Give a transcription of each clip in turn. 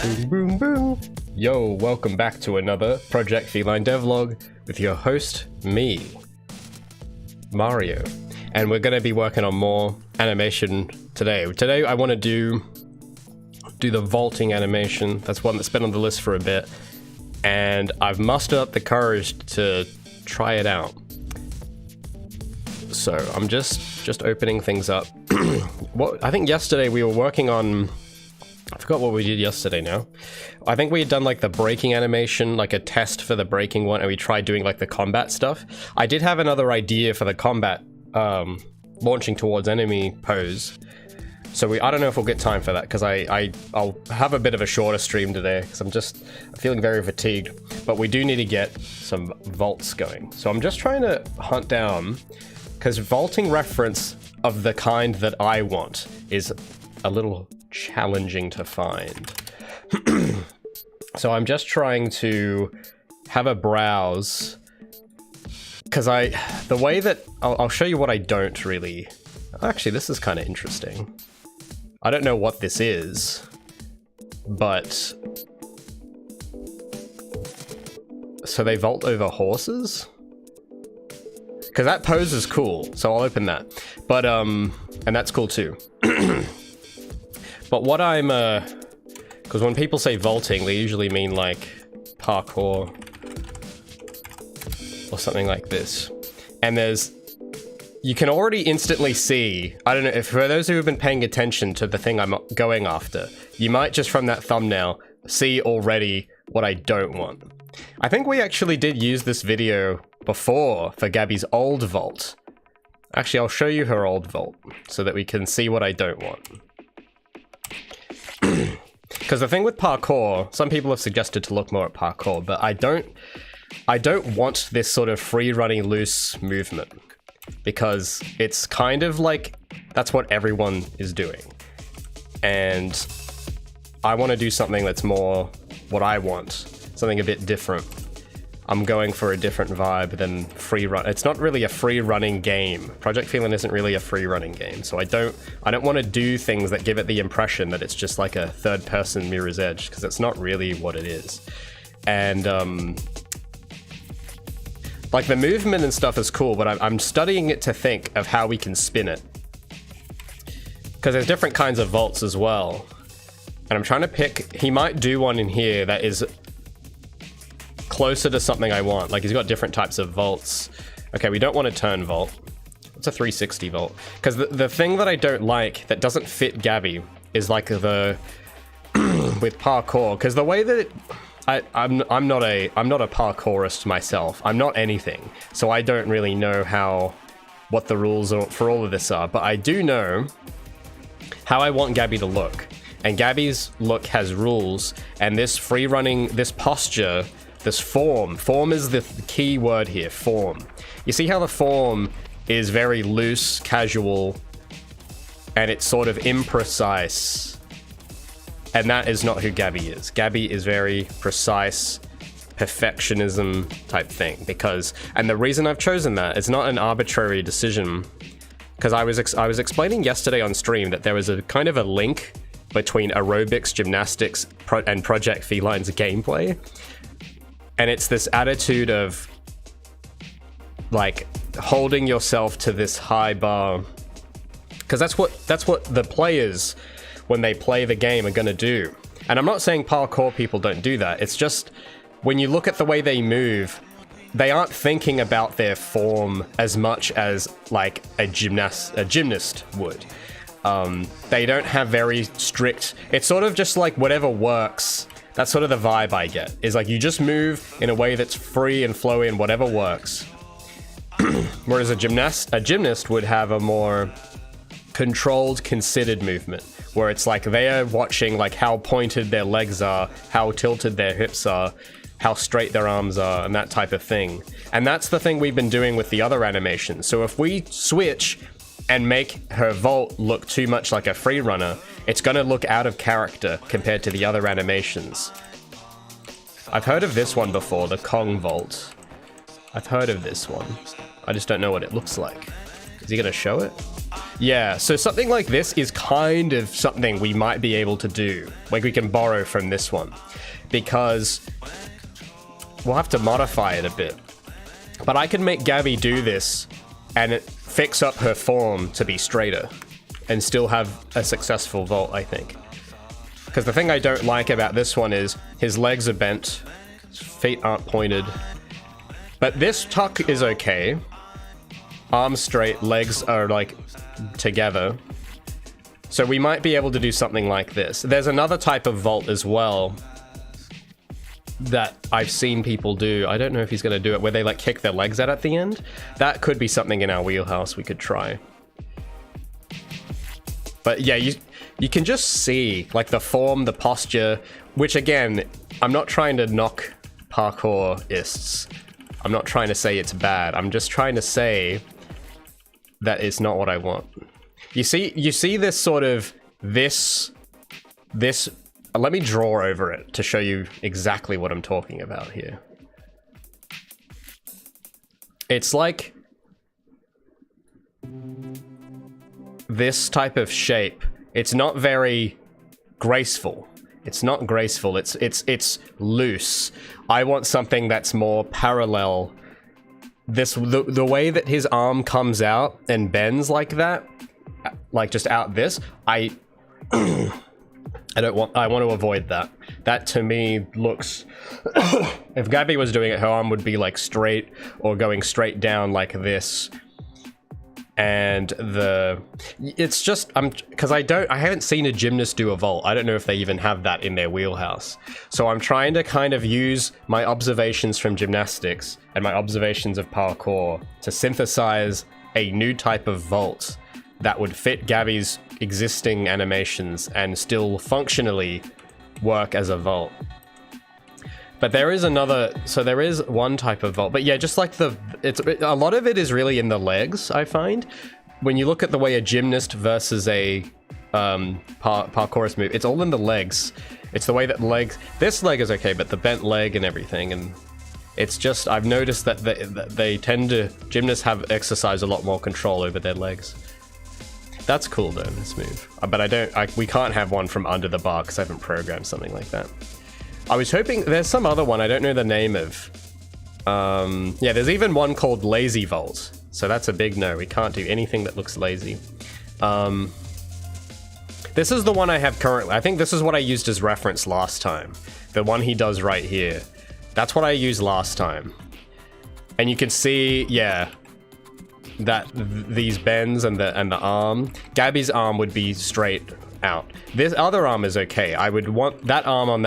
Boom, boom, boom. Yo, welcome back to another Project Feline devlog with your host, me, Mario. And we're going to be working on more animation today. Today I want to do the vaulting animation. That's one that's been on the list for a bit. And I've mustered up the courage to try it out. So I'm just opening things up. I think yesterday we were working on... I forgot what we did yesterday now. I think we had done like the braking animation, like a test for the braking one, and we tried doing like the combat stuff. I did have another idea for the combat launching towards enemy pose. So I don't know if we'll get time for that, because I'll have a bit of a shorter stream today, because I'm feeling very fatigued. But we do need to get some vaults going. So I'm just trying to hunt down, because vaulting reference of the kind that I want is a little challenging to find. So I'm just trying to have a browse, because the way that I'll show you what I don't really... Actually, this is kind of interesting. I don't know what this is, but... So they vault over horses? Because that pose is cool, so I'll open that. But, and that's cool too. But what I'm, because when people say vaulting, they usually mean like parkour or something like this. And you can already instantly see, I don't know, if for those who have been paying attention to the thing I'm going after, you might just from that thumbnail see already what I don't want. I think we actually did use this video before for Gabi's old vault. Actually, I'll show you her old vault so that we can see what I don't want. Because the thing with parkour, some people have suggested to look more at parkour, but I don't want this sort of free running loose movement, because it's kind of like that's what everyone is doing, and I want to do something that's more what I want, something a bit different. I'm going for a different vibe than free run. It's not really a free running game. Project Feline isn't really a free running game, so I don't want to do things that give it the impression that it's just like a third person Mirror's Edge, because it's not really what it is. And like the movement and stuff is cool, but I'm studying it to think of how we can spin it, because there's different kinds of vaults as well. And I'm trying to pick, he might do one in here that is closer to something I want. Like he's got different types of vaults. Okay, we don't want a turn vault. It's a 360 vault. Because the thing that I don't like that doesn't fit Gabi is like the with parkour. Because the way that I'm not a parkourist myself. I'm not anything. So I don't really know what the rules for all of this are. But I do know how I want Gabi to look. And Gabi's look has rules. And this free running, this posture, this form is the key word here, form. You see how the form is very loose, casual, and it's sort of imprecise. And that is not who Gabi is. Gabi is very precise, perfectionism type thing. And the reason I've chosen that is not an arbitrary decision, because I was explaining yesterday on stream that there was a kind of a link between aerobics, gymnastics, and Project Feline's gameplay. And it's this attitude of like holding yourself to this high bar, because that's what the players, when they play the game, are going to do. And I'm not saying parkour people don't do that. It's just when you look at the way they move, they aren't thinking about their form as much as like a gymnast would. They don't have very strict. It's sort of just like whatever works. That's sort of the vibe I get, is like you just move in a way that's free and flowy and whatever works. Whereas a gymnast would have a more controlled, considered movement, where it's like they are watching like how pointed their legs are, how tilted their hips are, how straight their arms are, and that type of thing. And that's the thing we've been doing with the other animations. So if we switch and make her vault look too much like a free runner, it's gonna look out of character compared to the other animations. I've heard of this one before, the Kong vault. I've heard of this one. I just don't know what it looks like. Is he gonna show it? Yeah, so something like this is kind of something we might be able to do. Like, we can borrow from this one. Because we'll have to modify it a bit. But I can make Gabi do this and fix up her form to be straighter. And still have a successful vault, I think. Because the thing I don't like about this one is his legs are bent. His feet aren't pointed. But this tuck is okay. Arms straight, legs are like together. So we might be able to do something like this. There's another type of vault as well that I've seen people do. I don't know if he's going to do it where they like kick their legs out at the end. That could be something in our wheelhouse we could try. But yeah, you can just see like the form, the posture, which again, I'm not trying to knock parkourists. I'm not trying to say it's bad. I'm just trying to say that it's not what I want. You see this sort of this let me draw over it to show you exactly what I'm talking about here. It's like this type of shape. It's not very graceful. It's not graceful. It's loose. I want something that's more parallel. The way that his arm comes out and bends like that, like just out this, I want to avoid that. That to me looks, if Gabi was doing it, her arm would be like straight or going straight down like this. And it's just, because I haven't seen a gymnast do a vault. I don't know if they even have that in their wheelhouse. So I'm trying to kind of use my observations from gymnastics and my observations of parkour to synthesize a new type of vault that would fit Gabi's existing animations and still functionally work as a vault. But there is there is one type of vault, but yeah, just like a lot of it is really in the legs, I find. When you look at the way a gymnast versus a parkourist move, it's all in the legs. It's the way that this leg is okay, but the bent leg and everything, and it's just, I've noticed that gymnasts have exercised a lot more control over their legs. That's cool though, this move. But we can't have one from under the bar because I haven't programmed something like that. I was hoping, there's some other one I don't know the name of. Yeah, there's even one called Lazy Vault. So that's a big no, we can't do anything that looks lazy. This is the one I have currently. I think this is what I used as reference last time. The one he does right here. That's what I used last time. And you can see, yeah, that these bends and the arm. Gabi's arm would be straight out. This other arm is okay. I would want that arm on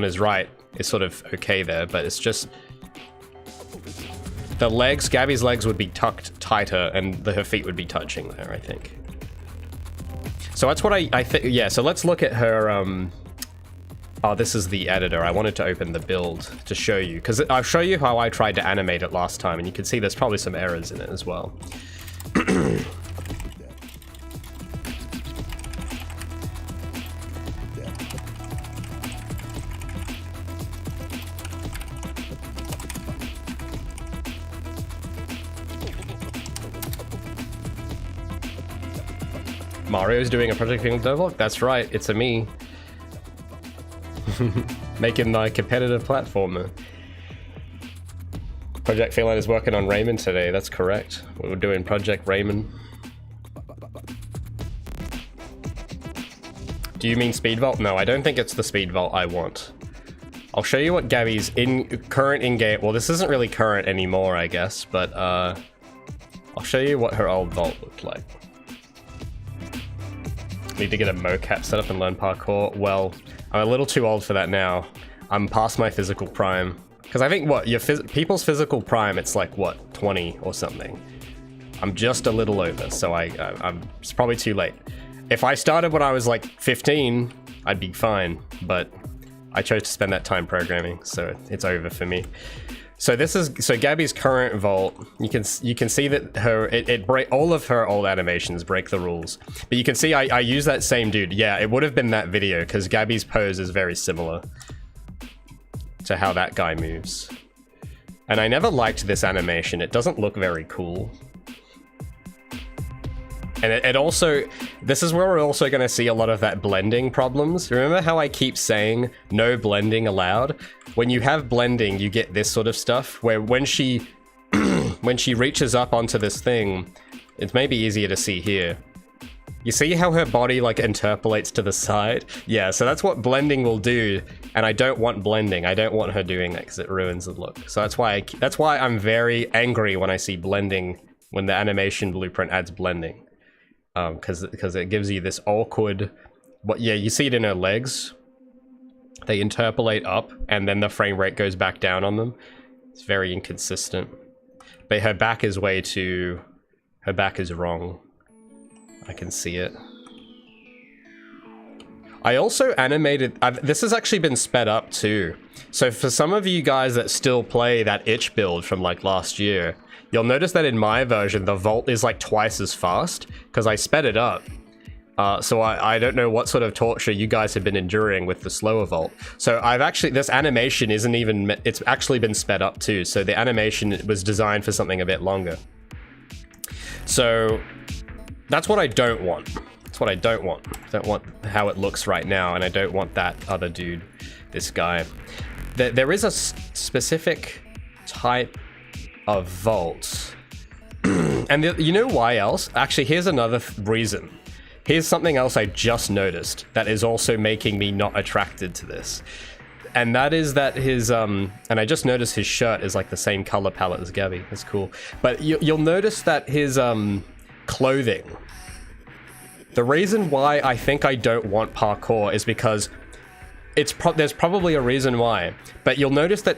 his right is sort of okay there, but it's just the legs. Gabi's legs would be tucked tighter, and her feet would be touching there, I think. So that's what I think. Yeah. So let's look at her. Oh, this is the editor. I wanted to open the build to show you, because I'll show you how I tried to animate it last time, and you can see there's probably some errors in it as well. Mario's doing a Project Feline devlog? That's right, it's a me. Making my competitive platformer. Project Feline is working on Raymond today, that's correct. We were doing Project Raymond. Do you mean speed vault? No, I don't think it's the speed vault I want. I'll show you what Gabi's current in-game... Well, this isn't really current anymore, I guess, but I'll show you what her old vault looked like. Need to get a mocap set up and learn parkour. Well, I'm a little too old for that now. I'm past my physical prime. Because I think, what, people's physical prime, it's like, what, 20 or something. I'm just a little over, so it's probably too late. If I started when I was like 15, I'd be fine, but I chose to spend that time programming, so it's over for me. So Gabi's current vault. You can see that all of her old animations break the rules. But you can see I use that same dude. Yeah, it would have been that video because Gabi's pose is very similar to how that guy moves. And I never liked this animation. It doesn't look very cool. And it also, this is where we're also going to see a lot of that blending problems. Remember how I keep saying no blending allowed? When you have blending, you get this sort of stuff where when she when she reaches up onto this thing, it's maybe easier to see here. You see how her body like interpolates to the side? Yeah, so that's what blending will do, and I don't want blending. I don't want her doing that because it ruins the look. So that's why I'm very angry when I see blending, when the animation blueprint adds blending. Because it gives you this awkward... Yeah, you see it in her legs. They interpolate up, and then the frame rate goes back down on them. It's very inconsistent. But her back is way too... Her back is wrong. I can see it. I also animated... this has actually been sped up too. So for some of you guys that still play that itch build from like last year, you'll notice that in my version, the vault is like twice as fast because I sped it up. So I don't know what sort of torture you guys have been enduring with the slower vault. So I've actually, this animation isn't even, it's actually been sped up too. So the animation was designed for something a bit longer. So that's what I don't want. That's what I don't want. I don't want how it looks right now, and I don't want that other dude, this guy. There is a specific type of vault. And you know why else? Actually, here's another reason. Here's something else I just noticed that is also making me not attracted to this. And that is that his, and I just noticed his shirt is like the same color palette as Gabi. That's cool. But you'll notice that his clothing, the reason why I think I don't want parkour is because there's probably a reason why, but you'll notice that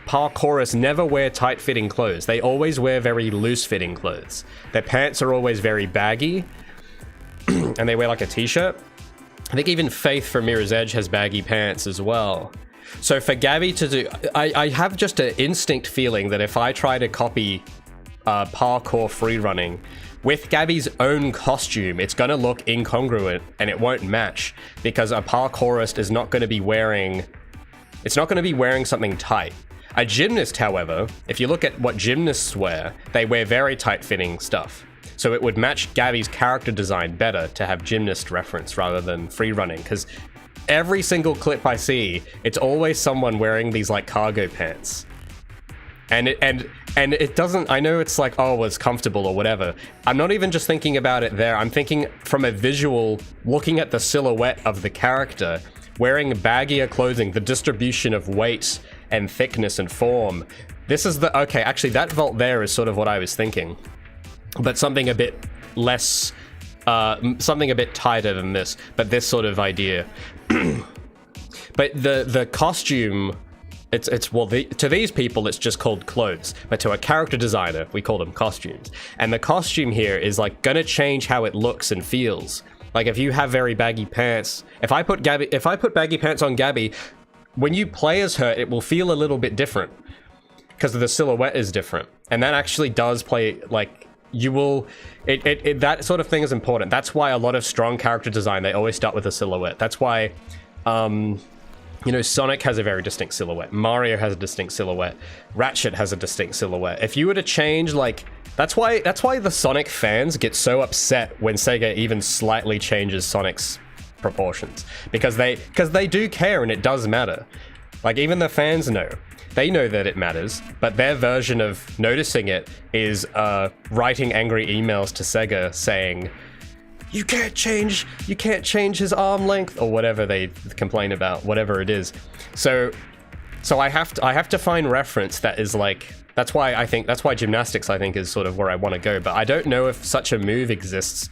parkourists never wear tight-fitting clothes. They always wear very loose-fitting clothes. Their pants are always very baggy, and they wear like a t-shirt. I think even Faith from Mirror's Edge has baggy pants as well. So for Gabi to do... I have just an instinct feeling that if I try to copy parkour freerunning with Gabi's own costume, it's going to look incongruent and it won't match because a parkourist is not going to be wearing... It's not going to be wearing something tight. A gymnast, however, if you look at what gymnasts wear, they wear very tight-fitting stuff. So it would match Gabi's character design better to have gymnast reference rather than freerunning, because every single clip I see, it's always someone wearing these like cargo pants. And it doesn't, I know it's like, oh, it's comfortable or whatever. I'm not even just thinking about it there. I'm thinking from a visual, looking at the silhouette of the character, wearing baggier clothing, the distribution of weight and thickness and form. This is the, okay, actually that vault there is sort of what I was thinking. But something a bit less, something a bit tighter than this, but this sort of idea. But the costume, well, to these people, it's just called clothes. But to a character designer, we call them costumes. And the costume here is like gonna change how it looks and feels. Like if you have very baggy pants, if I put baggy pants on Gabi, when you play as her, it will feel a little bit different because the silhouette is different. And that actually does play, like, you will, that sort of thing is important. That's why a lot of strong character design, they always start with a silhouette. That's why, you know, Sonic has a very distinct silhouette. Mario has a distinct silhouette. Ratchet has a distinct silhouette. If you were to change, like, that's why the Sonic fans get so upset when Sega even slightly changes Sonic's proportions, because they do care and it does matter. Like, even the fans know. They know that it matters, but their version of noticing it is writing angry emails to Sega saying, you can't change his arm length, or whatever they complain about, whatever it is. So I have to find reference that is like, that's why gymnastics I think is sort of where I want to go, but I don't know if such a move exists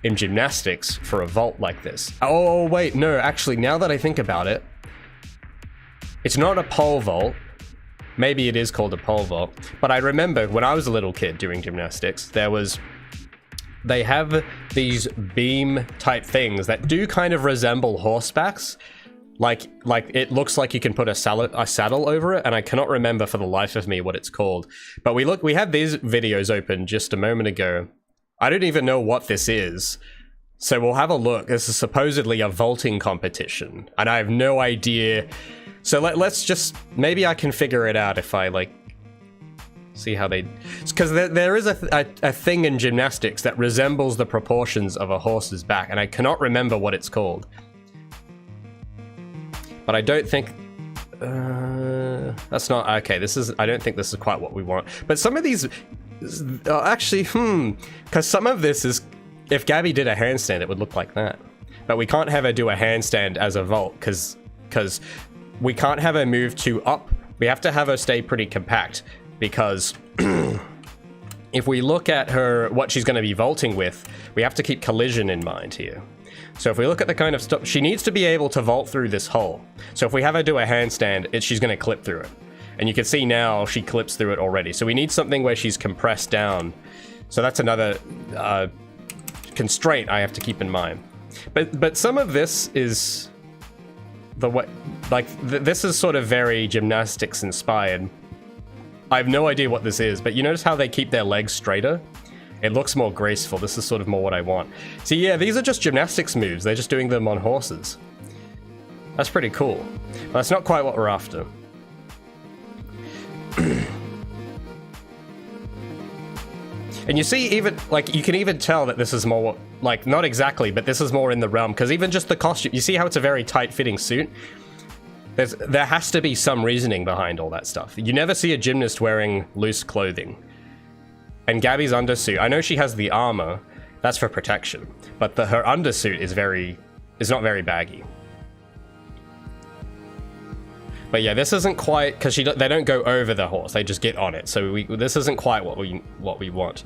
in gymnastics for a vault like this. Oh wait, no, actually now that I think about it, it's not a pole vault. Maybe it is called a pole vault, but I remember when I was a little kid doing gymnastics, they have these beam type things that do kind of resemble horsebacks. Like it looks like you can put a saddle over it, and I cannot remember for the life of me what it's called. But we had these videos open just a moment ago. I don't even know what this is. So we'll have a look. This is supposedly a vaulting competition, and I have no idea. So let's just, maybe I can figure it out if I like See how they... Because there is a thing in gymnastics that resembles the proportions of a horse's back, and I cannot remember what it's called. But I don't think... that's not... Okay, this is... I don't think this is quite what we want. But some of these... actually, because some of this is... If Gabi did a handstand, it would look like that. But we can't have her do a handstand as a vault, because we can't have her move too up. We have to have her stay pretty compact, because if we look at her, what she's going to be vaulting with, we have to keep collision in mind here. So if we look at the kind of stuff, she needs to be able to vault through this hole. So if we have her do a handstand, she's going to clip through it. And you can see now she clips through it already. So we need something where she's compressed down. So that's another constraint I have to keep in mind. But some of this is the way, like this is sort of very gymnastics inspired. I have no idea what this is, but you notice how they keep their legs straighter? It looks more graceful. This is sort of more what I want. See, yeah, these are just gymnastics moves. They're just doing them on horses. That's pretty cool. But that's not quite what we're after. And you see, even, like, you can even tell that this is more, like, not exactly, but this is more in the realm, because even just the costume, you see how it's a very tight-fitting suit? There has to be some reasoning behind all that stuff. You never see a gymnast wearing loose clothing. And Gabi's undersuit, I know she has the armor, that's for protection, but her undersuit is not very baggy. But yeah, this isn't quite, because they don't go over the horse, they just get on it. So this isn't quite what we want.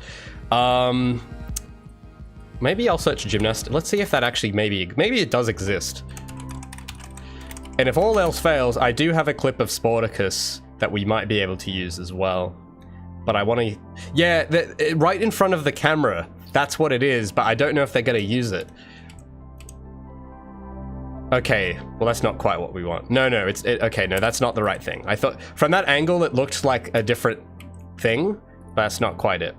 Maybe I'll search gymnast. Let's see if that actually maybe it does exist. And if all else fails, I do have a clip of Sporticus that we might be able to use as well. But I want to... Yeah, right in front of the camera. That's what it is, but I don't know if they're going to use it. Okay, well that's not quite what we want. No, okay, no, that's not the right thing. I thought, from that angle, it looked like a different thing, but that's not quite it.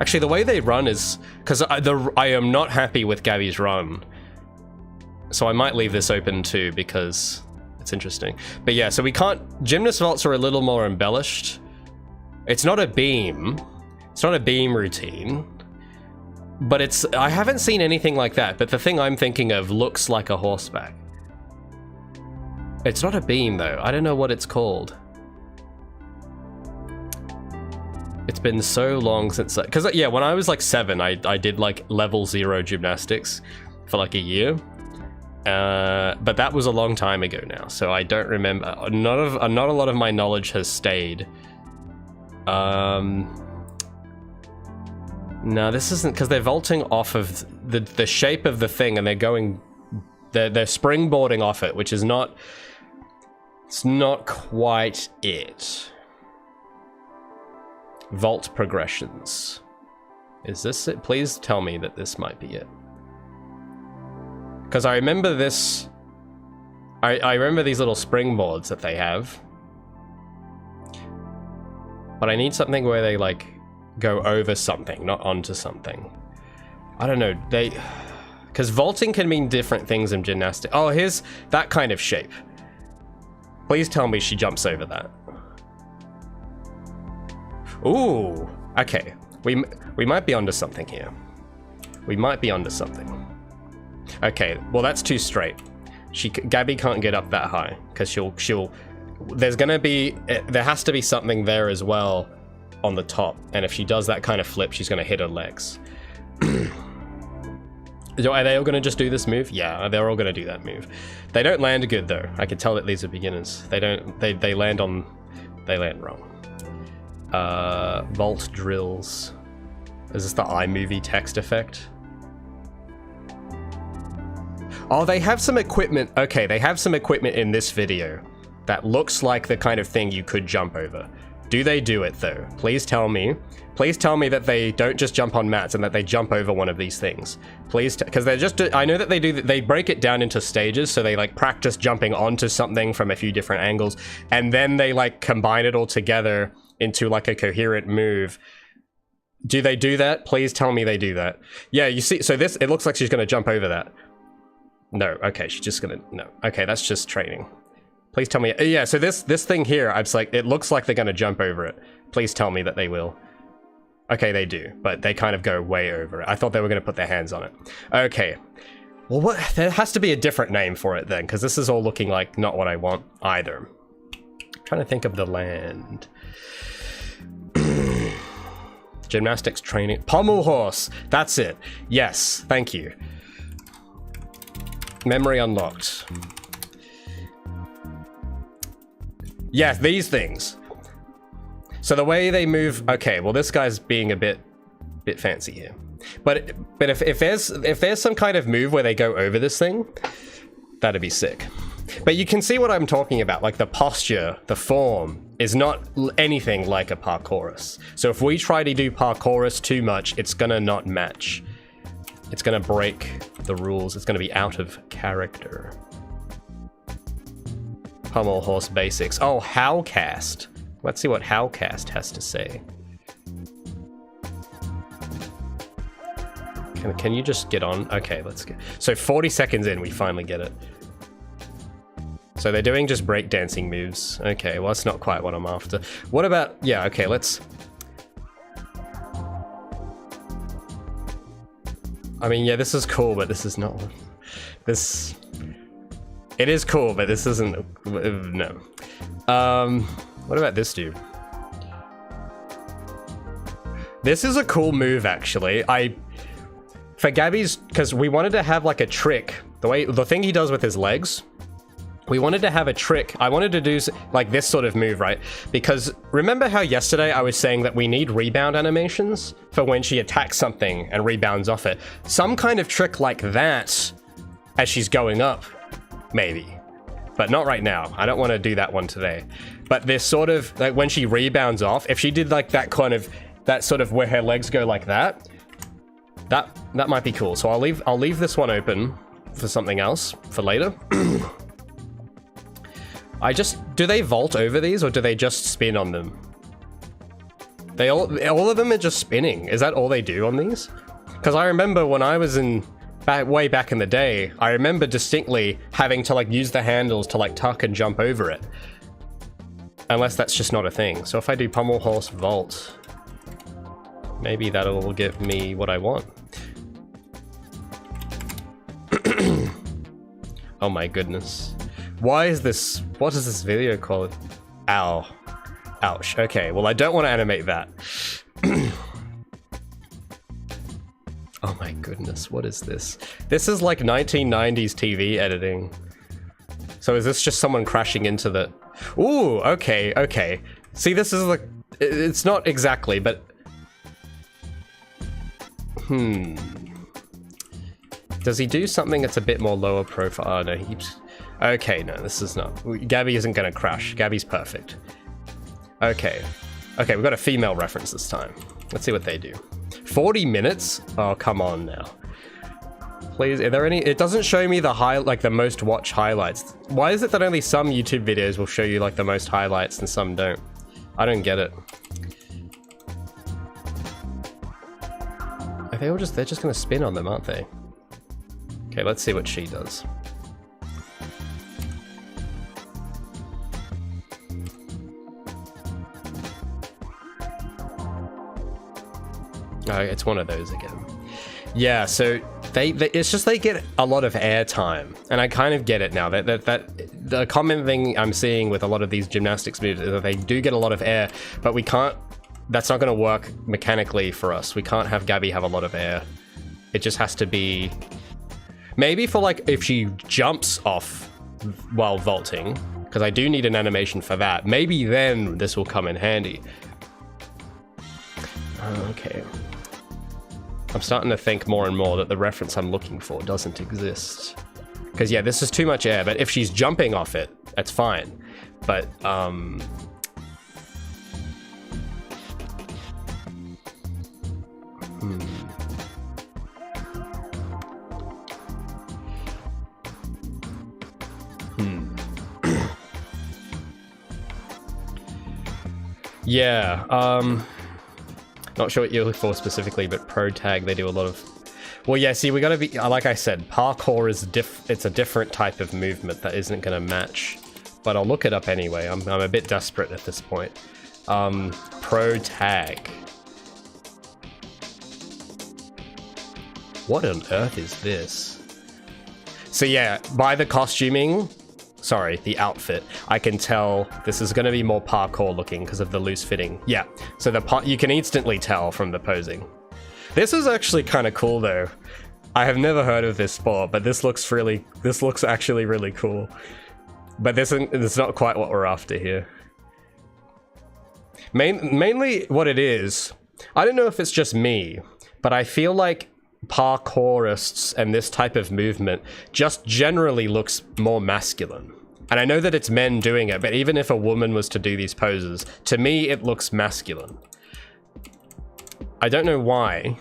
Actually, the way they run is... Because I am not happy with Gabi's run. So I might leave this open too, because it's interesting. But yeah, so we can't... Gymnast vaults are a little more embellished. It's not a beam. It's not a beam routine. But it's... I haven't seen anything like that, but the thing I'm thinking of looks like a horseback. It's not a beam, though. I don't know what it's called. It's been so long since... Because, yeah, when I was, like, 7, I did, like, level 0 gymnastics for, like, a year. But that was a long time ago now, so I don't remember. Not a lot of my knowledge has stayed. No, this isn't... Because they're vaulting off of the shape of the thing, and they're going... They're springboarding off it, which is not... It's not quite it. Vault progressions. Is this it? Please tell me that this might be it. Because I remember this... I remember these little springboards that they have. But I need something where they, like, go over something, not onto something. I don't know, because vaulting can mean different things in gymnastics. Oh, here's that kind of shape. Please tell me she jumps over that. Ooh, okay. We might be onto something here. We might be onto something. Okay, well that's too straight. Gabi can't get up that high because she'll. There's gonna be. There has to be something there as well on the top, and if she does that kind of flip, she's gonna hit her legs. Are they all gonna just do this move? Yeah, they're all gonna do that move. They don't land good though. I can tell that these are beginners. They don't. They land on. They land wrong. Vault drills. Is this the iMovie text effect? Oh, they have some equipment. Okay, they have some equipment in this video that looks like the kind of thing you could jump over. Do they do it though? Please tell me. Please tell me that they don't just jump on mats and that they jump over one of these things. Please, because they're just, I know that they do, they break it down into stages, so they like practice jumping onto something from a few different angles, and then they like combine it all together into like a coherent move. Do they do that? Please tell me they do that. Yeah, you see, so this, it looks like she's gonna jump over that. No, okay, she's just gonna, no. Okay, that's just training. Please tell me, yeah, so this thing here, I was like, it looks like they're gonna jump over it. Please tell me that they will. Okay, they do, but they kind of go way over it. I thought they were gonna put their hands on it. Okay, well, what, there has to be a different name for it then, because this is all looking like not what I want either. I'm trying to think of the land. Gymnastics training. Pommel horse. That's it. Yes. Thank you. Memory unlocked. Yes, these things. So the way they move. Okay. Well, this guy's being a bit fancy here. But if there's some kind of move where they go over this thing, that'd be sick. But you can see what I'm talking about. Like the posture, the form is not anything like a parkourist. So if we try to do parkourist too much, it's gonna not match. It's gonna break the rules. It's gonna be out of character. Pommel horse basics. Oh, Howcast. Let's see what Howcast has to say. Can you just get on? Okay, let's get. So 40 seconds in, we finally get it. So they're doing just breakdancing moves. Okay, well, that's not quite what I'm after. What about... Yeah, okay, let's... I mean, yeah, this is cool, but this is not... This... It is cool, but this isn't... No. What about this dude? This is a cool move, actually. For Gabi's... Because we wanted to have, like, a trick. The thing he does with his legs... We wanted to have a trick. I wanted to do like this sort of move, right? Because remember how yesterday I was saying that we need rebound animations for when she attacks something and rebounds off it? Some kind of trick like that as she's going up, maybe. But not right now. I don't want to do that one today. But this sort of, like when she rebounds off, if she did like that kind of, that sort of where her legs go like that, that might be cool. So I'll leave this one open for something else for later. Do they vault over these or do they just spin on them? All of them are just spinning. Is that all they do on these? Because I remember when I was way back in the day, I remember distinctly having to like use the handles to like tuck and jump over it. Unless that's just not a thing. So if I do pommel horse vault, maybe that'll give me what I want. Oh my goodness. Why is this... What is this video called? Ow. Ouch. Okay, well, I don't want to animate that. Oh my goodness, what is this? This is like 1990s TV editing. So is this just someone crashing into the... Ooh, okay, okay. See, this is like... It's not exactly, but... Does he do something that's a bit more lower profile? Oh, no, he keeps... Okay, no, this is not. Gabi isn't gonna crash. Gabi's perfect. Okay. Okay, we've got a female reference this time. Let's see what they do. 40 minutes? Oh, come on now. Please, are there any... It doesn't show me the most watched highlights. Why is it that only some YouTube videos will show you like the most highlights and some don't? I don't get it. Are they all just... They're just gonna spin on them, aren't they? Okay, let's see what she does. Oh, it's one of those again. Yeah, so it's just they get a lot of air time, and I kind of get it now. That the common thing I'm seeing with a lot of these gymnastics moves is that they do get a lot of air, but we can't. That's not going to work mechanically for us. We can't have Gabi have a lot of air. It just has to be maybe for like if she jumps off while vaulting, because I do need an animation for that. Maybe then this will come in handy. Okay. I'm starting to think more and more that the reference I'm looking for doesn't exist. Because, yeah, this is too much air, but if she's jumping off it, that's fine. But, Yeah, Not sure what you're looking for specifically, but pro tag, they do a lot of... Well, yeah, see, we gotta be... Like I said, parkour is it's a different type of movement that isn't gonna match. But I'll look it up anyway. I'm a bit desperate at this point. Pro tag. What on earth is this? So yeah, by the costuming... Sorry, the outfit. I can tell this is going to be more parkour looking because of the loose fitting. Yeah, so you can instantly tell from the posing. This is actually kind of cool though. I have never heard of this sport, but this looks actually really cool. But this is not quite what we're after here. Mainly what it is, I don't know if it's just me, but I feel like parkourists and this type of movement just generally looks more masculine. And I know that it's men doing it, but even if a woman was to do these poses, to me it looks masculine. I don't know why,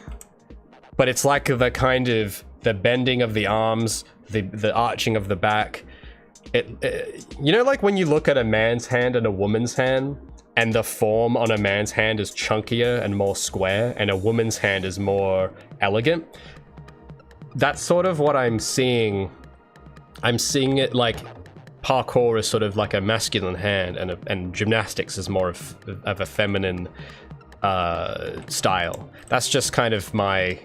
but it's like the kind of the bending of the arms, the arching of the back. You know, like when you look at a man's hand and a woman's hand, and the form on a man's hand is chunkier and more square, and a woman's hand is more elegant. That's sort of what I'm seeing. I'm seeing it like parkour is sort of like a masculine hand, and gymnastics is more of a feminine style. That's just kind of my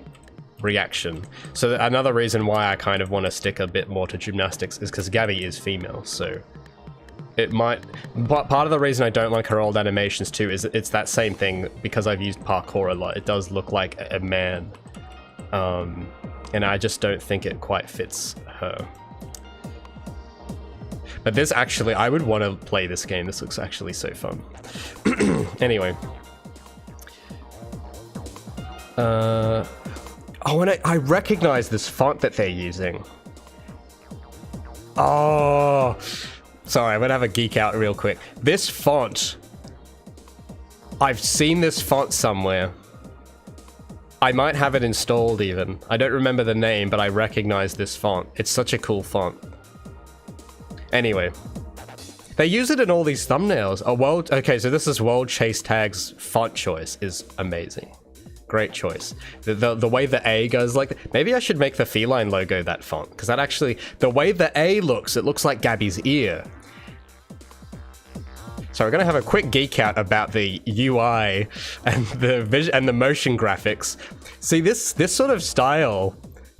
reaction. So another reason why I kind of want to stick a bit more to gymnastics is because Gabi is female, so it might... But part of the reason I don't like her old animations too is it's that same thing, because I've used parkour a lot. It does look like a man. And I just don't think it quite fits her. But this actually... I would want to play this game. This looks actually so fun. Anyway. Oh, and I recognize this font that they're using. Oh... Sorry, I'm gonna have a geek out real quick. This font, I've seen this font somewhere. I might have it installed even. I don't remember the name, but I recognize this font. It's such a cool font. Anyway, they use it in all these thumbnails. Okay, so this is World Chase Tag's font choice is amazing. Great choice. The way the A goes like... Maybe I should make the Feline logo that font, because that actually... The way the A looks, it looks like Gabi's ear. So we're going to have a quick geek out about the UI and the motion graphics. See, this sort of style,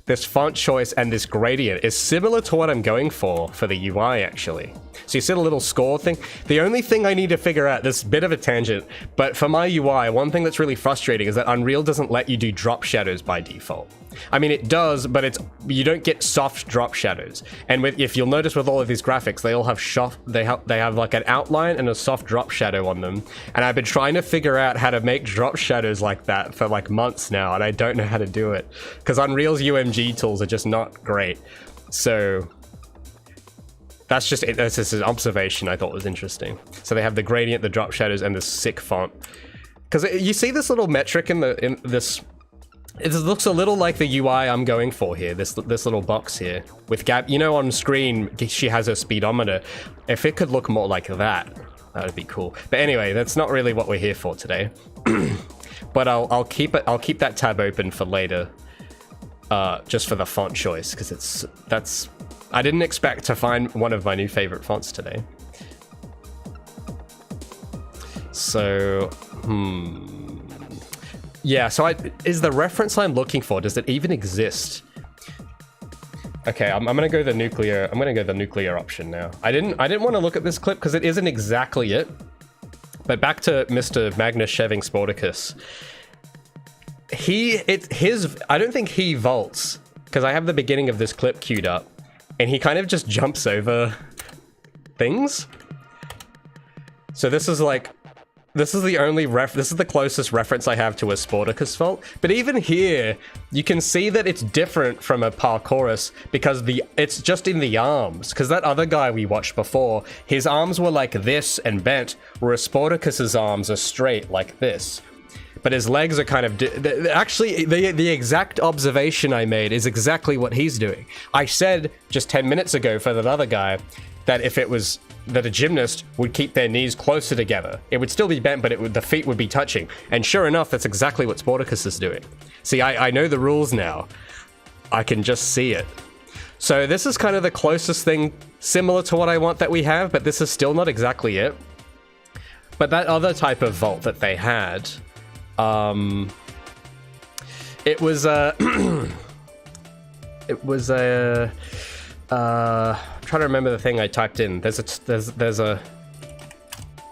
this font choice and this gradient is similar to what I'm going for the UI, actually. So you see the little score thing? The only thing I need to figure out, this bit of a tangent, but for my UI, one thing that's really frustrating is that Unreal doesn't let you do drop shadows by default. I mean, it does, but you don't get soft drop shadows. And if you'll notice with all of these graphics, they all have they have like an outline and a soft drop shadow on them. And I've been trying to figure out how to make drop shadows like that for like months now, and I don't know how to do it because Unreal's UMG tools are just not great. So that's just an observation I thought was interesting. So they have the gradient, the drop shadows, and the sick font. Because you see this little metric in this. It looks a little like the UI I'm going for here, this little box here. With Gab, you know, on screen, she has her speedometer. If it could look more like that would be cool. But anyway, that's not really what we're here for today. But I'll keep that tab open for later, just for the font choice, because I didn't expect to find one of my new favorite fonts today. So, yeah, so is the reference I'm looking for, does it even exist? Okay, I'm gonna go the nuclear option now. I didn't want to look at this clip because it isn't exactly it. But back to Mr. Magnus Sheving Sporticus. I don't think he vaults, because I have the beginning of this clip queued up, and he kind of just jumps over things. So this is the closest reference I have to a Sporticus vault. But even here, you can see that it's different from a parkourist because it's just in the arms. Because that other guy we watched before, his arms were like this and bent, whereas Sporticus's arms are straight like this. But his legs are kind of... Actually, the exact observation I made is exactly what he's doing. I said just 10 minutes ago for that other guy, that if it was that a gymnast would keep their knees closer together. It would still be bent, but the feet would be touching. And sure enough, that's exactly what Sporticus is doing. See, I know the rules now. I can just see it. So this is kind of the closest thing similar to what I want that we have, but this is still not exactly it. But that other type of vault that they had, it was a... it was a... I'm trying to remember the thing I typed in. There's a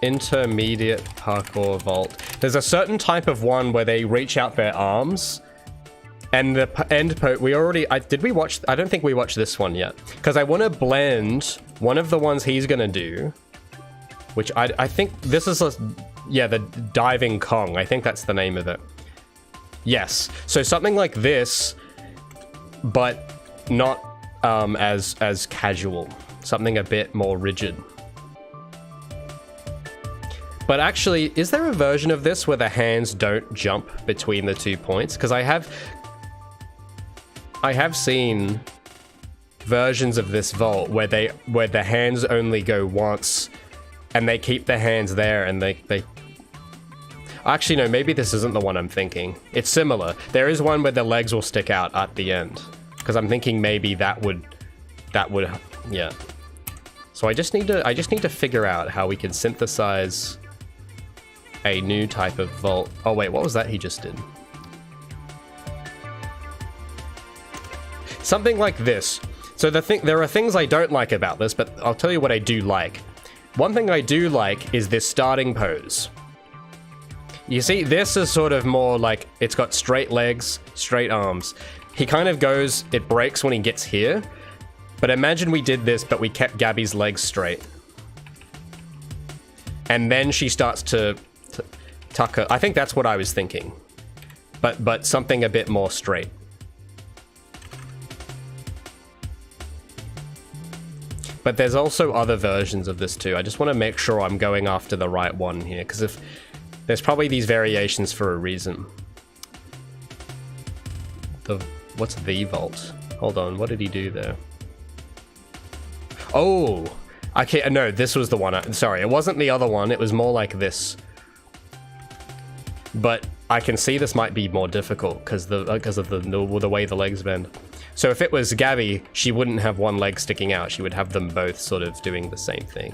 intermediate parkour vault. There's a certain type of one where they reach out their arms, and the end we already. Did we watch? I don't think we watched this one yet, because I want to blend one of the ones he's gonna do, which I think this is the diving Kong. I think that's the name of it. Yes. So something like this, but not as casual, something a bit more rigid. But actually, is there a version of this where the hands don't jump between the 2 points? Because I have seen versions of this vault where the hands only go once, and they keep the hands there, and they. Actually, no, maybe this isn't the one I'm thinking. It's similar. There is one where the legs will stick out at the end. Because I'm thinking maybe that would, yeah. So I just need to figure out how we can synthesize a new type of vault. Oh wait, what was that he just did? Something like this. So there are things I don't like about this, but I'll tell you what I do like. One thing I do like is this starting pose. You see, this is sort of more like, it's got straight legs, straight arms. He kind of goes, it breaks when he gets here. But imagine we did this, but we kept Gabi's legs straight. And then she starts to tuck her. I think that's what I was thinking. But something a bit more straight. But there's also other versions of this too. I just want to make sure I'm going after the right one here, because if there's probably these variations for a reason. What's the vault? Hold on, what did he do there? Oh, okay, no, this was the one. Sorry, it wasn't the other one. It was more like this. But I can see this might be more difficult because of the way the legs bend. So if it was Gabi, she wouldn't have one leg sticking out. She would have them both sort of doing the same thing.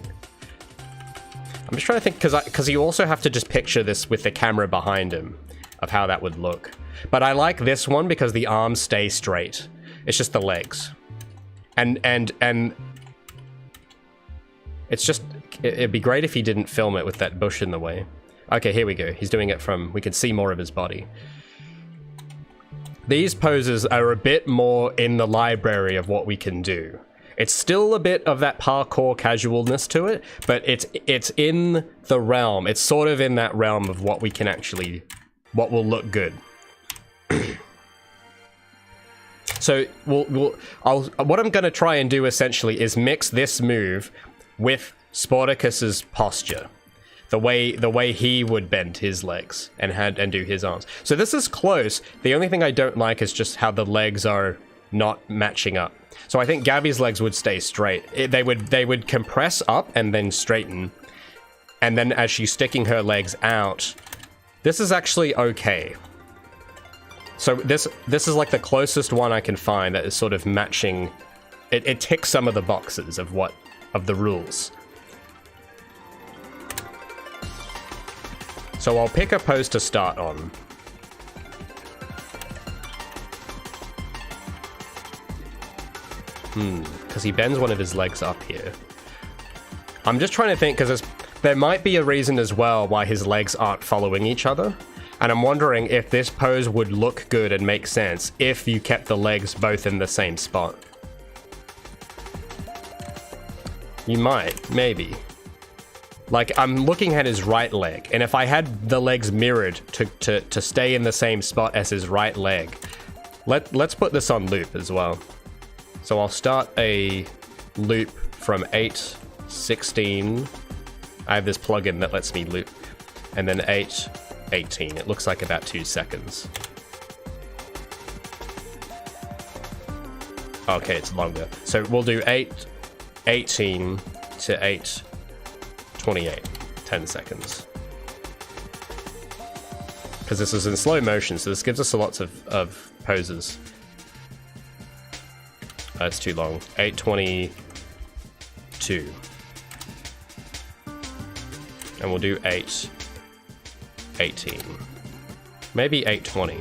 I'm just trying to think, because you also have to just picture this with the camera behind him of how that would look. But I like this one because the arms stay straight. It's just the legs. And it's just, it'd be great if he didn't film it with that bush in the way. Okay, here we go. He's doing it from, we can see more of his body. These poses are a bit more in the library of what we can do. It's still a bit of that parkour casualness to it, but it's in the realm. It's sort of in that realm of what we can actually, what will look good. So what I'm going to try and do essentially is mix this move with Sporticus's posture, the way he would bend his legs and do his arms. So this is close. The only thing I don't like is just how the legs are not matching up. So I think Gabi's legs would stay straight. They would compress up and then straighten, and then as she's sticking her legs out, this is actually okay. So this is like the closest one I can find that is sort of matching. It ticks some of the boxes of the rules. So I'll pick a pose to start on. Because he bends one of his legs up here. I'm just trying to think, because there might be a reason as well why his legs aren't following each other. And I'm wondering if this pose would look good and make sense if you kept the legs both in the same spot. You might, maybe. Like, I'm looking at his right leg, and if I had the legs mirrored to stay in the same spot as his right leg, let's put this on loop as well. So I'll start a loop from 8, 16. I have this plugin that lets me loop, and then 8, 18. It looks like about 2 seconds. Okay, it's longer. So we'll do 8, 18 to 8:28, 10 seconds. Because this is in slow motion, so this gives us lots of poses. That's too long. 8:22. And we'll do 8:18. Maybe 8:20.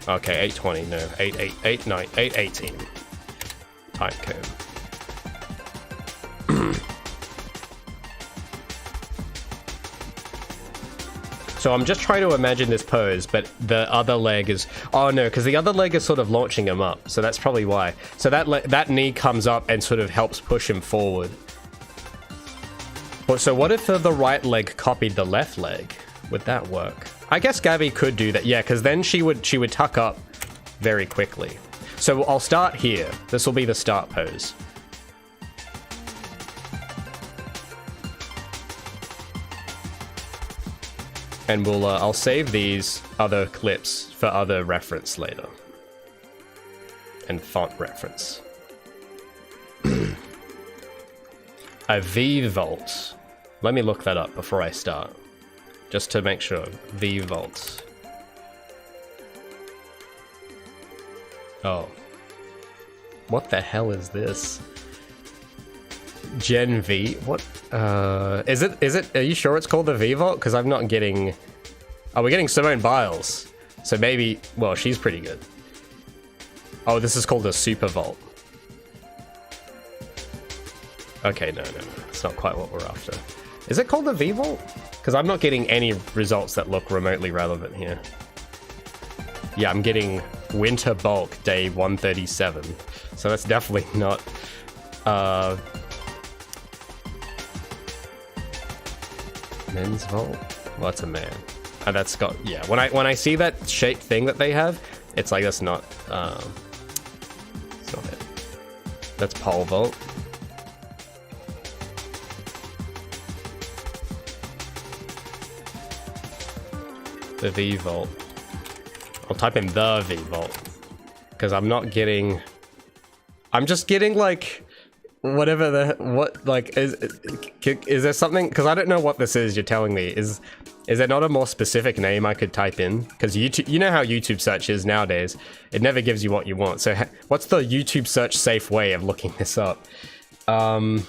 Okay, 8:20, no. 8:18. Time code. So I'm just trying to imagine this pose, but the other leg is... Oh no, because the other leg is sort of launching him up, so that's probably why. So that knee comes up and sort of helps push him forward. So what if the right leg copied the left leg? Would that work? I guess Gabi could do that, yeah, because then she would tuck up very quickly. So I'll start here. This will be the start pose. And I'll save these other clips for other reference later. And font reference. A V-volt. Let me look that up before I start. Just to make sure. V-volt. Oh. What the hell is this? Gen V? What? Is it, are you sure it's called the V-volt? Because I'm not getting... Oh, we're getting Simone Biles. So maybe, well, she's pretty good. Oh, this is called a Super Volt. Okay, no. It's not quite what we're after. Is it called the V-volt? Because I'm not getting any results that look remotely relevant here. Yeah, I'm getting Winter Bulk Day 137. So that's definitely not... Men's Volt? Well, that's a man. And that's got... Yeah, when I see that shaped thing that they have, it's like, that's not... it's not it. That's Pole Vault. The V-Volt. I'll type in the V-Volt. Because I'm not getting... I'm just getting, like... Whatever the... What, like... Is there something... Because I don't know what this is you're telling me. Is there not a more specific name I could type in? Because YouTube... You know how YouTube search is nowadays. It never gives you what you want. So what's the YouTube search safe way of looking this up? Try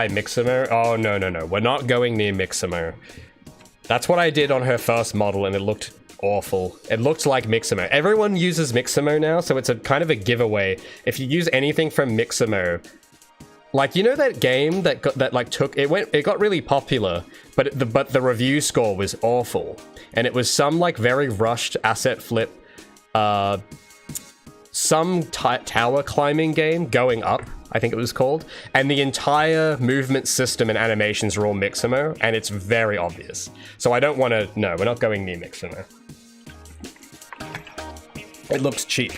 Mixamo. Oh, no. We're not going near Mixamo. That's what I did on her first model, and it looked awful. It looked like Mixamo. Everyone uses Mixamo now, so it's a kind of a giveaway. If you use anything from Mixamo, like, you know that game that got really popular, but the review score was awful, and it was some like very rushed asset flip, some tower climbing game going up, I think it was called, and the entire movement system and animations are all Mixamo, and it's very obvious. So I don't want to... No, we're not going near Mixamo. It looks cheap.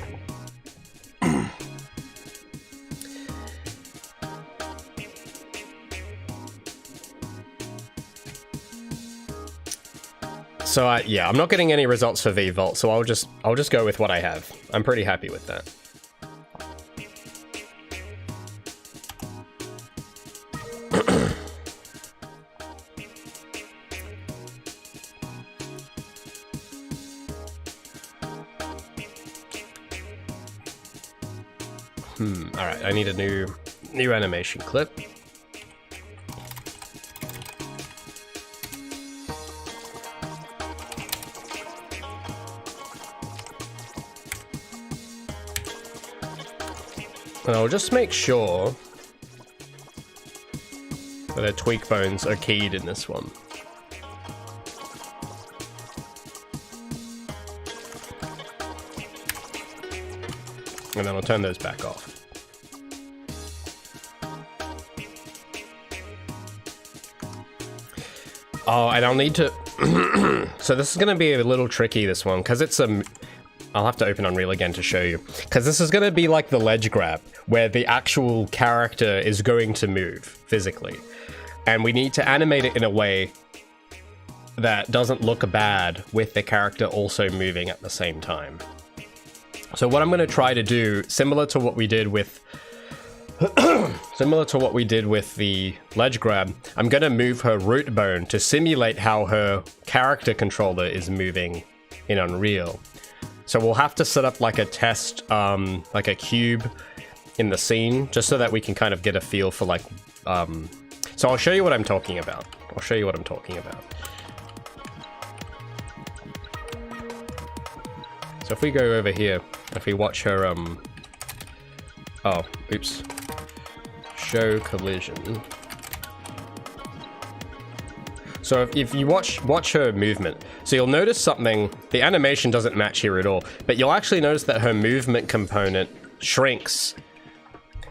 So yeah, I'm not getting any results for V-Volt, so I'll just go with what I have. I'm pretty happy with that. Alright, I need a new animation clip. And I'll just make sure that the tweak bones are keyed in this one. And then I'll turn those back off. Oh, and I'll need to... So this is going to be a little tricky, this one, because it's a... I'll have to open Unreal again to show you. Because this is going to be like the ledge grab, where the actual character is going to move physically. And we need to animate it in a way that doesn't look bad with the character also moving at the same time. So what I'm going to try to do, similar to what we did with the ledge grab, I'm going to move her root bone to simulate how her character controller is moving in Unreal. So we'll have to set up like a test, like a cube in the scene, just so that we can kind of get a feel for like, so I'll show you what I'm talking about. So if we go over here, if we watch her, oh, oops. Show collision. So if you watch her movement, so you'll notice something, the animation doesn't match here at all, but you'll actually notice that her movement component shrinks.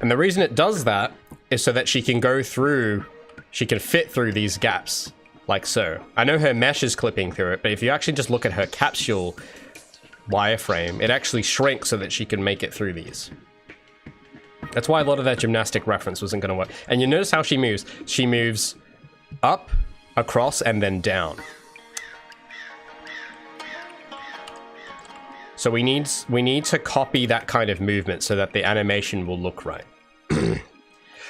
And the reason it does that is so that she can go through, she can fit through these gaps, like so. I know her mesh is clipping through it, but if you actually just look at her capsule wireframe, it actually shrinks so that she can make it through these. That's why a lot of that gymnastic reference wasn't going to work. And you notice how she moves. She moves up, across, and then down. So we need to copy that kind of movement so that the animation will look right.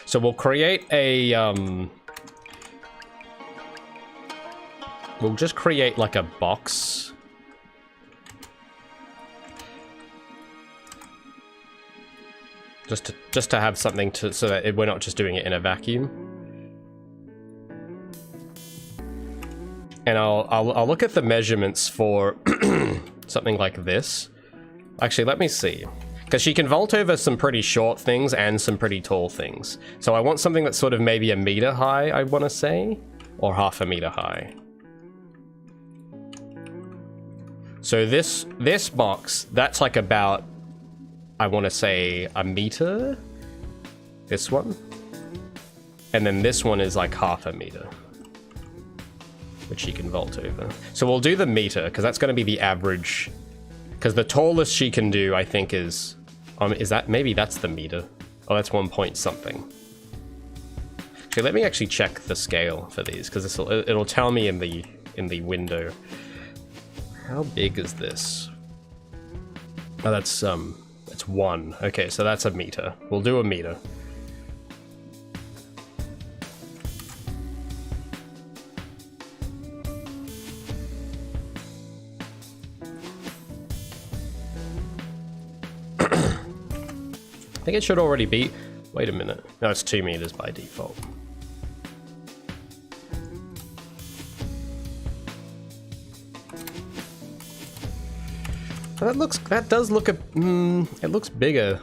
So we'll create a we'll just create like a box. Just to have something to, so that we're not just doing it in a vacuum. And I'll look at the measurements for something like this. Actually, let me see. Because she can vault over some pretty short things and some pretty tall things. So I want something that's sort of maybe 1 meter high, I want to say. Or 1/2 meter high. So this box, that's like about, I want to say 1 meter. This one. And then this one is like 1/2 meter. Which she can vault over. So we'll do the meter, because that's going to be the average. Because the tallest she can do, I think, is that, maybe that's the meter. Oh, that's 1 point something. Okay, let me actually check the scale for these, because it'll tell me in the window. How big is this? Oh, that's 1. Okay, so that's 1 meter. We'll do 1 meter. I think it should already be... Wait a minute. No, it's 2 meters by default. That does look it looks bigger.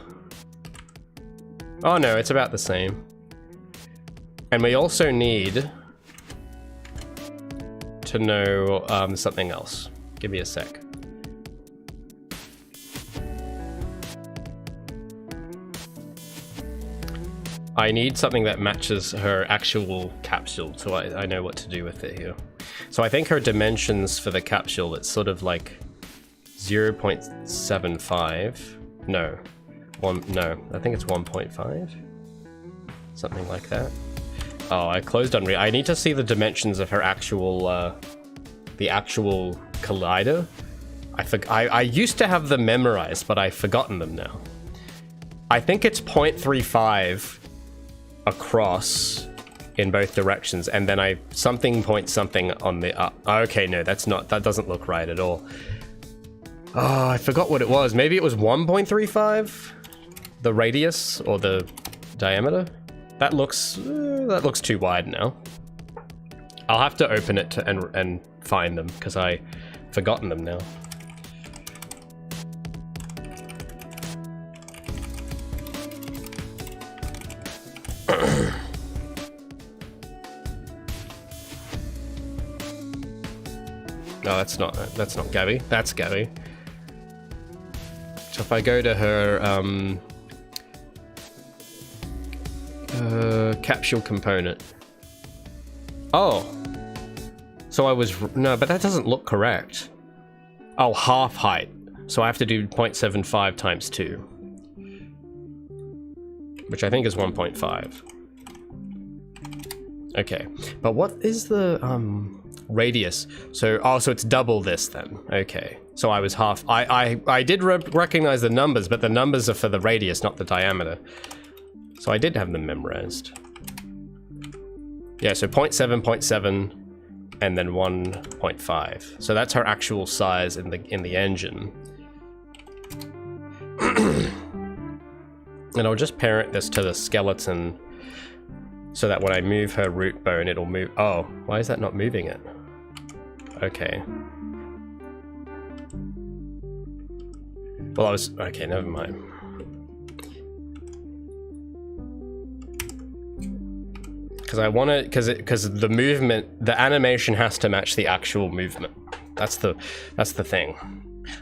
Oh no, it's about the same. And we also need to know something else. Give me a sec. I need something that matches her actual capsule, so I know what to do with it here. So I think her dimensions for the capsule, it's sort of like 0.75. No, I think it's 1.5. Something like that. Oh, I closed Unreal. I need to see the dimensions of her actual, the actual collider. I used to have them memorized, but I've forgotten them now. I think it's 0.35 across in both directions, and then point something on the up. Okay, no, that doesn't look right at all. Oh, I forgot what it was. Maybe it was 1.35, the radius or the diameter. That looks too wide now. I'll have to open it and find them, because I've forgotten them now. No, that's not Gabi. That's Gabi. So if I go to her capsule component. Oh. So no, but that doesn't look correct. Oh, half height. So I have to do 0.75 times 2. Which I think is 1.5. Okay. But what is the radius? So, so it's double this then. Okay. So I was half. I did recognize the numbers, but the numbers are for the radius, not the diameter. So I did have them memorized. Yeah, so 0.7, 0.7, and then 1.5. So that's her actual size in the engine. And I'll just parent this to the skeleton so that when I move her root bone, it'll move. Oh, why is that not moving it? Okay. Well, I was... Okay, never mind. Because I want to... Because the movement... The animation has to match the actual movement. That's the thing.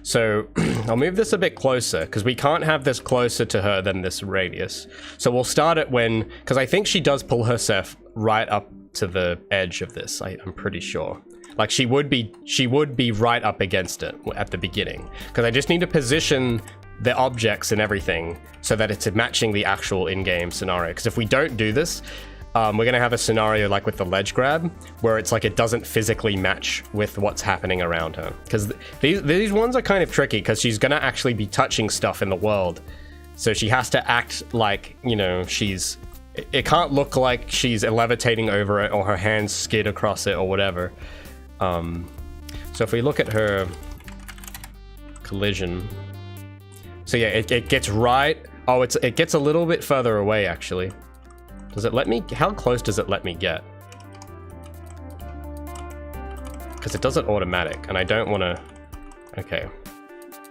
So, I'll move this a bit closer, because we can't have this closer to her than this radius. So we'll start it when... Because I think she does pull herself right up to the edge of this, I'm pretty sure. Like, she would be right up against it at the beginning. Because I just need to position the objects and everything so that it's matching the actual in-game scenario. Because if we don't do this, we're going to have a scenario like with the ledge grab, where it's like it doesn't physically match with what's happening around her. Because these ones are kind of tricky, because she's going to actually be touching stuff in the world. So she has to act like, you know, she's... It can't look like she's levitating over it, or her hands skid across it, or whatever. So if we look at her collision, so yeah, it gets right. Oh, it gets a little bit further away, actually. Does it let me? How close does it let me get? Because it does it automatic, and I don't want to. Okay,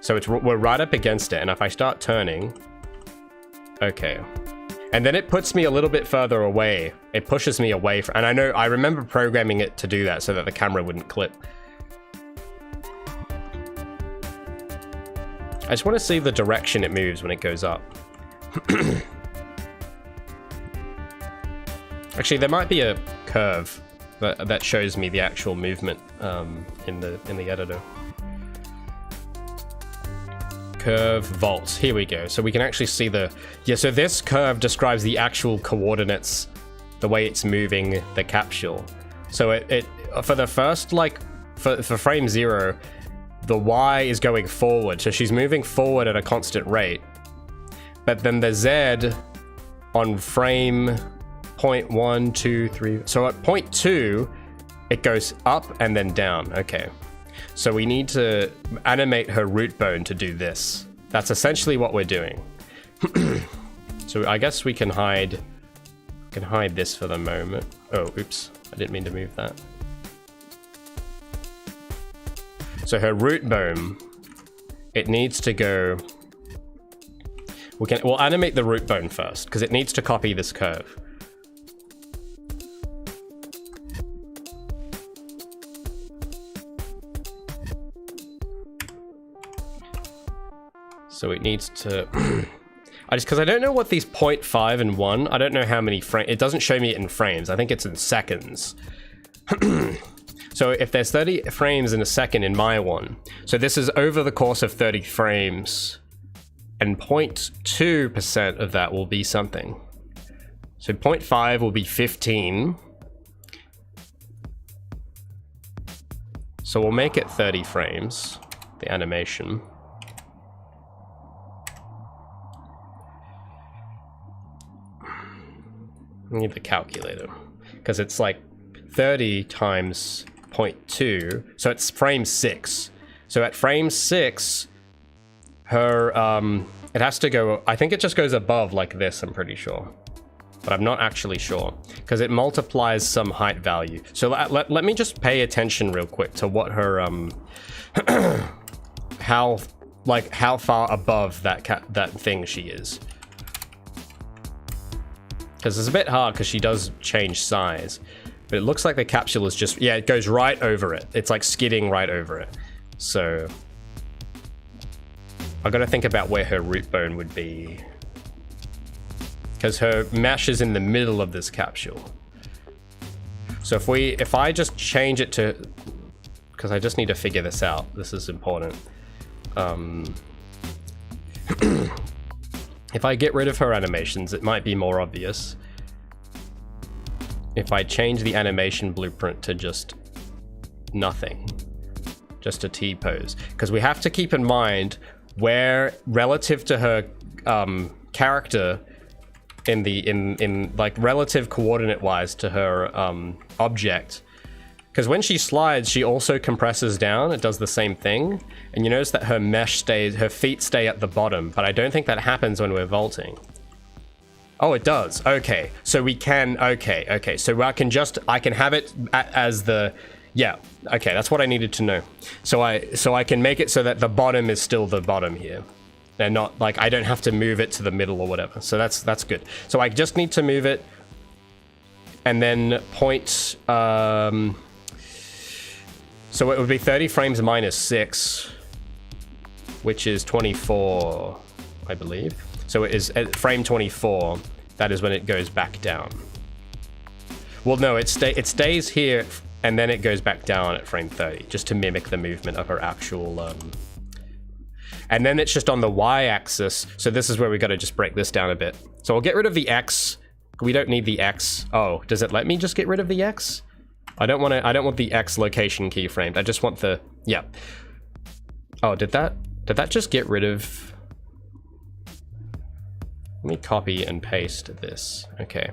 so we're right up against it, and if I start turning, okay. And then it puts me a little bit further away. It pushes me away from, and I remember programming it to do that so that the camera wouldn't clip. I just want to see the direction it moves when it goes up. Actually, there might be a curve that shows me the actual movement in the editor. Curve vaults. Here we go. So we can actually see so this curve describes the actual coordinates, the way it's moving the capsule. So it for the first, like, for frame 0, the Y is going forward. So she's moving forward at a constant rate. But then the Z on frame 0.1, 2, 3. So at 0.2, it goes up and then down. Okay. So we need to animate her root bone to do this. That's essentially what we're doing. So I guess we can hide this for the moment. Oh, oops. I didn't mean to move that. So her root bone, it needs to go... We'll animate the root bone first, because it needs to copy this curve. So it needs to... because I don't know what these 0.5 and 1, I don't know how many frames... It doesn't show me it in frames. I think it's in seconds. So if there's 30 frames in a second in my one, so this is over the course of 30 frames, and 0.2% of that will be something. So 0.5 will be 15. So we'll make it 30 frames, the animation. I need the calculator, because it's like 30 times 0.2, so it's frame 6. So at frame 6, her, it has to go, I think it just goes above like this, I'm pretty sure. But I'm not actually sure, because it multiplies some height value. So let me just pay attention real quick to what her, how far above that thing she is. Because it's a bit hard, because she does change size. But it looks like the capsule is just... Yeah, it goes right over it. It's like skidding right over it. So... I've got to think about where her root bone would be. Because her mesh is in the middle of this capsule. So if I just change it to... Because I just need to figure this out. This is important. If I get rid of her animations, it might be more obvious. If I change the animation blueprint to just nothing, just a T pose, because we have to keep in mind where relative to her character in like relative coordinate wise to her object, because when she slides she also compresses down. It does the same thing, and you notice that her her feet stay at the bottom, but I don't think that happens when we're vaulting. Oh, it does. Okay, so we can, okay, so I can have it as the, yeah, okay, that's what I needed to know. So I can make it so that the bottom is still the bottom here, and not like I don't have to move it to the middle or whatever. So that's good. So I just need to move it and then point, so it would be 30 frames minus 6, which is 24, I believe. So it is at frame 24, that is when it goes back down. Well, no, it stays here, and then it goes back down at frame 30, just to mimic the movement of her actual... And then it's just on the y-axis, so this is where we got to just break this down a bit. So I'll get rid of the x. We don't need the x. Oh, does it let me just get rid of the x? I don't want the x location keyframed. I just want the... Yeah. Oh, did that just get rid of... Let me copy and paste this. Okay.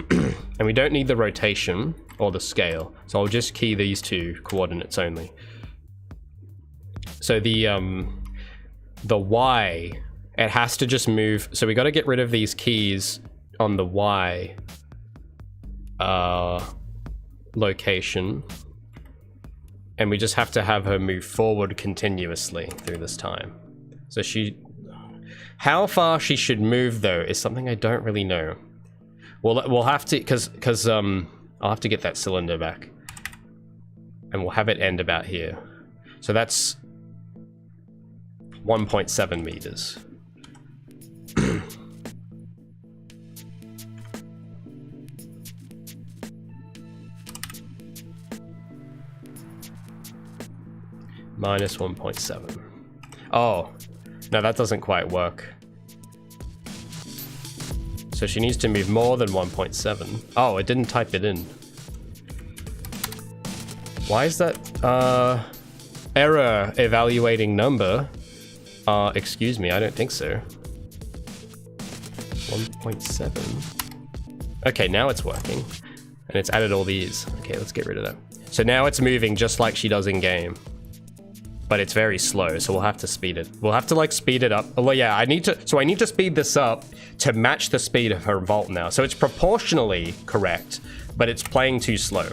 And we don't need the rotation or the scale, so I'll just key these two coordinates only. So the y, it has to just move. So we got to get rid of these keys on the y location, and we just have to have her move forward continuously through this time. So how far she should move though is something I don't really know. We'll have to, because I'll have to get that cylinder back, and we'll have it end about here. So that's 1.7 meters. Minus 1.7. Oh, no, that doesn't quite work. So she needs to move more than 1.7. Oh, it didn't type it in. Why is that error evaluating number? Excuse me, I don't think so. 1.7. Okay, now it's working. And it's added all these. Okay, let's get rid of that. So now it's moving just like she does in game. But it's very slow, so we'll have to speed it. We'll have to like speed it up. Well, yeah, I need to speed this up to match the speed of her vault now. So it's proportionally correct, but it's playing too slow.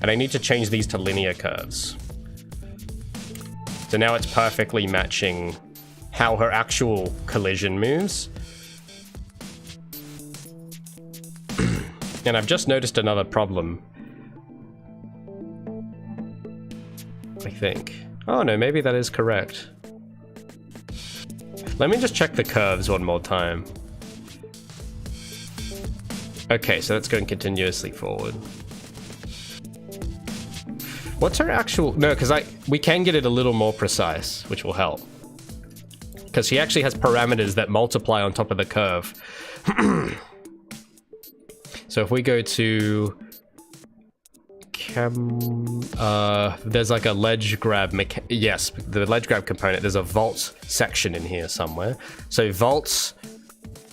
And I need to change these to linear curves. So now it's perfectly matching how her actual collision moves. And I've just noticed another problem, I think. Oh no, maybe that is correct. Let me just check the curves one more time. Okay, so that's going continuously forward. What's her actual... No, because we can get it a little more precise, which will help. Because she actually has parameters that multiply on top of the curve. So if we go to... there's like a ledge grab yes, the ledge grab component. There's a vault section in here somewhere. So vaults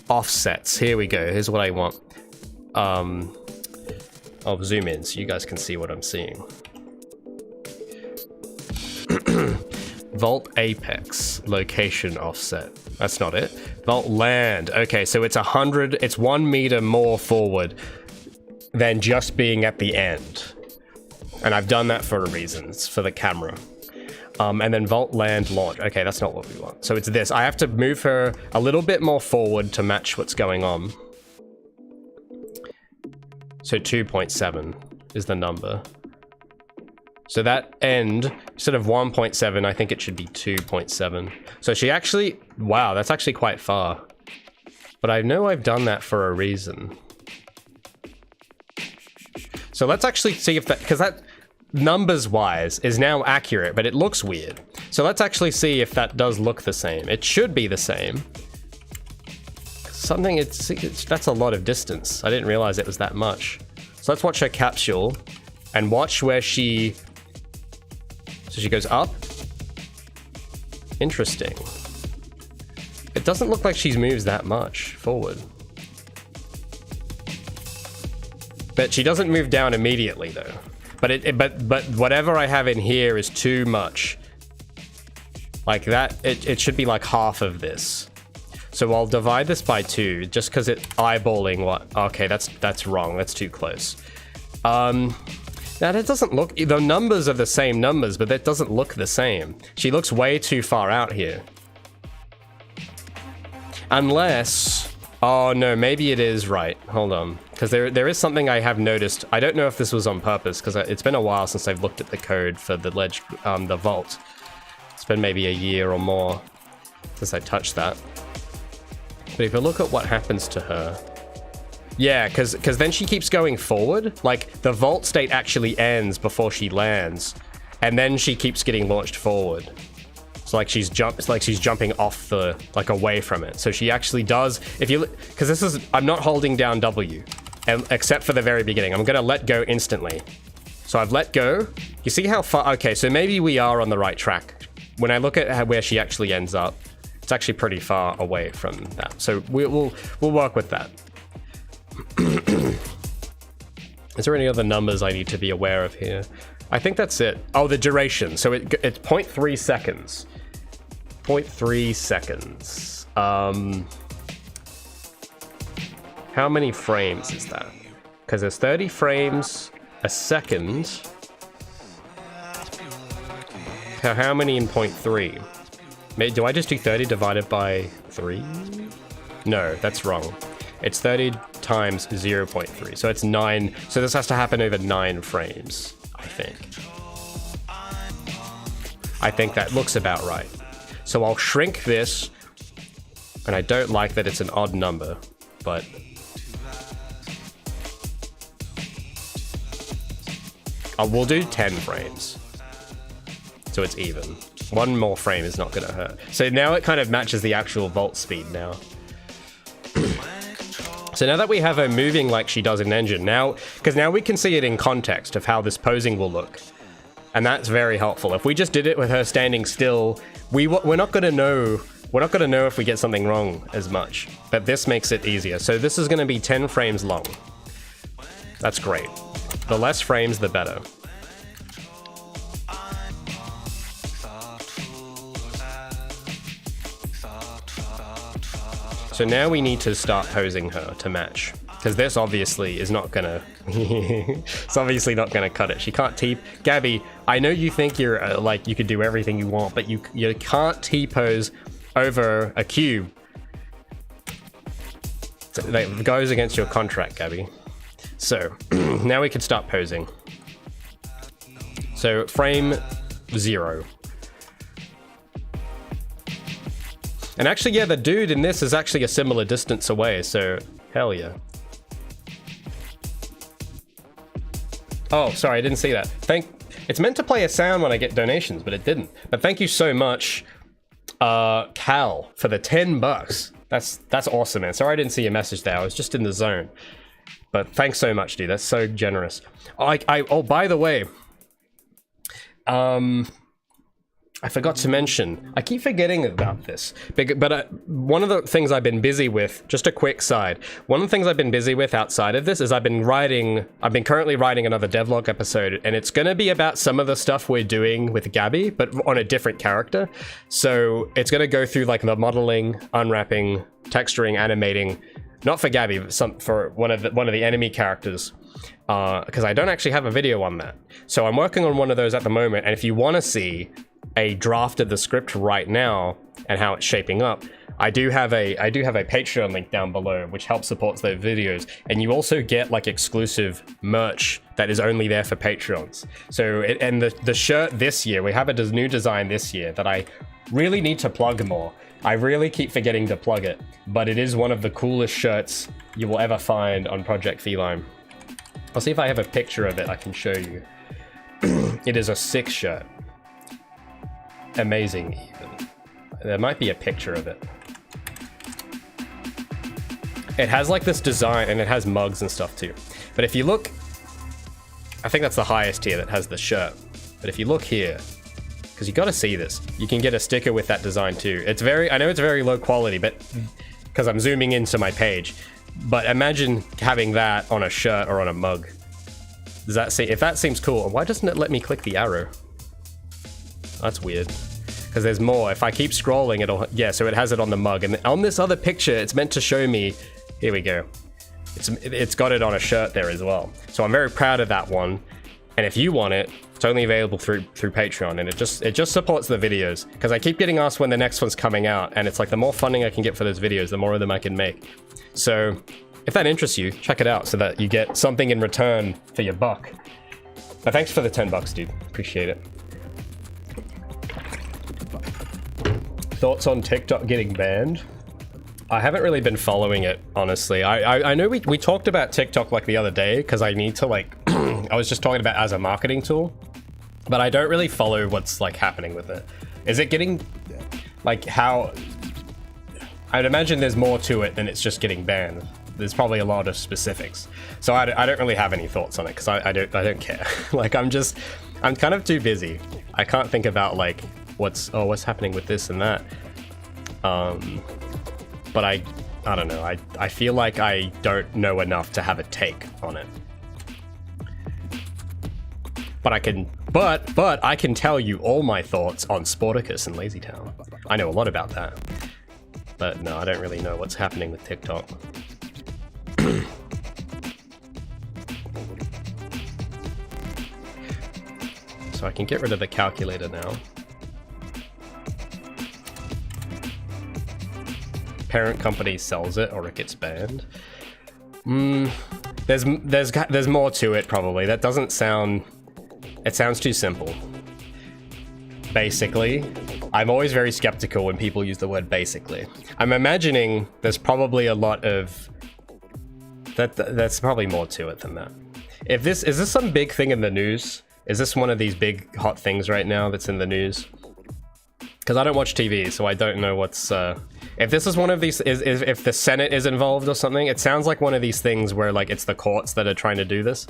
offsets. Here we go. Here's what I want. I'll zoom in so you guys can see what I'm seeing. Vault apex location offset. That's not it. Vault land. Okay, so it's 100. It's 1 meter more forward than just being at the end. And I've done that for a reason. It's for the camera. And then vault land launch. Okay, that's not what we want. So it's this. I have to move her a little bit more forward to match what's going on. So 2.7 is the number. So that end, instead of 1.7, I think it should be 2.7. So she actually, wow, that's actually quite far. But I know I've done that for a reason. So let's actually see if that, because that numbers wise is now accurate, but it looks weird. So let's actually see if that does look the same. It should be the same. Something, that's a lot of distance. I didn't realize it was that much. So let's watch her capsule and watch where she So she goes up. Interesting. It doesn't look like she moves that much forward. But she doesn't move down immediately though. But whatever I have in here is too much. Like that, it should be like half of this. So I'll divide this by 2, just because it's eyeballing what... Okay, that's wrong. That's too close. Now that doesn't look... The numbers are the same numbers, but that doesn't look the same. She looks way too far out here. Unless... Oh no, maybe it is right. Hold on. Because there is something I have noticed. I don't know if this was on purpose, because it's been a while since I've looked at the code for the the vault. It's been maybe a year or more since I touched that. But if you look at what happens to her... Yeah, because then she keeps going forward. Like, the vault state actually ends before she lands. And then she keeps getting launched forward. It's like she's jumping off the... Like, away from it. So she actually does... If you look... Because this is... I'm not holding down W. Except for the very beginning. I'm going to let go instantly. So I've let go. You see how far... Okay, so maybe we are on the right track. When I look at where she actually ends up... It's actually pretty far away from that. So we'll work with that. Is there any other numbers I need to be aware of here? I think that's it. Oh, the duration. So it's 0.3 seconds. 0.3 seconds. How many frames is that? Because there's 30 frames a second. How many in 0.3? Do I just do 30 divided by 3? No, that's wrong. It's 30 times 0.3, so it's 9. So this has to happen over 9 frames, I think. I think that looks about right. So I'll shrink this, and I don't like that it's an odd number, but... we'll do 10 frames. So it's even. One more frame is not going to hurt. So now it kind of matches the actual vault speed now. So now that we have her moving like she does in engine, because now we can see it in context of how this posing will look. And that's very helpful. If we just did it with her standing still, we're not going to know. We're not going to know if we get something wrong as much. But this makes it easier. So this is going to be 10 frames long. That's great. The less frames, the better. So now we need to start posing her to match, because this obviously is not gonna. It's obviously not gonna cut it. She can't T. Gabi, I know you think you're like you could do everything you want, but you can't T-pose over a cube. So that goes against your contract, Gabi. So now we can start posing. So frame 0. And actually, yeah, the dude in this is actually a similar distance away, so hell yeah. Oh, sorry, I didn't see that. It's meant to play a sound when I get donations, but it didn't. But thank you so much, Cal, for the 10 bucks. That's awesome, man. Sorry I didn't see your message there. I was just in the zone. But thanks so much, dude. That's so generous. Oh, by the way, I forgot to mention, I keep forgetting about this, but one of the things I've been busy with, just a quick side, one of the things I've been busy with outside of this is I've been currently writing another devlog episode, and it's going to be about some of the stuff we're doing with Gabi, but on a different character. So it's going to go through like the modeling, unwrapping, texturing, animating, not for Gabi, but for one of the enemy characters. Because I don't actually have a video on that. So I'm working on one of those at the moment, and if you want to see a draft of the script right now and how it's shaping up, I do have a Patreon link down below which helps support those videos, and you also get like exclusive merch that is only there for Patreons. So and the shirt this year, we have a new design this year that I really need to plug more. I really keep forgetting to plug it, but it is one of the coolest shirts you will ever find on Project Feline. I'll see if I have a picture of it I can show you. It is a sick shirt. Amazing, even. There might be a picture of it. It has like this design, and it has mugs and stuff too. But if you look, I think that's the highest tier that has the shirt. But if you look here, because you got to see this. You can get a sticker with that design too. It's very, I know it's very low quality, but because I'm zooming into my page, but imagine having that on a shirt or on a mug. Does that see, if that seems cool, why doesn't it let me click the arrow? That's weird. Because there's more. If I keep scrolling, it'll, yeah, so it has it on the mug. And on this other picture, it's meant to show me, here we go. It's got it on a shirt there as well. So I'm very proud of that one. And if you want it, it's only available through Patreon, and it just supports the videos. Because I keep getting asked when the next one's coming out, and it's like the more funding I can get for those videos, the more of them I can make. So if that interests you, check it out so that you get something in return for your buck. But thanks for the 10 bucks, dude. Appreciate it. Thoughts on TikTok getting banned? I haven't really been following it, honestly. I know we talked about TikTok like the other day, because I need to like, I was just talking about as a marketing tool, but I don't really follow what's like happening with it. Is it getting, like how, I'd imagine there's more to it than it's just getting banned. There's probably a lot of specifics. So I don't really have any thoughts on it, because I don't care. Like I'm kind of too busy. I can't think about like, what's happening with this and that. But I don't know. I feel like I don't know enough to have a take on it. But I can tell you all my thoughts on Sporticus and LazyTown. I know a lot about that. But no, I don't really know what's happening with TikTok. So I can get rid of the calculator now. Parent company sells it or it gets banned. There's more to it probably. That doesn't sound, it sounds too simple. Basically, I'm always very skeptical when people use the word basically. I'm imagining there's probably a lot of that's probably more to it than that. Is this some big thing in the news? Is this one of these big hot things right now that's in the news? Because I don't watch TV, so I don't know what's if this is one of these, if the Senate is involved or something. It sounds like one of these things where like it's the courts that are trying to do this.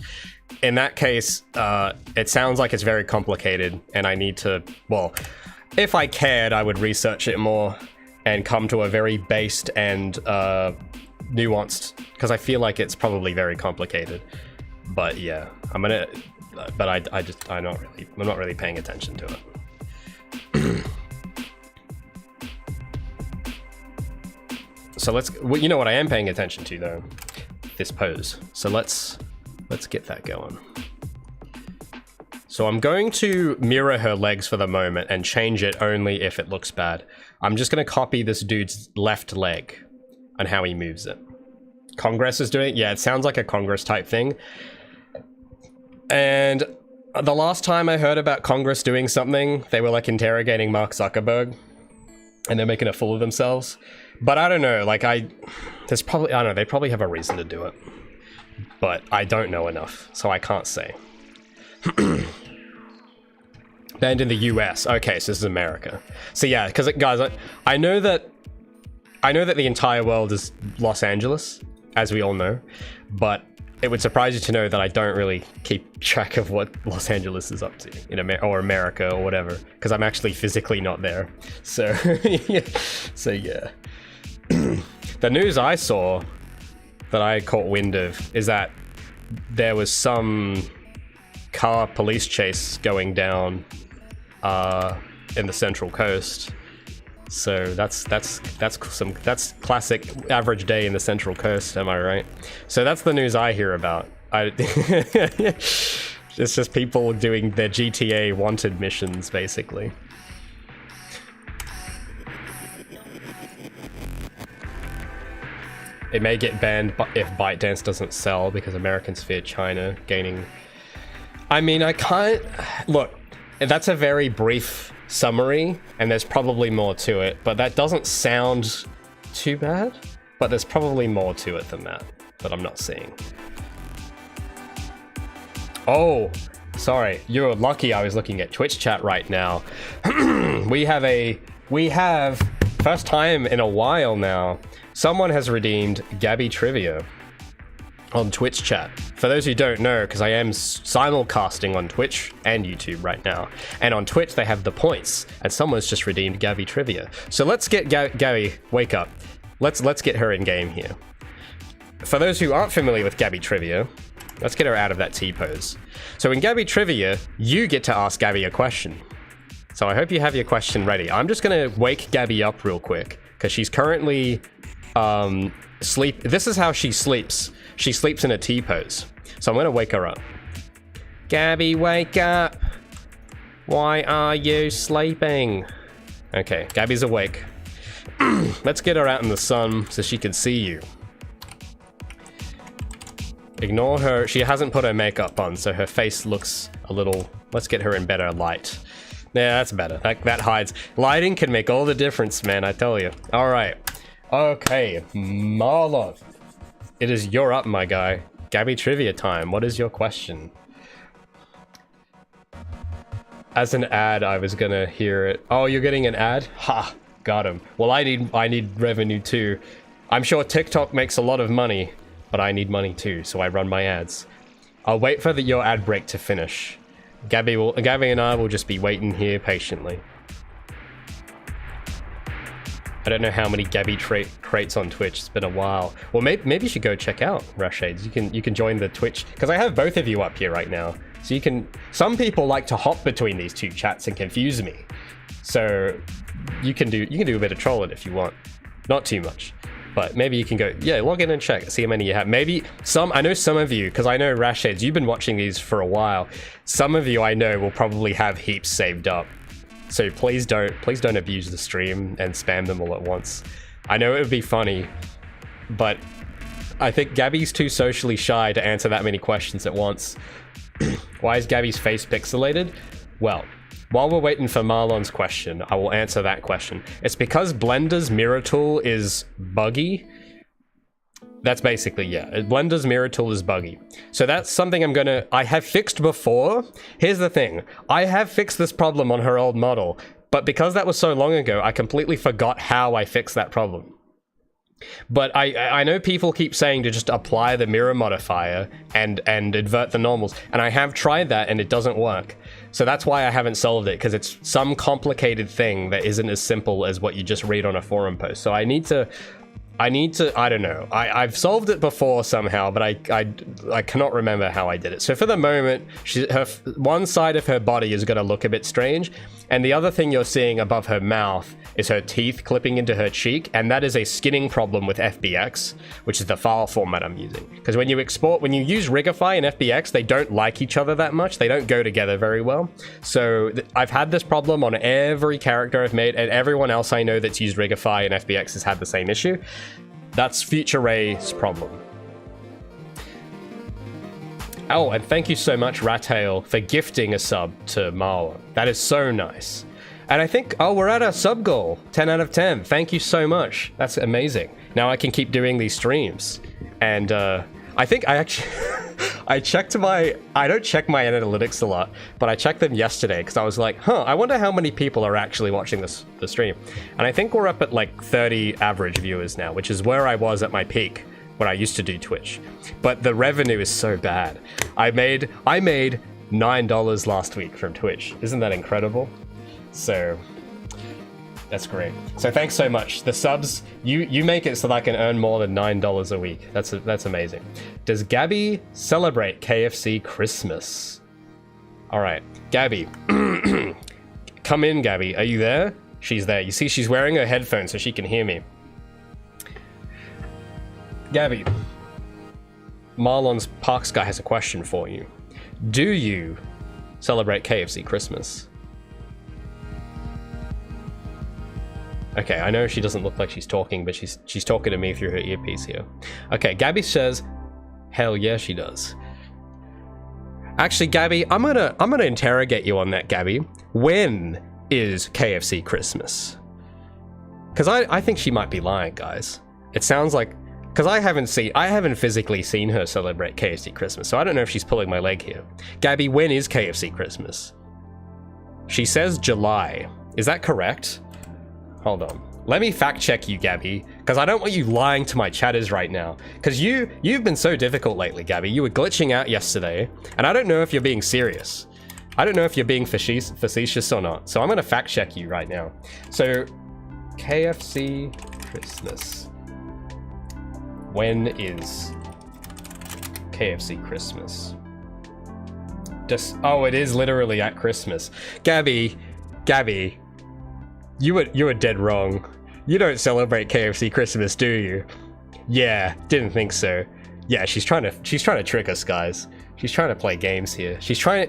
In that case, it sounds like it's very complicated, and I need to, well, if I cared, I would research it more and come to a very based and nuanced, because I feel like it's probably very complicated. But yeah, I'm not really paying attention to it. So well, you know what I am paying attention to though? This pose. So let's get that going. So I'm going to mirror her legs for the moment and change it only if it looks bad. I'm just gonna copy this dude's left leg and how he moves it. Congress is doing it? Yeah, it sounds like a Congress type thing. And the last time I heard about Congress doing something, they were like interrogating Mark Zuckerberg and they're making a fool of themselves. But I don't know, like they probably have a reason to do it. But I don't know enough, so I can't say. Banned in the US. Okay, so this is America. So yeah, because guys, I know that the entire world is Los Angeles, as we all know, but it would surprise you to know that I don't really keep track of what Los Angeles is up to in America or whatever, because I'm actually physically not there. So, so yeah. The news I saw that I caught wind of is that there was some car police chase going down in the Central Coast. So that's classic average day in the Central Coast, am I right? So that's the news I hear about. It's just people doing their GTA wanted missions, basically. It may get banned if ByteDance doesn't sell because Americans fear China gaining. I mean, I can't look. That's a very brief summary, and there's probably more to it, but that doesn't sound too bad. But there's probably more to it than that I'm not seeing. Oh, sorry. You're lucky I was looking at Twitch chat right now. we have first time in a while now. Someone has redeemed Gabi Trivia. on Twitch chat. For those who don't know, because I am simulcasting on Twitch and YouTube right now, and on Twitch they have the points, and someone's just redeemed Gabi Trivia. So let's get Gabi, wake up. Let's get her in game here. For those who aren't familiar with Gabi Trivia, let's get her out of that T-pose. So in Gabi Trivia, you get to ask Gabi a question. So I hope you have your question ready. I'm just gonna wake Gabi up real quick, because she's currently this is how she sleeps. She sleeps in a T-pose. So I'm gonna wake her up. Gabi, wake up. Why are you sleeping? Okay, Gabi's awake. Let's get her out in the sun so she can see you. Ignore her. She hasn't put her makeup on, so her face looks a little... Let's get her in better light. Yeah, that's better. That hides. Lighting can make all the difference, man, I tell you. All right. Okay, Marlon. It is your up, my guy. Gabi Trivia time. What is your question? As an ad, I was gonna hear it. Oh, you're getting an ad? Ha! Got him. Well, I need revenue too. I'm sure TikTok makes a lot of money, but I need money too, so I run my ads. I'll wait for your ad break to finish. Gabi and I will just be waiting here patiently. I don't know how many Gabi crates on Twitch. It's been a while. Well, maybe you should go check out Rashades. You can join the Twitch, because I have both of you up here right now. So you can. Some people like to hop between these two chats and confuse me. So you can do a bit of trolling if you want. Not too much. But maybe you can go, yeah, log in and check, see how many you have. Maybe I know some of you, because I know Rashades, you've been watching these for a while. Some of you I know will probably have heaps saved up. So please don't abuse the stream and spam them all at once. I know it would be funny, but I think Gabi's too socially shy to answer that many questions at once. Why is Gabi's face pixelated? Well, while we're waiting for Marlon's question, I will answer that question. It's because Blender's mirror tool is buggy. That's basically, yeah. Blender's mirror tool is buggy. So that's something I have fixed before. Here's the thing. I have fixed this problem on her old model, but because that was so long ago, I completely forgot how I fixed that problem. But I know people keep saying to just apply the mirror modifier and invert the normals, and I have tried that and it doesn't work. So that's why I haven't solved it, because it's some complicated thing that isn't as simple as what you just read on a forum post. So I need to, I don't know. I've solved it before somehow, but I cannot remember how I did it. So for the moment, one side of her body is going to look a bit strange, and the other thing you're seeing above her mouth is her teeth clipping into her cheek, and that is a skinning problem with FBX, which is the file format I'm using. Because when you use Rigify and FBX, they don't like each other that much. They don't go together very well. So I've had this problem on every character I've made, and everyone else I know that's used Rigify and FBX has had the same issue. That's Future Ray's problem. Oh, and thank you so much, Rattail, for gifting a sub to Marlon. That is so nice. And I think, oh, we're at our sub goal. 10 out of 10. Thank you so much. That's amazing. Now I can keep doing these streams. And I think I actually, I don't check my analytics a lot, but I checked them yesterday because I was like, I wonder how many people are actually watching the stream. And I think we're up at like 30 average viewers now, which is where I was at my peak when I used to do Twitch. But the revenue is so bad. I made $9 last week from Twitch. Isn't that incredible? So that's great. So thanks so much. The subs, you make it so that I can earn more than $9 a week. That's amazing. Does Gabi celebrate KFC Christmas? All right, Gabi, come in, Gabi. Are you there? She's there. You see, she's wearing her headphones so she can hear me. Gabi, Marlon's Parks guy has a question for you. Do you celebrate KFC Christmas? Okay, I know she doesn't look like she's talking, but she's talking to me through her earpiece here. Okay, Gabi says, hell yeah, she does. Actually, Gabi, I'm gonna interrogate you on that, Gabi. When is KFC Christmas? Because I think she might be lying, guys. It sounds like, because I haven't physically seen her celebrate KFC Christmas, so I don't know if she's pulling my leg here. Gabi, when is KFC Christmas? She says July. Is that correct? Hold on. Let me fact check you, Gabi, Because I don't want you lying to my chatters right now. Because you've been so difficult lately, Gabi. You were glitching out yesterday, and I don't know if you're being serious. I don't know if you're being facetious or not. So I'm going to fact check you right now. So, KFC Christmas. When is KFC Christmas? Oh, it is literally at Christmas. Gabi, you were dead wrong. You don't celebrate KFC Christmas, do you? Yeah, didn't think so. Yeah, she's trying to trick us, guys. She's trying to play games here. She's trying,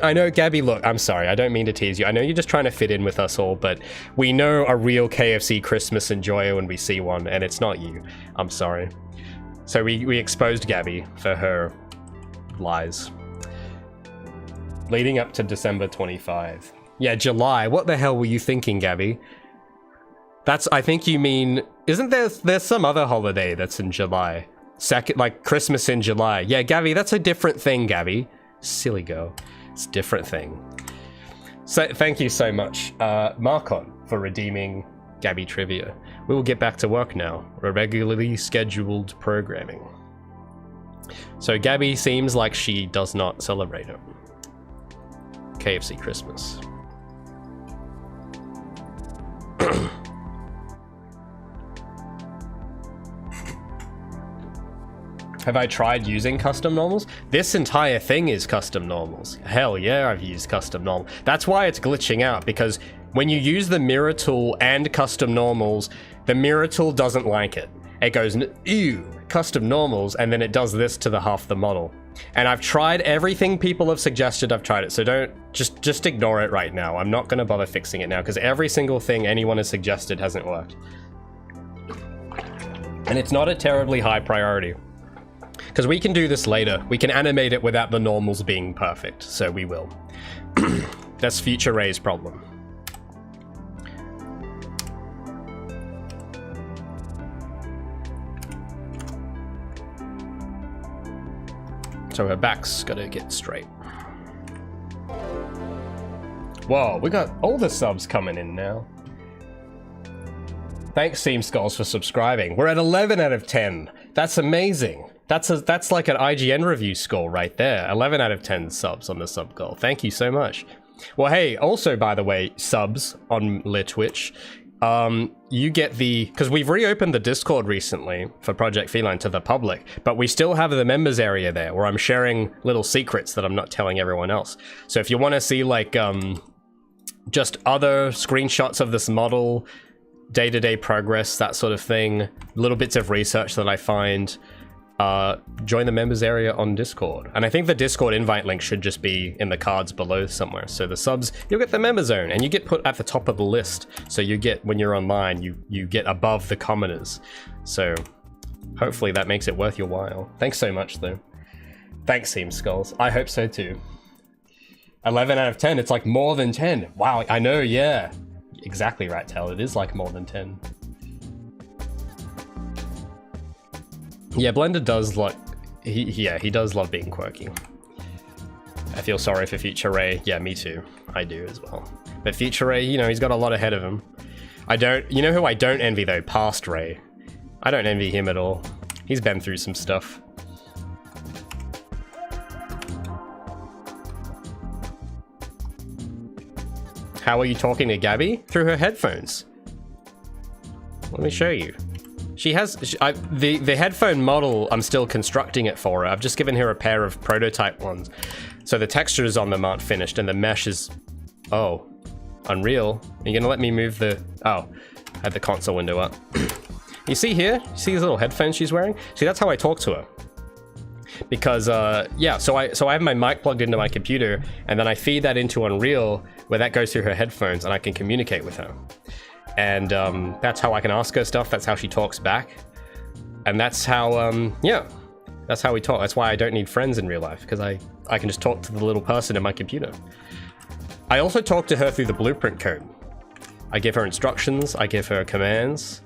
I know, Gabi, look, I'm sorry, I don't mean to tease you. I know you're just trying to fit in with us all, but we know a real KFC Christmas enjoyer when we see one, and it's not you. I'm sorry. So we exposed Gabi for her lies. Leading up to December 25. Yeah, July. What the hell were you thinking, Gabi? I think you mean, isn't there's some other holiday that's in July? Like Christmas in July. Yeah, Gabi, that's a different thing, Gabi. Silly girl. It's a different thing. So thank you so much, Marcon, for redeeming Gabi trivia. We will get back to work now. Regularly scheduled programming. So Gabi seems like she does not celebrate it. KFC Christmas. Have I tried using custom normals? This entire thing is custom normals. Hell yeah, I've used custom normal. That's why it's glitching out, because when you use the mirror tool and custom normals, the mirror tool doesn't like it. It goes, ew, custom normals, and then it does this to the half the model. And I've tried everything people have suggested, I've tried it, so don't, just ignore it right now. I'm not gonna bother fixing it now, because every single thing anyone has suggested hasn't worked. And it's not a terribly high priority. Because we can do this later. We can animate it without the normals being perfect, so we will. That's future Ray's problem. So her back's gotta get straight. Whoa, we got all the subs coming in now. Thanks, Seam Skulls, for subscribing. We're at 11 out of 10. That's amazing. That's like an IGN review score right there. 11 out of 10 subs on the sub goal. Thank you so much. Well, hey, also, by the way, subs on Twitch, you get because we've reopened the Discord recently for Project Feline to the public, but we still have the members area there where I'm sharing little secrets that I'm not telling everyone else. So if you want to see like just other screenshots of this model, day-to-day progress, that sort of thing, little bits of research that I find, join the members area on Discord. And I think the Discord invite link should just be in the cards below somewhere. So the subs, you'll get the member zone, and you get put at the top of the list. So you get, when you're online, you get above the commoners. So hopefully that makes it worth your while. Thanks so much though. Thanks, Seam Skulls. I hope so too. 11 out of 10, it's like more than 10. Wow, I know, yeah. Exactly right, Tal, it is like more than 10. Yeah, Blender does like, he does love being quirky. I feel sorry for Future Ray. Yeah, me too. I do as well. But Future Ray, you know, he's got a lot ahead of him. You know who I don't envy though? Past Ray. I don't envy him at all. He's been through some stuff. How are you talking to Gabi? Through her headphones. Let me show you. She has, the headphone model, I'm still constructing it for her. I've just given her a pair of prototype ones. So the textures on them aren't finished and the mesh is, oh, Unreal. Are you gonna let me move the, oh, I had the console window up. You see here, you see these little headphones she's wearing? See, that's how I talk to her. Because, yeah, so I have my mic plugged into my computer and then I feed that into Unreal where that goes through her headphones and I can communicate with her. And that's how I can ask her stuff. That's how she talks back. And that's how, yeah, that's how we talk. That's why I don't need friends in real life, because I can just talk to the little person in my computer. I also talk to her through the blueprint code. I give her instructions, I give her commands,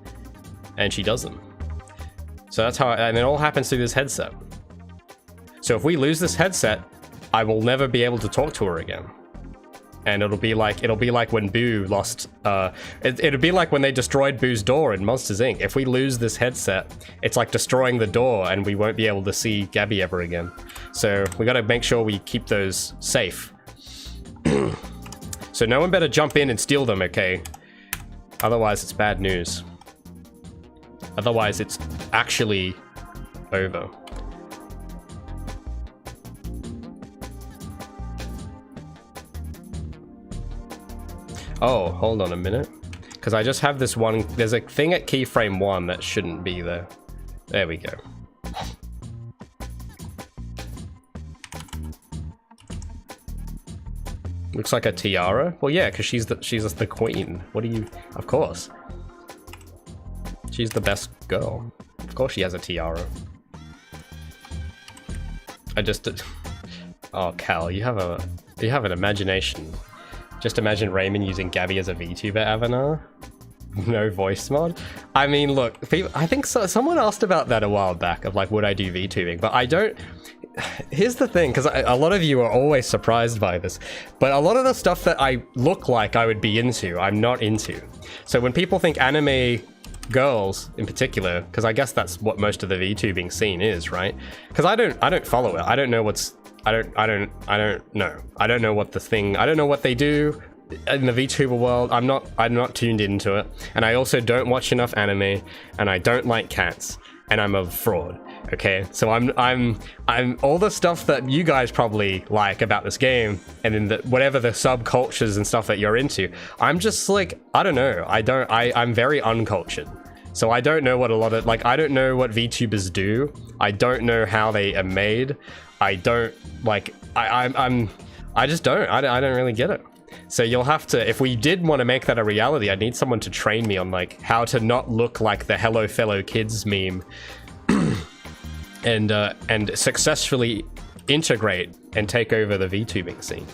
and she does them. So that's how, and it all happens through this headset. So if we lose this headset, I will never be able to talk to her again. and it'll be like when Boo lost. It'll be like when they destroyed Boo's door in Monsters Inc. If we lose this headset, it's like destroying the door, and we won't be able to see Gabi ever again. So we got to make sure we keep those safe. So no one better jump in and steal them, okay? Otherwise, it's bad news. Otherwise, it's actually over. Oh, hold on a minute. Because I just have this one... There's a thing at keyframe 1 that shouldn't be there. There we go. Looks like a tiara? Well, yeah, because she's the queen. What do you... Of course. She's the best girl. Of course she has a tiara. I just... Oh, Cal, you have an imagination. Just imagine Raymond using Gabi as a VTuber avatar. No voice mod. I mean, look, people, I think someone asked about that a while back, of like, would I do VTubing? But I don't... Here's the thing, because a lot of you are always surprised by this, but a lot of the stuff that I look like I would be into, I'm not into. So when people think anime girls in particular, because I guess that's what most of the VTubing scene is, right? Because I don't follow it. I don't know what's... I don't know. I don't know what the thing... I don't know what they do in the VTuber world. I'm not tuned into it. And I also don't watch enough anime, and I don't like cats, and I'm a fraud. Okay, so I'm all the stuff that you guys probably like about this game, and then whatever the subcultures and stuff that you're into, I'm just like, I don't know. I'm very uncultured. So I don't know what a lot of, like, I don't know what VTubers do. I don't know how they are made. I don't, like, I just don't. I don't really get it. So you'll have to, if we did want to make that a reality, I need someone to train me on, like, how to not look like the Hello Fellow Kids meme. And successfully integrate and take over the VTubing scene.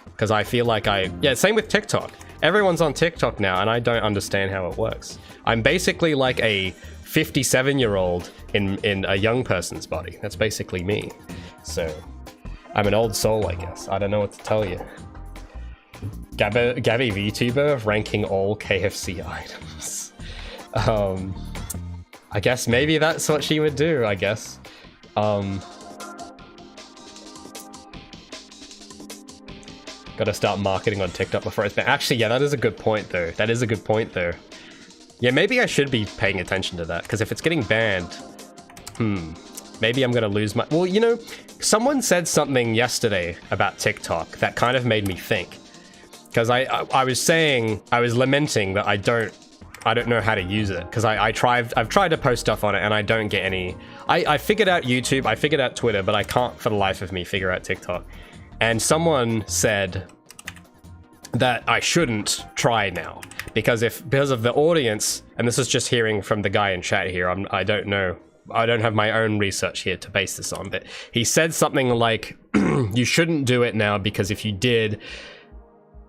Because I feel like yeah, same with TikTok. Everyone's on TikTok now, and I don't understand how it works. I'm basically like a 57-year-old in a young person's body. That's basically me. So, I'm an old soul, I guess. I don't know what to tell you. Gabi VTuber ranking all KFC items. I guess maybe that's what she would do, I guess. Gotta start marketing on TikTok before it's banned. Actually, yeah, that is a good point, though. That is a good point, though. Yeah, maybe I should be paying attention to that, because if it's getting banned, maybe I'm gonna lose my... Well, you know, someone said something yesterday about TikTok that kind of made me think. Because I was lamenting that I don't know how to use it, because I've tried to post stuff on it and I don't get any. I figured out YouTube, I figured out Twitter, but I can't for the life of me figure out TikTok. And someone said that I shouldn't try now, because of the audience, and this is just hearing from the guy in chat here, I don't know, I don't have my own research here to base this on, but he said something like, you shouldn't do it now, because if you did,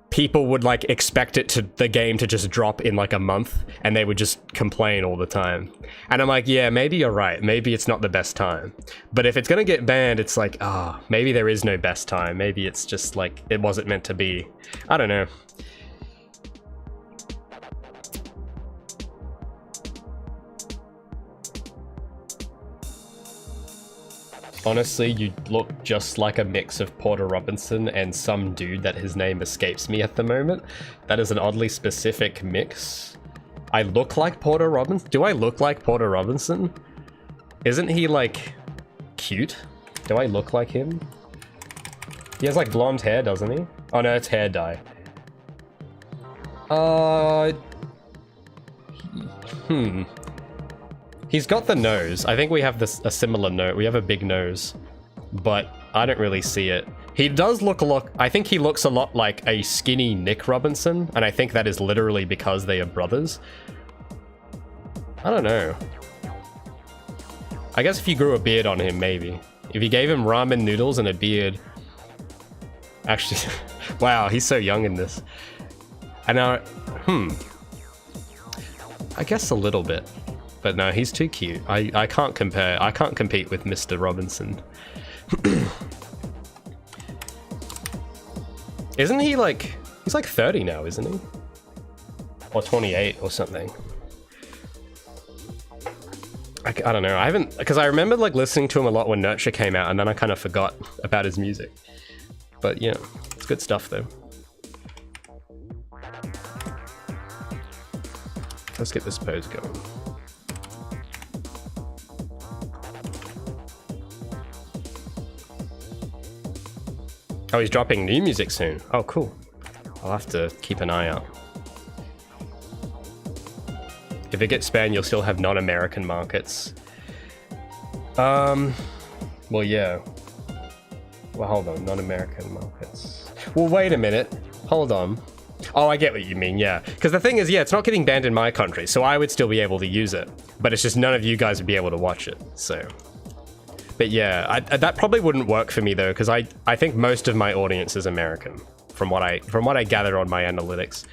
people would like expect the game to just drop in like a month, and they would just complain all the time. And I'm like, yeah, maybe you're right. Maybe it's not the best time. But if it's gonna get banned, it's like, maybe there is no best time. Maybe it's just like, it wasn't meant to be. I don't know. Honestly, you look just like a mix of Porter Robinson and some dude that his name escapes me at the moment. That is an oddly specific mix. I look like Porter Robinson? Do I look like Porter Robinson? Isn't he, like, cute? Do I look like him? He has, like, blonde hair, doesn't he? Oh, no, it's hair dye. He's got the nose. I think we have a similar nose. We have a big nose, but I don't really see it. He does look a lot... I think he looks a lot like a skinny Nick Robinson, and I think that is literally because they are brothers. I don't know. I guess if you grew a beard on him, maybe. If you gave him ramen noodles and a beard... Actually, wow, he's so young in this. And now, I guess a little bit. But no, he's too cute. I can't compare. I can't compete with Mr. Robinson. Isn't he like... He's like 30 now, isn't he? Or 28 or something. I don't know. I haven't, because I remember like listening to him a lot when Nurture came out, and then I kind of forgot about his music. But yeah, it's good stuff though. Let's get this pose going. Oh, he's dropping new music soon. Oh, cool. I'll have to keep an eye out. If it gets banned, you'll still have non-American markets. Well, yeah. Well, hold on, non-American markets. Well, wait a minute. Hold on. Oh, I get what you mean, yeah. Because the thing is, yeah, it's not getting banned in my country, so I would still be able to use it. But it's just none of you guys would be able to watch it, so... But yeah, that probably wouldn't work for me though, because I think most of my audience is American, from what I gather on my analytics.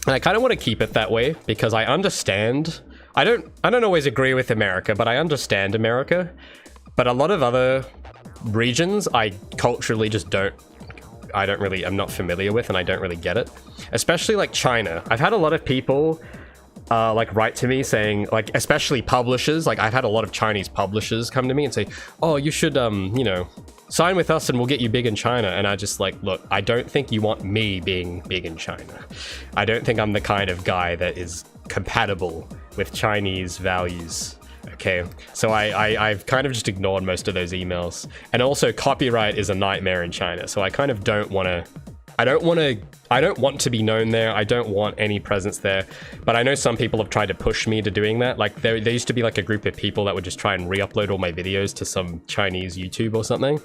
And I kind of want to keep it that way because I understand. I don't always agree with America, but I understand America. But a lot of other regions, I culturally just I'm not familiar with, and I don't really get it. Especially like China. I've had a lot of people like write to me saying, like, especially publishers, like I've had a lot of Chinese publishers come to me and say, oh, you should you know, sign with us and we'll get you big in China. And I just like, look, I don't think you want me being big in China. I don't think I'm the kind of guy that is compatible with Chinese values. Okay, so I've kind of just ignored most of those emails. And also copyright is a nightmare in China, so I kind of don't want to be known there. I don't want any presence there. But I know some people have tried to push me to doing that. Like there used to be like a group of people that would just try and re-upload all my videos to some Chinese YouTube or something.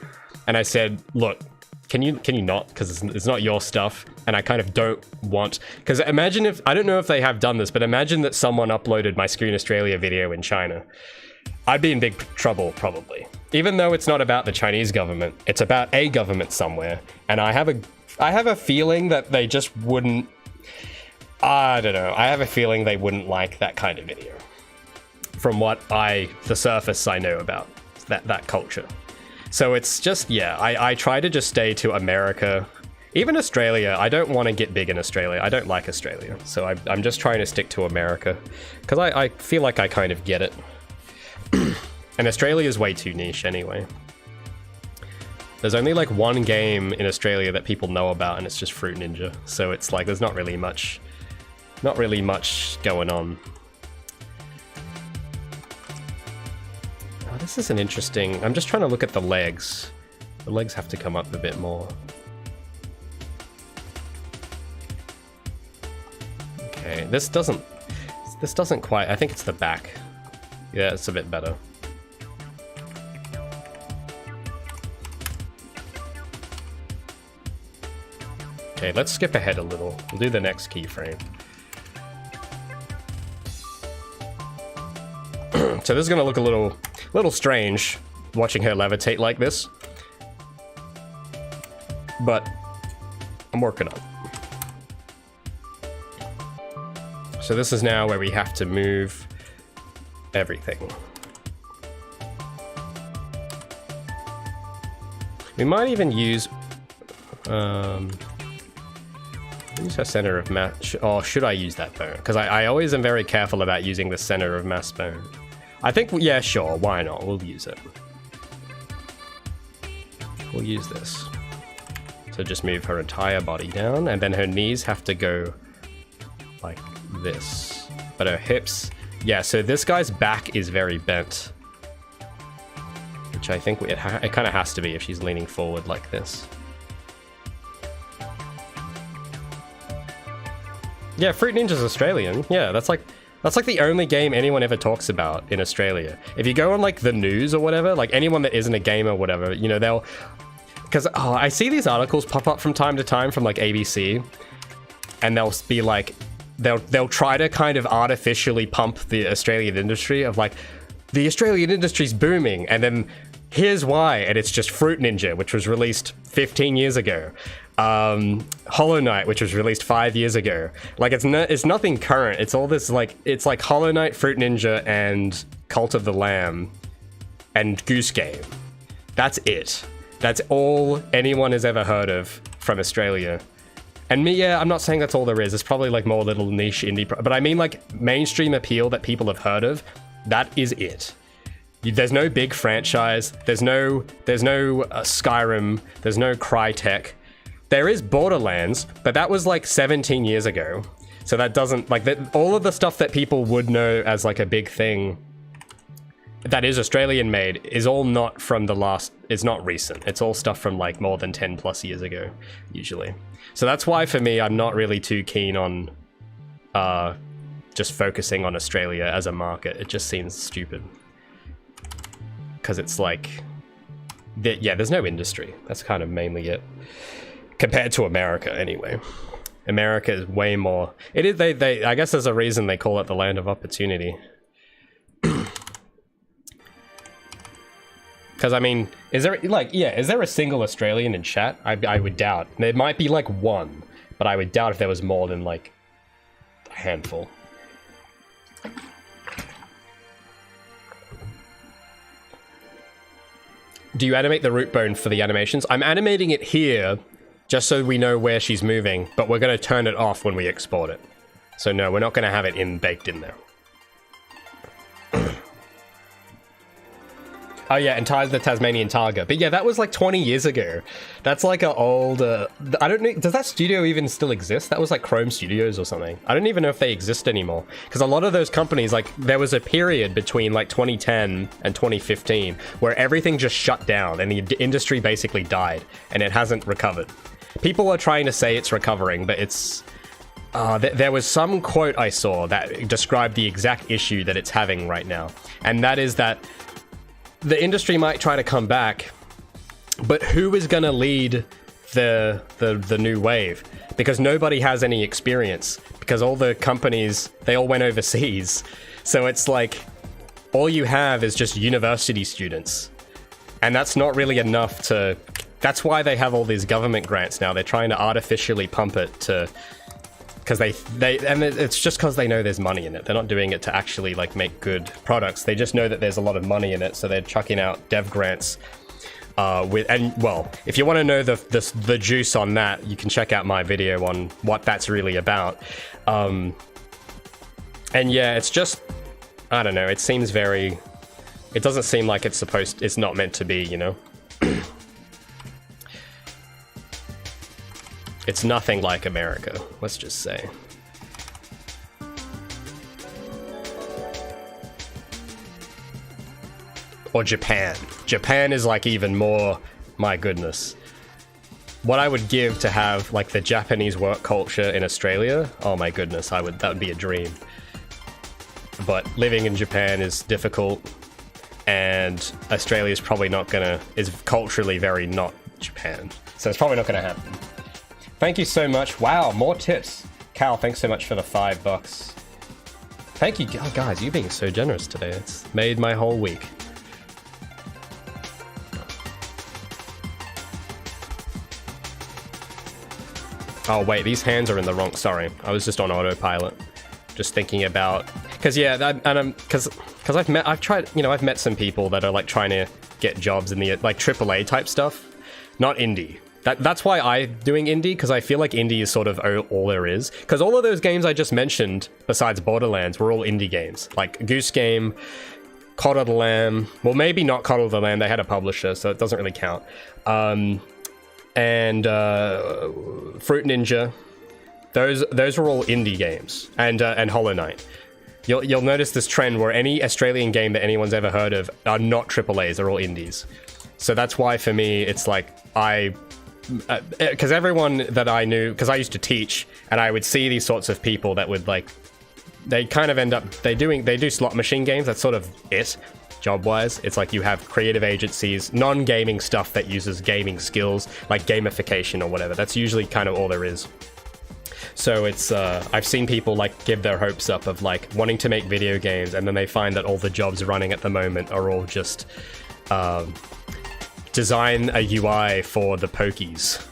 And I said, look, can you not? Because it's not your stuff. And I kind of don't want, because imagine if, I don't know if they have done this, but imagine that someone uploaded my Screen Australia video in China. I'd be in big trouble, probably. Even though it's not about the Chinese government, it's about a government somewhere. And I have a feeling that they just wouldn't, I don't know, I have a feeling they wouldn't like that kind of video. From the surface I know about that culture. So it's just, yeah, I try to just stay to America. Even Australia, I don't want to get big in Australia. I don't like Australia. So I'm just trying to stick to America. Because I feel like I kind of get it. And Australia is way too niche anyway. There's only like one game in Australia that people know about, and it's just Fruit Ninja. So it's like there's not really much going on. Oh, this is an interesting. I'm just trying to look at the legs. The legs have to come up a bit more. Okay, this doesn't quite. I think it's the back. Yeah, it's a bit better. Okay, let's skip ahead a little. We'll do the next keyframe. So this is gonna look a little strange watching her levitate like this, but I'm working on it. So this is now where we have to move everything. We might even use her center of mass. Oh, should I use that bone? Because I always am very careful about using the center of mass bone. I think, yeah, sure, why not? We'll use it. We'll use this. So just move her entire body down, and then her knees have to go like this. But her hips, yeah, so this guy's back is very bent. Which I think it kind of has to be if she's leaning forward like this. Yeah, Fruit Ninja's Australian. Yeah, that's like the only game anyone ever talks about in Australia. If you go on like the news or whatever, like anyone that isn't a gamer or whatever, you know, they'll, because I see these articles pop up from time to time from like ABC, and they'll be like, they'll try to kind of artificially pump the Australian industry of like, the Australian industry's booming, and then here's why, and it's just Fruit Ninja, which was released 15 years ago. Hollow Knight, which was released 5 years ago. Like it's nothing current. It's all this like, it's like Hollow Knight, Fruit Ninja, and Cult of the Lamb, and Goose Game. That's it. That's all anyone has ever heard of from Australia. And yeah, I'm not saying that's all there is. There's probably like more little niche indie, but I mean like mainstream appeal that people have heard of. That is it. There's no big franchise. There's no Skyrim. There's no Crytek. There is Borderlands, but that was like 17 years ago. So that doesn't like that. All of the stuff that people would know as like a big thing that is Australian made is all not from the last. It's not recent. It's all stuff from like more than 10 plus years ago, usually. So that's why for me, I'm not really too keen on just focusing on Australia as a market. It just seems stupid because it's like, yeah, there's no industry. That's kind of mainly it compared to America, anyway. America is way more. It is. They. I guess there's a reason they call it the land of opportunity. Because I mean, is there a single Australian in chat? I would doubt. There might be like one, but I would doubt if there was more than like a handful. Do you animate the root bone for the animations? I'm animating it here just so we know where she's moving, but we're going to turn it off when we export it. So no, we're not going to have it baked in there. Oh yeah, and the Tasmanian Tiger. But yeah, that was like 20 years ago. That's like an old... I don't know... Does that studio even still exist? That was like Chrome Studios or something. I don't even know if they exist anymore. Because a lot of those companies, like, there was a period between like 2010 and 2015 where everything just shut down and the industry basically died and it hasn't recovered. People are trying to say it's recovering, but it's... there was some quote I saw that described the exact issue that it's having right now. And that is that the industry might try to come back, but who is going to lead the new wave? Because nobody has any experience. Because all the companies, they all went overseas. So it's like, all you have is just university students. And that's not really enough to... That's why they have all these government grants now. They're trying to artificially pump it to... Because and it's just because they know there's money in it. They're not doing it to actually like make good products. They just know that there's a lot of money in it, so they're chucking out dev grants. If you want to know the juice on that, you can check out my video on what that's really about. And yeah, it's just, I don't know. It seems very. It doesn't seem like it's not meant to be, you know. It's nothing like America, let's just say. Or Japan. Japan is like even more, my goodness. What I would give to have like the Japanese work culture in Australia, oh my goodness, that would be a dream. But living in Japan is difficult, and Australia is probably is culturally very not Japan. So it's probably not gonna happen. Thank you so much. Wow, more tips. Cal, thanks so much for the $5. Thank you. Oh, guys, you're being so generous today. It's made my whole week. Oh, wait, these hands are in the wrong... Sorry, I was just on autopilot. Just thinking about... Because, yeah, because I've met some people that are, like, trying to get jobs in the, like, AAA type stuff. Not indie. That's why I'm doing indie, because I feel like indie is sort of all there is. Because all of those games I just mentioned, besides Borderlands, were all indie games. Like Goose Game, Coddle the Lamb. Well, maybe not Coddle the Lamb. They had a publisher, so it doesn't really count. And Fruit Ninja. Those were all indie games. And Hollow Knight. You'll notice this trend where any Australian game that anyone's ever heard of are not AAAs. They're all indies. So that's why for me, it's like because everyone that I knew, because I used to teach, and I would see these sorts of people that would like, they kind of end up, they do slot machine games. That's sort of it, job-wise. It's like you have creative agencies, non-gaming stuff that uses gaming skills, like gamification or whatever. That's usually kind of all there is. So it's, I've seen people like give their hopes up of like wanting to make video games, and then they find that all the jobs running at the moment are all just, design a UI for the pokies.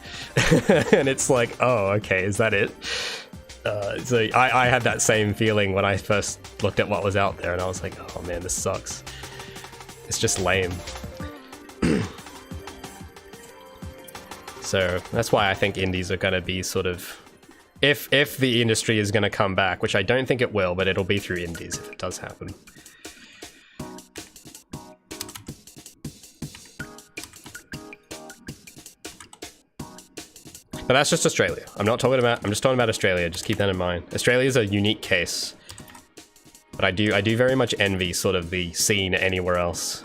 And it's like, oh, okay, is that it? So I had that same feeling when I first looked at what was out there, and I was like, oh man, this sucks. It's just lame. So that's why I think indies are going to be sort of If the industry is going to come back, which I don't think it will, but it'll be through indies if it does happen. But that's just Australia. I'm just talking about Australia. Just keep that in mind. Australia is a unique case. But I do very much envy sort of the scene anywhere else.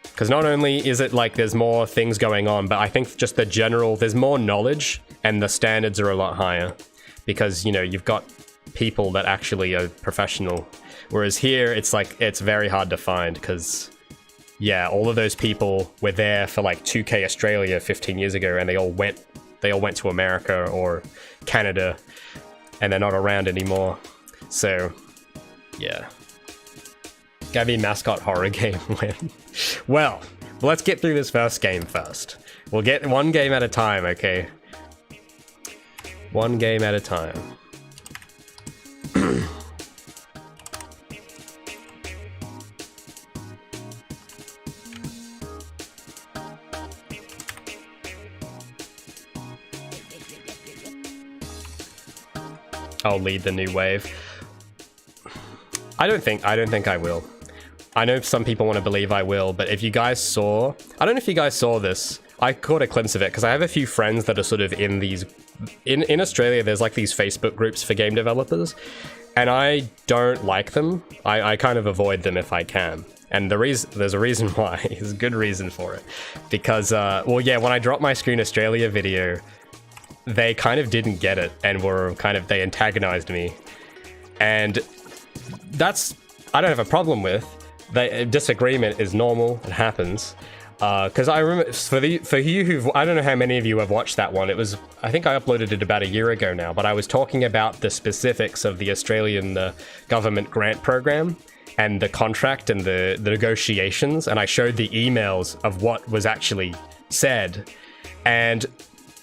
Because not only is it like there's more things going on, but I think just the general, there's more knowledge and the standards are a lot higher. Because, you know, you've got people that actually are professional. Whereas here, it's like, it's very hard to find because, yeah, all of those people were there for like 2K Australia 15 years ago and they all went to America or Canada and they're not around anymore. So, yeah. Gabi mascot horror game win. Well, let's get through this first game first. We'll get one game at a time, okay? One game at a time. I'll lead the new wave. I don't think I will. I know some people want to believe I will, but if you guys saw... I don't know if you guys saw this. I caught a glimpse of it, because I have a few friends that are sort of in these... In Australia, there's like these Facebook groups for game developers, and I don't like them. I kind of avoid them if I can. And there's a reason why. There's a good reason for it. Because, well, yeah, when I dropped my Screen Australia video, they kind of didn't get it, and they antagonized me. And that's... I don't have a problem with. Disagreement is normal, it happens. Because I remember, for you who've, I don't know how many of you have watched that one, I think I uploaded it about a year ago now, but I was talking about the specifics of the Australian government grant program, and the contract and the negotiations, and I showed the emails of what was actually said, and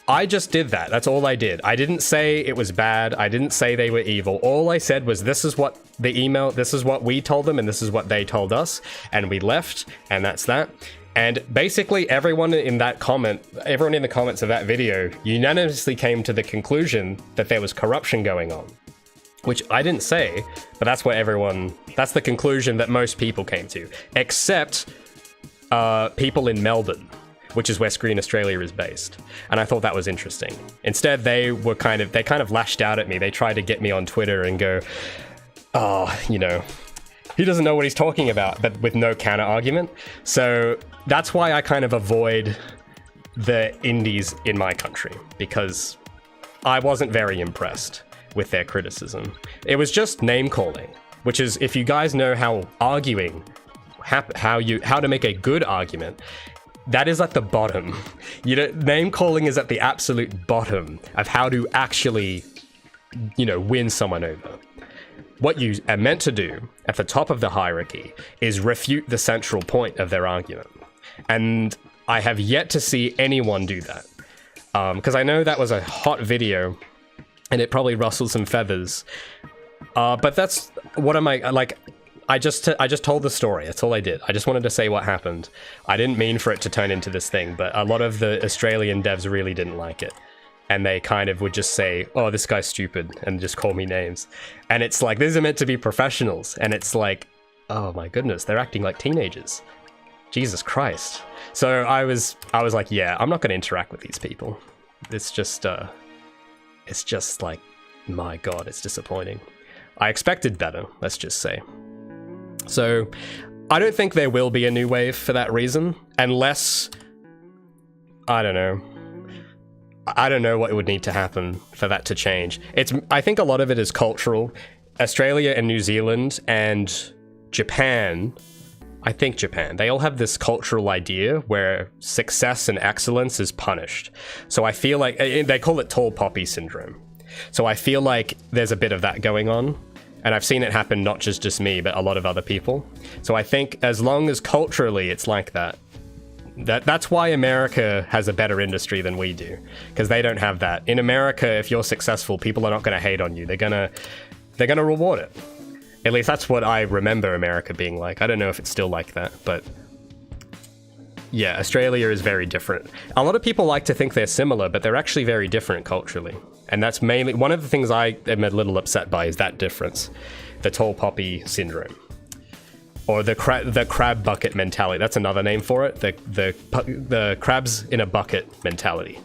I just did that. That's all I did. I didn't say it was bad. I didn't say they were evil. All I said was, this is what this is what we told them, and this is what they told us, and we left, and that's that. And basically everyone in the comments of that video unanimously came to the conclusion that there was corruption going on. Which I didn't say, but that's the conclusion that most people came to. Except people in Melbourne, which is where Screen Australia is based. And I thought that was interesting. Instead, they kind of lashed out at me. They tried to get me on Twitter and go, oh, you know, he doesn't know what he's talking about, but with no counter argument. So that's why I kind of avoid the indies in my country, because I wasn't very impressed with their criticism. It was just name calling, which is, if you guys know how to make a good argument, that is at the bottom. You know, name calling is at the absolute bottom of how to actually, you know, win someone over. What you are meant to do at the top of the hierarchy is refute the central point of their argument. And I have yet to see anyone do that. Because I know that was a hot video and it probably rustled some feathers. But that's, what am I, like, I just told the story. That's all I did. I just wanted to say what happened. I didn't mean for it to turn into this thing, but a lot of the Australian devs really didn't like it. And they kind of would just say, oh, this guy's stupid, and just call me names. And it's like, these are meant to be professionals. And it's like, oh my goodness, they're acting like teenagers. Jesus Christ. So I was like, yeah, I'm not going to interact with these people. It's just like, my God, it's disappointing. I expected better, let's just say. So I don't think there will be a new wave for that reason, unless, I don't know what would need to happen for that to change. I think a lot of it is cultural. Australia and New Zealand and Japan, I think Japan, they all have this cultural idea where success and excellence is punished. So I feel like, they call it tall poppy syndrome. So I feel like there's a bit of that going on. And I've seen it happen, not just me, but a lot of other people. So I think as long as culturally it's like that, that's why America has a better industry than we do, because they don't have that. In America, if you're successful, people are not going to hate on you. They're gonna reward it. At least that's what I remember America being like. I don't know if it's still like that, but yeah, Australia is very different. A lot of people like to think they're similar, but they're actually very different culturally. And that's mainly one of the things I am a little upset by is that difference. The tall poppy syndrome. Or the crab bucket mentality. That's another name for it. The crabs in a bucket mentality.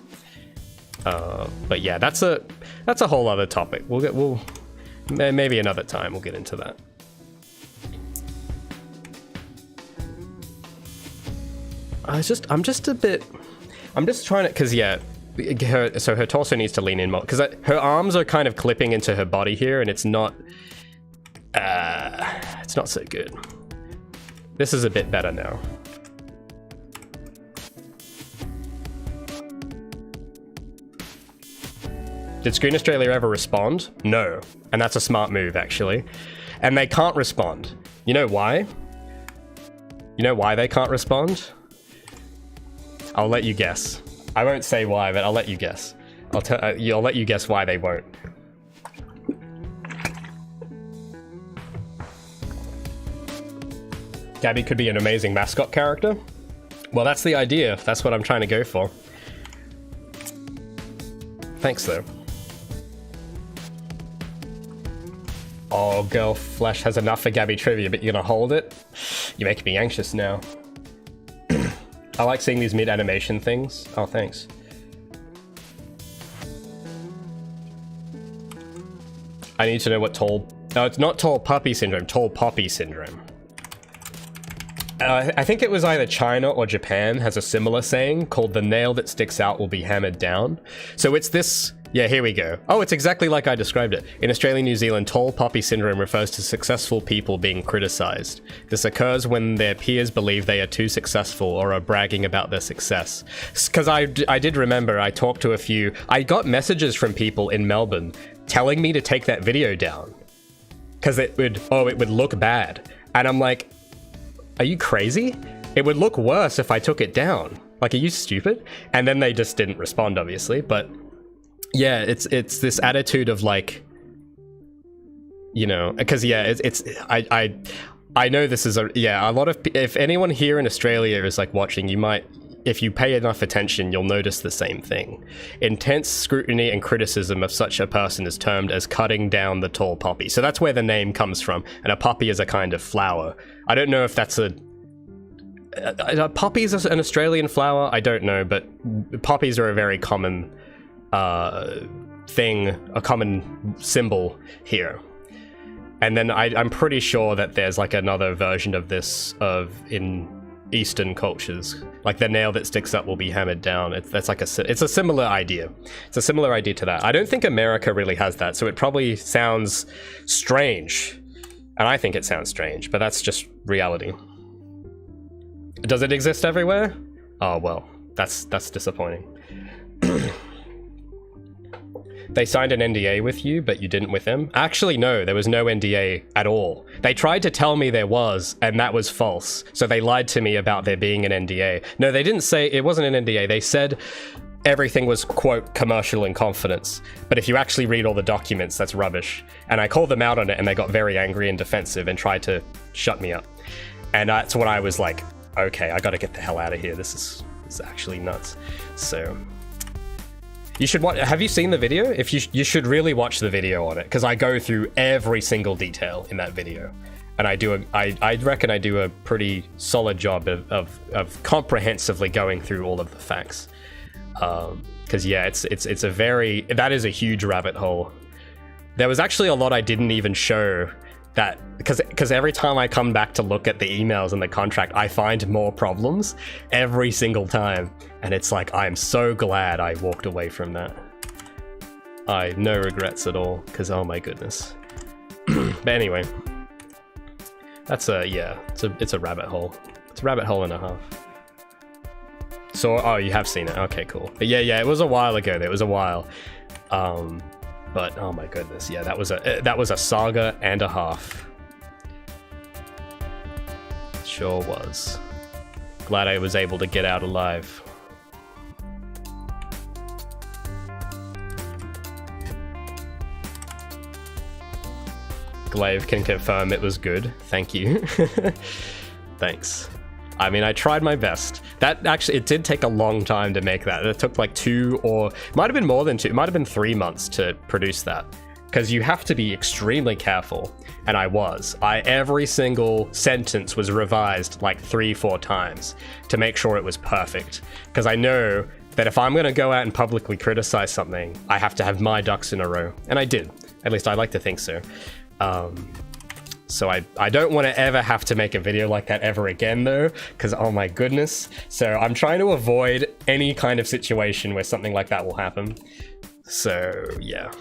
But yeah, that's a whole other topic. We'll maybe another time we'll get into that. I'm just trying to, because yeah, her torso needs to lean in more, because her arms are kind of clipping into her body here, and it's not so good. This is a bit better now. Did Screen Australia ever respond? No, and that's a smart move actually. And they can't respond. You know why? You know why they can't respond? I'll let you guess. I won't say why, but I'll let you guess. I'll let you guess why they won't. Gabi could be an amazing mascot character. Well, that's the idea. That's what I'm trying to go for. Thanks, though. Oh, Girl Flesh has enough for Gabi trivia, but you're gonna hold it? You're making me anxious now. I like seeing these mid-animation things. Oh, thanks. I need to know what tall... No, it's not tall puppy syndrome, tall poppy syndrome. I think it was either China or Japan has a similar saying called the nail that sticks out will be hammered down. So it's this... Yeah, here we go. Oh, it's exactly like I described it. In Australia and New Zealand, tall poppy syndrome refers to successful people being criticized. This occurs when their peers believe they are too successful or are bragging about their success. Because I did remember, I talked to a few... I got messages from people in Melbourne telling me to take that video down. Because it would look bad. And I'm like, are you crazy? It would look worse if I took it down. Like, are you stupid? And then they just didn't respond, obviously, but... Yeah, it's this attitude of like, you know, because yeah, I know this is a lot of, if anyone here in Australia is like watching, you might, if you pay enough attention, you'll notice the same thing. Intense scrutiny and criticism of such a person is termed as cutting down the tall poppy. So that's where the name comes from, and a poppy is a kind of flower. I don't know if that's a poppy is an Australian flower. I don't know, but poppies are a very common thing, a common symbol here. And then I'm pretty sure that there's like another version of this in Eastern cultures, like the nail that sticks up will be hammered down. It's a similar idea. It's a similar idea to that. I don't think America really has that, so it probably sounds strange, and I think it sounds strange, but that's just reality. Does it exist everywhere? Oh well, that's disappointing. They signed an NDA with you, but you didn't with them? Actually, no, there was no NDA at all. They tried to tell me there was, and that was false. So they lied to me about there being an NDA. No, they didn't say it wasn't an NDA. They said everything was, quote, commercial in confidence. But if you actually read all the documents, that's rubbish. And I called them out on it, and they got very angry and defensive and tried to shut me up. And that's when I was like, okay, I gotta get the hell out of here. This is actually nuts. So... You should watch. Have you seen the video? If you should really watch the video on it, because I go through every single detail in that video, and I reckon I do a pretty solid job of comprehensively going through all of the facts. Because yeah, that is a huge rabbit hole. There was actually a lot I didn't even show. That because every time I come back to look at the emails and the contract, I find more problems every single time, and it's like I'm so glad I walked away from that. I no regrets at all, because oh my goodness. But anyway, that's it's a rabbit hole. It's a rabbit hole and a half. So oh, you have seen it? Okay, cool. But yeah, it was a while ago. It was a while. But oh my goodness, yeah, that was a saga and a half. Sure was. Glad I was able to get out alive. Glaive can confirm it was good. Thank you. Thanks. I mean, I tried my best. That actually, it did take a long time to make that. It took like 2 or might have been more than 2. It might have been 3 months to produce that. Because you have to be extremely careful, and I was. Every single sentence was revised like 3-4 times to make sure it was perfect. Because I know that if I'm going to go out and publicly criticize something, I have to have my ducks in a row. And I did. At least I like to think so. So I don't want to ever have to make a video like that ever again, though, because oh my goodness. So I'm trying to avoid any kind of situation where something like that will happen. So yeah.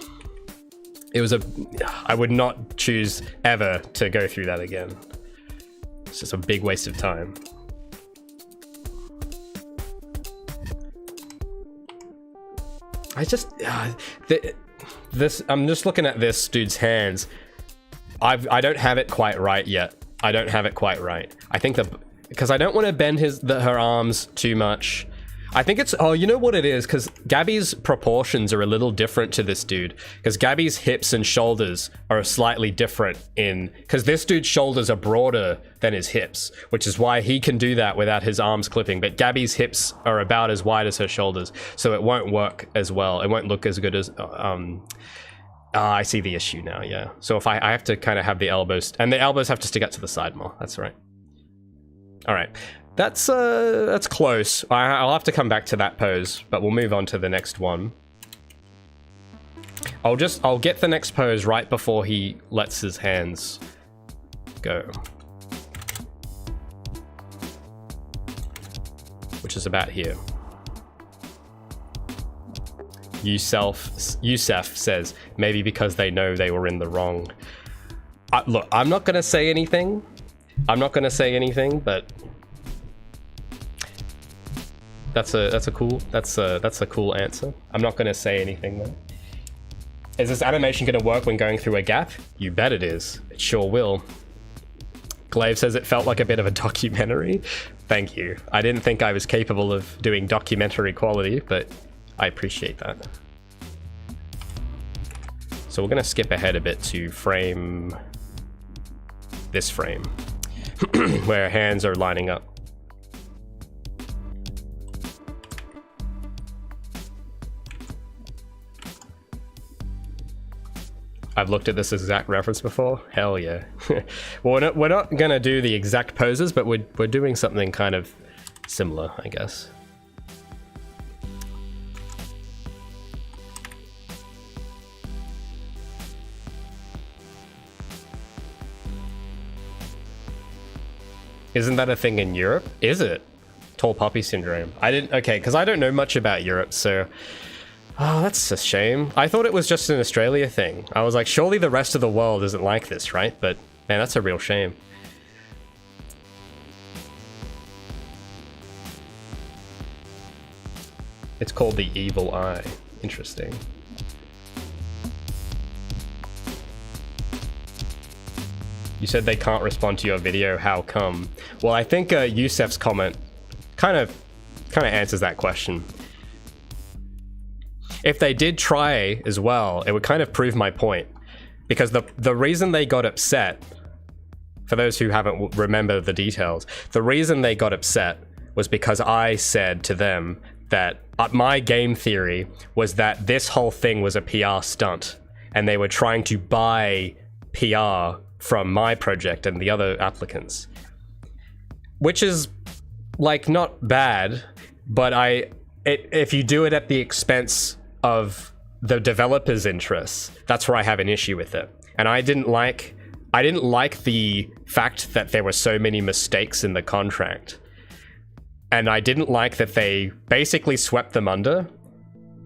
I would not choose ever to go through that again. It's just a big waste of time. I'm just looking at this dude's hands. I don't have it quite right yet. I don't have it quite right. I think because I don't want to bend her arms too much. I think it's, oh, you know what it is? Because Gabi's proportions are a little different to this dude. Because Gabi's hips and shoulders are slightly different because this dude's shoulders are broader than his hips, which is why he can do that without his arms clipping. But Gabi's hips are about as wide as her shoulders, so it won't work as well. It won't look as good as, I see the issue now, yeah. So if I have to kind of have the elbows, and the elbows have to stick out to the side more, that's right. All right. That's close. I'll have to come back to that pose, but we'll move on to the next one. I'll get the next pose right before he lets his hands go. Which is about here. Yusef says, maybe because they know they were in the wrong. Look, I'm not gonna say anything. But that's a cool answer. I'm not gonna say anything though. Is this animation gonna work when going through a gap? You bet it is. It sure will. Glaive says it felt like a bit of a documentary. Thank you. I didn't think I was capable of doing documentary quality, but I appreciate that. So we're gonna skip ahead a bit to this frame, where hands are lining up. I've looked at this exact reference before. Hell yeah. Well, we're not gonna do the exact poses, but we're doing something kind of similar, I guess. Isn't that a thing in Europe? Is it? Tall poppy syndrome. Okay, because I don't know much about Europe, so... Oh, that's a shame. I thought it was just an Australia thing. I was like, surely the rest of the world isn't like this, right? But, man, that's a real shame. It's called the evil eye. Interesting. You said they can't respond to your video. How come? Well, I think Yusef's comment kind of answers that question. If they did try as well, it would kind of prove my point. Because the reason they got upset, for those who haven't remember the details, the reason they got upset was because I said to them that my game theory was that this whole thing was a PR stunt, and they were trying to buy PR from my project and the other applicants. Which is, like, not bad, but if you do it at the expense of the developer's interests, that's where I have an issue with it. And I didn't like the fact that there were so many mistakes in the contract. And I didn't like that they basically swept them under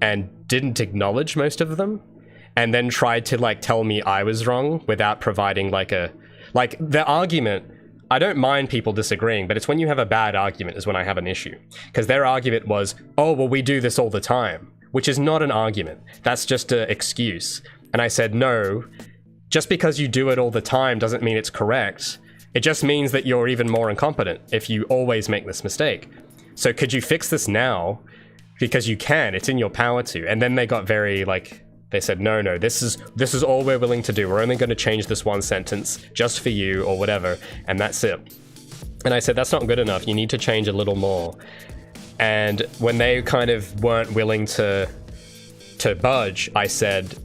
and didn't acknowledge most of them, and then tried to like tell me I was wrong without providing the argument. I don't mind people disagreeing, but it's when you have a bad argument is when I have an issue. Because their argument was, oh, well, we do this all the time, which is not an argument. That's just an excuse. And I said, no, just because you do it all the time doesn't mean it's correct. It just means that you're even more incompetent if you always make this mistake. So could you fix this now? Because you can, it's in your power to. And then they got very they said, no, this is all we're willing to do. We're only going to change this one sentence just for you or whatever. And that's it. And I said, that's not good enough. You need to change a little more. And when they kind of weren't willing to budge, I said,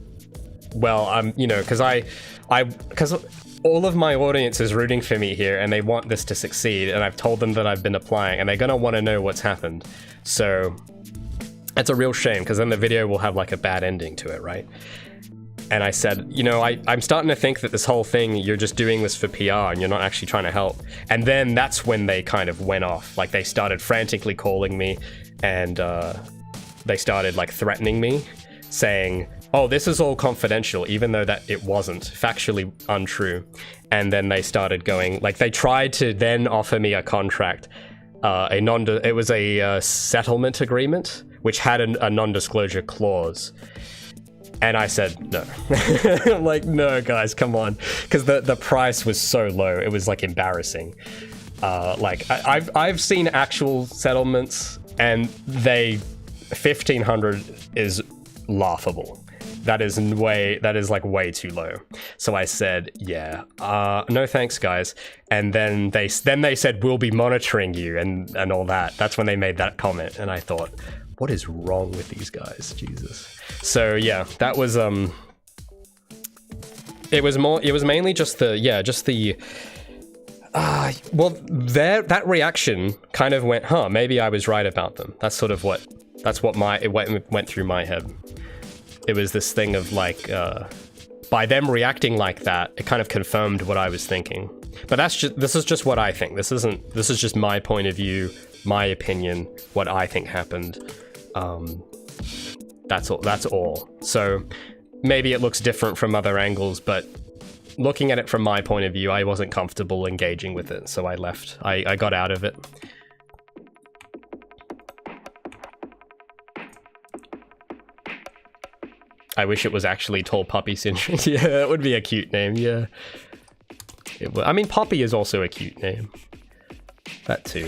well, because all of my audience is rooting for me here and they want this to succeed, and I've told them that I've been applying and they're gonna want to know what's happened. So it's a real shame, because then the video will have like a bad ending to it, right? And I said, I'm starting to think that this whole thing, you're just doing this for PR and you're not actually trying to help. And then that's when they kind of went off. Like, they started frantically calling me, and they started like threatening me, saying, oh, this is all confidential, even though that it wasn't, factually untrue. And then they started going, like, they tried to then offer me a contract, it was a settlement agreement, which had a non-disclosure clause. And I said, no. I'm like, no, guys, come on. Because the price was so low, it was like embarrassing. I've seen actual settlements, and 1,500 is laughable. That is like way too low. So I said, yeah, no thanks, guys. And then they said, we'll be monitoring you and all that. That's when they made that comment, and I thought, what is wrong with these guys? Jesus. So yeah, that was it was mainly just that reaction kind of went, huh, maybe I was right about them. That's what went through my head. It was this thing of like, by them reacting like that, it kind of confirmed what I was thinking. But this is just what I think. This is just my point of view, my opinion, what I think happened. That's all. So maybe it looks different from other angles, but looking at it from my point of view, I wasn't comfortable engaging with it, so I left. I got out of it. I wish it was actually Tall Puppy Syndrome. Yeah, that would be a cute name, yeah. I mean, Poppy is also a cute name. That too.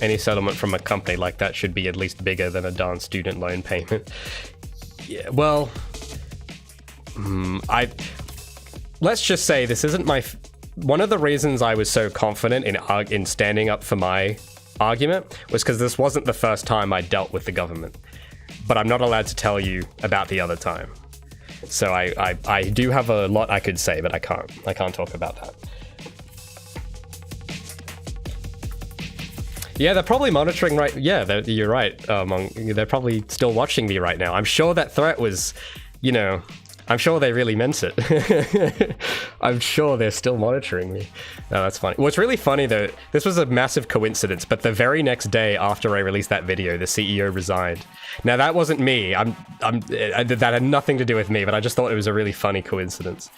Any settlement from a company like that should be at least bigger than a darn student loan payment. Yeah, well, let's just say this isn't one of the reasons I was so confident in standing up for my argument was because this wasn't the first time I dealt with the government. But I'm not allowed to tell you about the other time. So I do have a lot I could say, but I can't talk about that. Yeah, they're probably monitoring right. Yeah, you're right. They're probably still watching me right now. I'm sure that threat was, I'm sure they really meant it. I'm sure they're still monitoring me. No, that's funny. What's really funny though, this was a massive coincidence, but the very next day after I released that video, the CEO resigned. Now that wasn't me. That had nothing to do with me, but I just thought it was a really funny coincidence.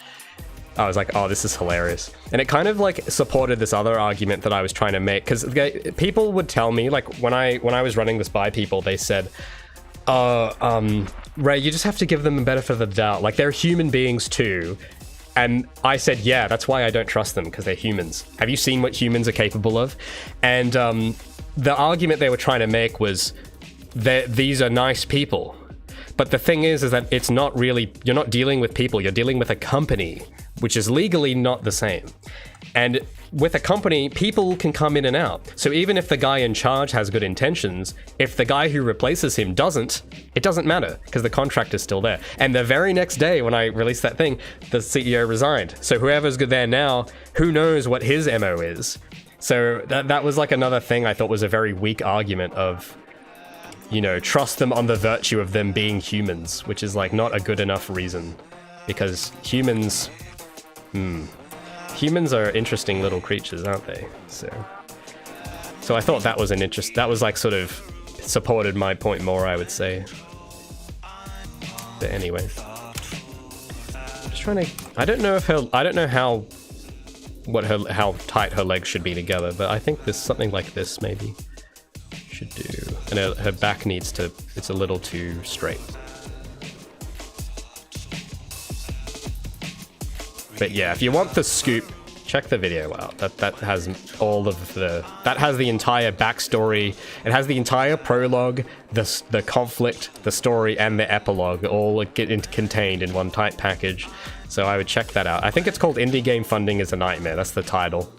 I was like, oh, this is hilarious. And it kind of like supported this other argument that I was trying to make, because people would tell me, like when I was running this by people, they said, Ray, you just have to give them the benefit of the doubt. Like, they're human beings too. And I said, yeah, that's why I don't trust them, because they're humans. Have you seen what humans are capable of? And the argument they were trying to make was that these are nice people. But the thing is that it's not really, you're not dealing with people, you're dealing with a company, which is legally not the same. And with a company, people can come in and out. So even if the guy in charge has good intentions, if the guy who replaces him doesn't, it doesn't matter, because the contract is still there. And the very next day when I released that thing, the CEO resigned. So whoever's good there now, who knows what his MO is. So that was like another thing I thought was a very weak argument of, trust them on the virtue of them being humans, which is like not a good enough reason, because humans are interesting little creatures, aren't they? So I thought that was that was like sort of supported my point more, I would say. But anyway, just trying to, I don't know how tight her legs should be together, but I think there's something like this maybe should do. And her back needs to, it's a little too straight. But yeah, if you want the scoop, check the video out. That has all of that has the entire backstory. It has the entire prologue, the conflict, the story, and the epilogue all contained in one tight package. So I would check that out. I think it's called Indie Game Funding is a Nightmare. That's the title.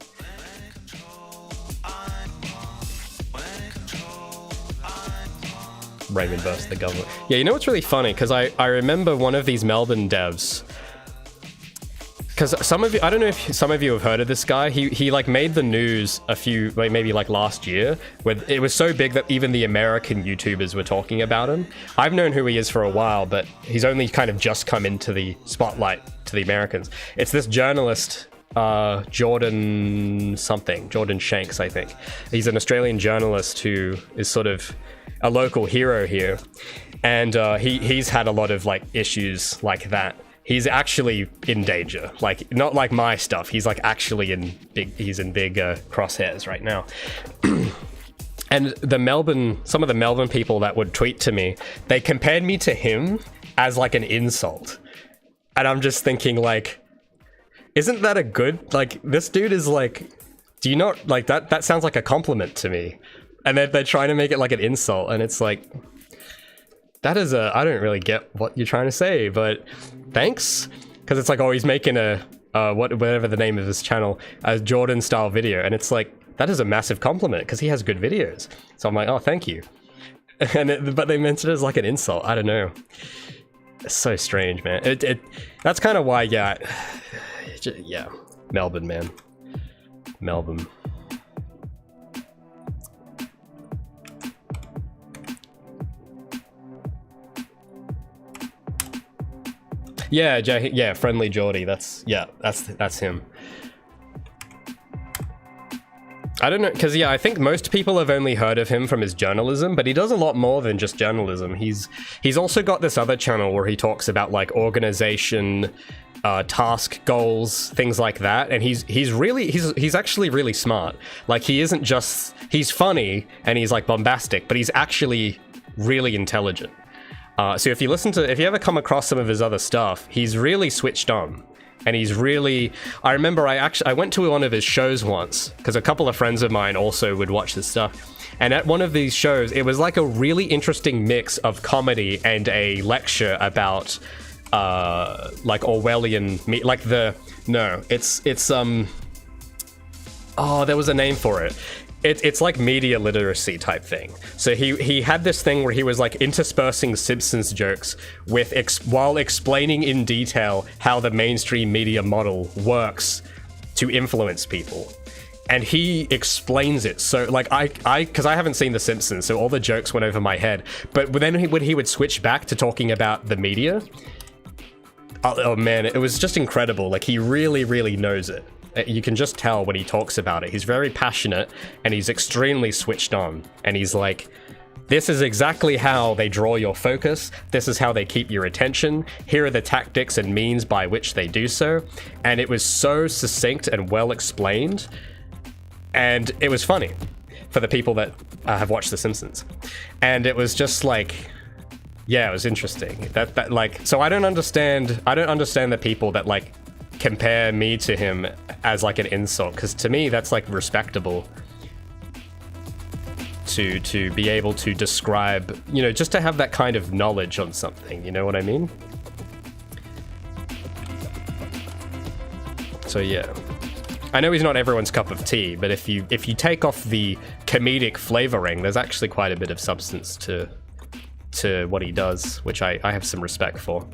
Raymond versus the government. Yeah, you know what's really funny? Because I remember one of these Melbourne devs. Because some of you, I don't know if some of you have heard of this guy. He like made the news a few, like maybe like last year, where it was so big that even the American YouTubers were talking about him. I've known who he is for a while, but he's only kind of just come into the spotlight to the Americans. It's this journalist, Jordan Shanks, I think. He's an Australian journalist who is sort of a local hero here, and he's had a lot of like issues like that. He's actually in danger, like not like my stuff. He's like actually in big crosshairs right now. And some of the Melbourne people that would tweet to me, they compared me to him as like an insult, and I'm just thinking like, isn't that a good, like, this dude is like, do you not like that? That sounds like a compliment to me. And they're trying to make it like an insult, and it's like, that is I don't really get what you're trying to say, but thanks. Because it's like, oh, he's making whatever the name of his channel, a Jordan style video, and it's like, that is a massive compliment because he has good videos. So I'm like, oh, thank you. But they meant it as like an insult. I don't know. It's so strange, man. That's kind of why, yeah, Melbourne, man. Melbourne. Yeah, Friendly Geordie. That's him. I don't know, because I think most people have only heard of him from his journalism, but he does a lot more than just journalism. He's also got this other channel where he talks about like organization, task goals, things like that, and he's actually really smart. Like, he's funny and he's like bombastic, but he's actually really intelligent. So if you ever come across some of his other stuff, he's really switched on. And he's really, I remember I went to one of his shows once, because a couple of friends of mine also would watch this stuff. And at one of these shows, it was like a really interesting mix of comedy and a lecture about, like Orwellian, there was a name for it. It's like media literacy type thing. So he had this thing where he was like interspersing Simpsons jokes with while explaining in detail how the mainstream media model works to influence people. And he explains it. So like because I haven't seen The Simpsons, so all the jokes went over my head. But then when he would switch back to talking about the media, oh man, it was just incredible. Like, he really, really knows it. You can just tell when he talks about it. He's very passionate and he's extremely switched on. And he's like, this is exactly how they draw your focus. This is how they keep your attention. Here are the tactics and means by which they do so. And it was so succinct and well explained. And it was funny for the people that have watched The Simpsons. And it was just like, yeah, it was interesting. That like, so I don't understand the people that like compare me to him as like an insult, because to me that's like respectable to be able to describe, just to have that kind of knowledge on something, you know what I mean? So yeah, I know he's not everyone's cup of tea, but if you take off the comedic flavoring, there's actually quite a bit of substance to what he does, which I have some respect for.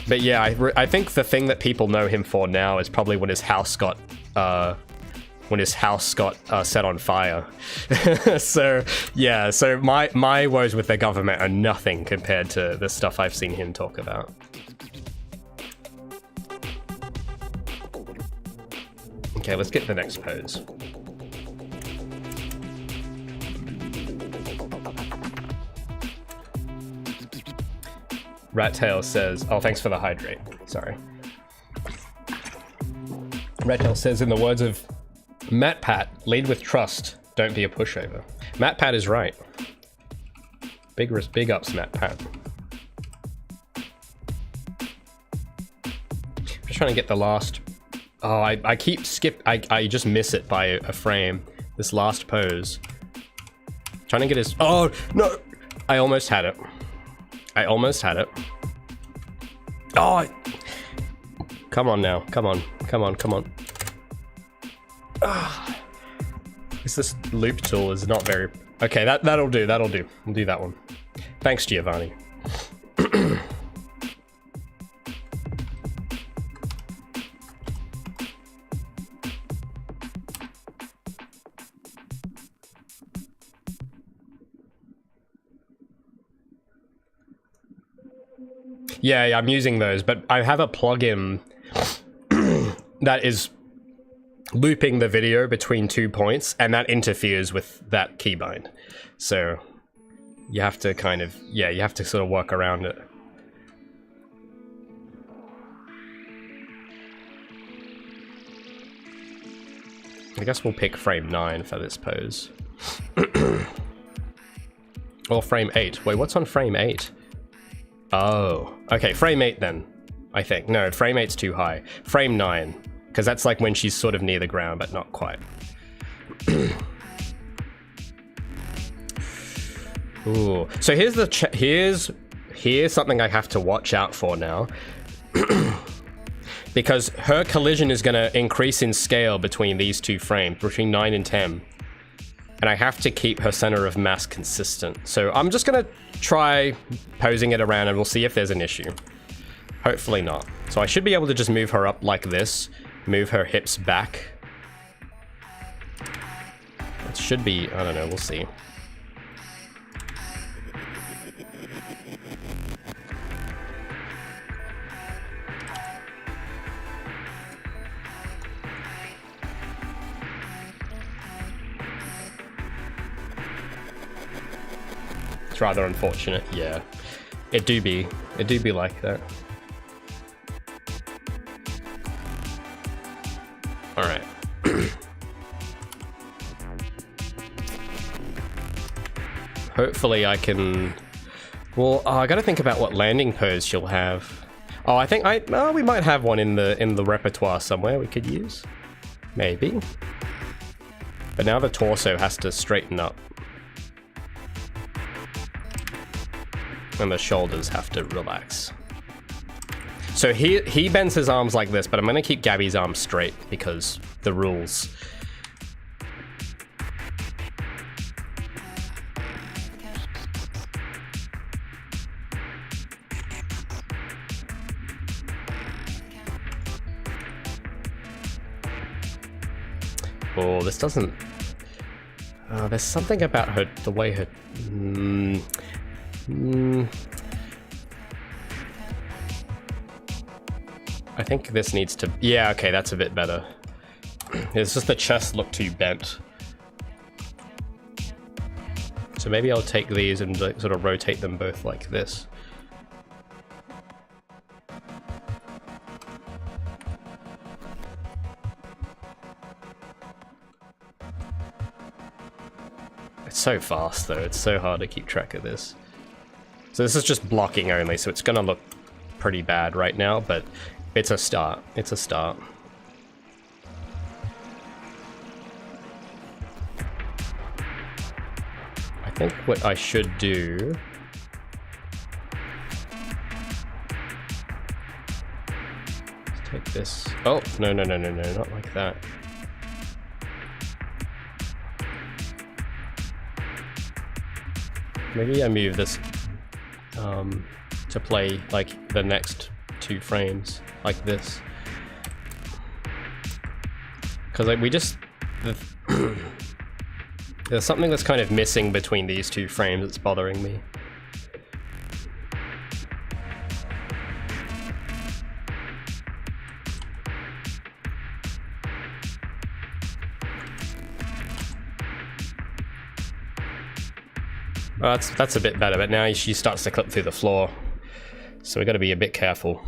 But yeah, I think the thing that people know him for now is probably when his house got set on fire. So yeah, so my woes with the government are nothing compared to the stuff I've seen him talk about. Okay, let's get the next pose. Rattail says, oh, thanks for the hydrate. Sorry. Rattail says, in the words of Matt Pat, lead with trust, don't be a pushover. Matt Pat is right. Big ups, Matt Pat. trying to get the last... Oh, I keep I just miss it by a frame. This last pose. Trying to get his... Oh, no! I almost had it. I almost had it. Oh! Come on now. Come on. Come on. Come on. Ah. This loop tool is not very... Okay, that'll do. That'll do. We'll do that one. Thanks, Giovanni. Yeah, I'm using those, but I have a plugin that is looping the video between 2 points, and that interferes with that keybind. So you have to kind of, yeah, you have to sort of work around it. I guess we'll pick frame 9 for this pose. Or frame 8. Wait, what's on frame 8? Oh, okay, frame 8 then, I think. No, frame 8's too high. Frame 9, because that's like when she's sort of near the ground, but not quite. Ooh, so here's the here's something I have to watch out for now. Because her collision is going to increase in scale between these 2 frames, between 9 and 10. And I have to keep her center of mass consistent. So I'm just gonna try posing it around and we'll see if there's an issue. Hopefully not. So I should be able to just move her up like this, move her hips back. It should be, I don't know, we'll see. It's rather unfortunate, yeah. It do be like that. All right. Hopefully I can. Well, I got to think about what landing pose she'll have. Oh, I think we might have one in the repertoire somewhere we could use, maybe. But now the torso has to straighten up. And the shoulders have to relax. So he bends his arms like this, but I'm gonna keep Gabi's arms straight because the rules. Oh, this doesn't... there's something about her, the way her... I think this needs to... Yeah, okay, that's a bit better. It's just the chest looked too bent. So maybe I'll take these and like, sort of rotate them both like this. It's so fast though, it's so hard to keep track of this. So this is just blocking only, so it's gonna look pretty bad right now, but it's a start. It's a start. I think what I should do... Let's take this... Oh, no, not like that. Maybe I move this to play like the next 2 frames like this, because like we just there's something that's kind of missing between these 2 frames that's bothering me. Well, that's a bit better, but now she starts to clip through the floor, so we got to be a bit careful.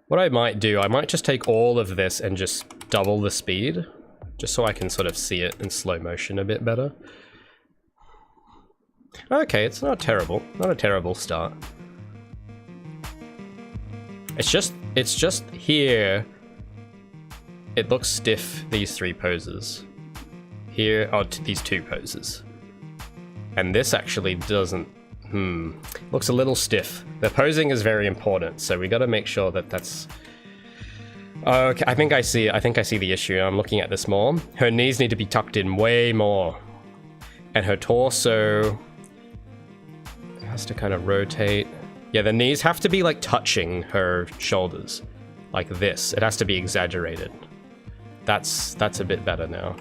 What I might do, I might just take all of this and just double the speed, just so I can sort of see it in slow motion a bit better. Okay, it's not terrible. Not a terrible start. It's just here. It looks stiff, these 3 poses. Here are these 2 poses. And this actually doesn't, looks a little stiff. The posing is very important, so we gotta make sure that that's... Okay, I think I see the issue. I'm looking at this more. Her knees need to be tucked in way more. And her torso has to kind of rotate. Yeah, the knees have to be like touching her shoulders. Like this. It has to be exaggerated. That's a bit better now.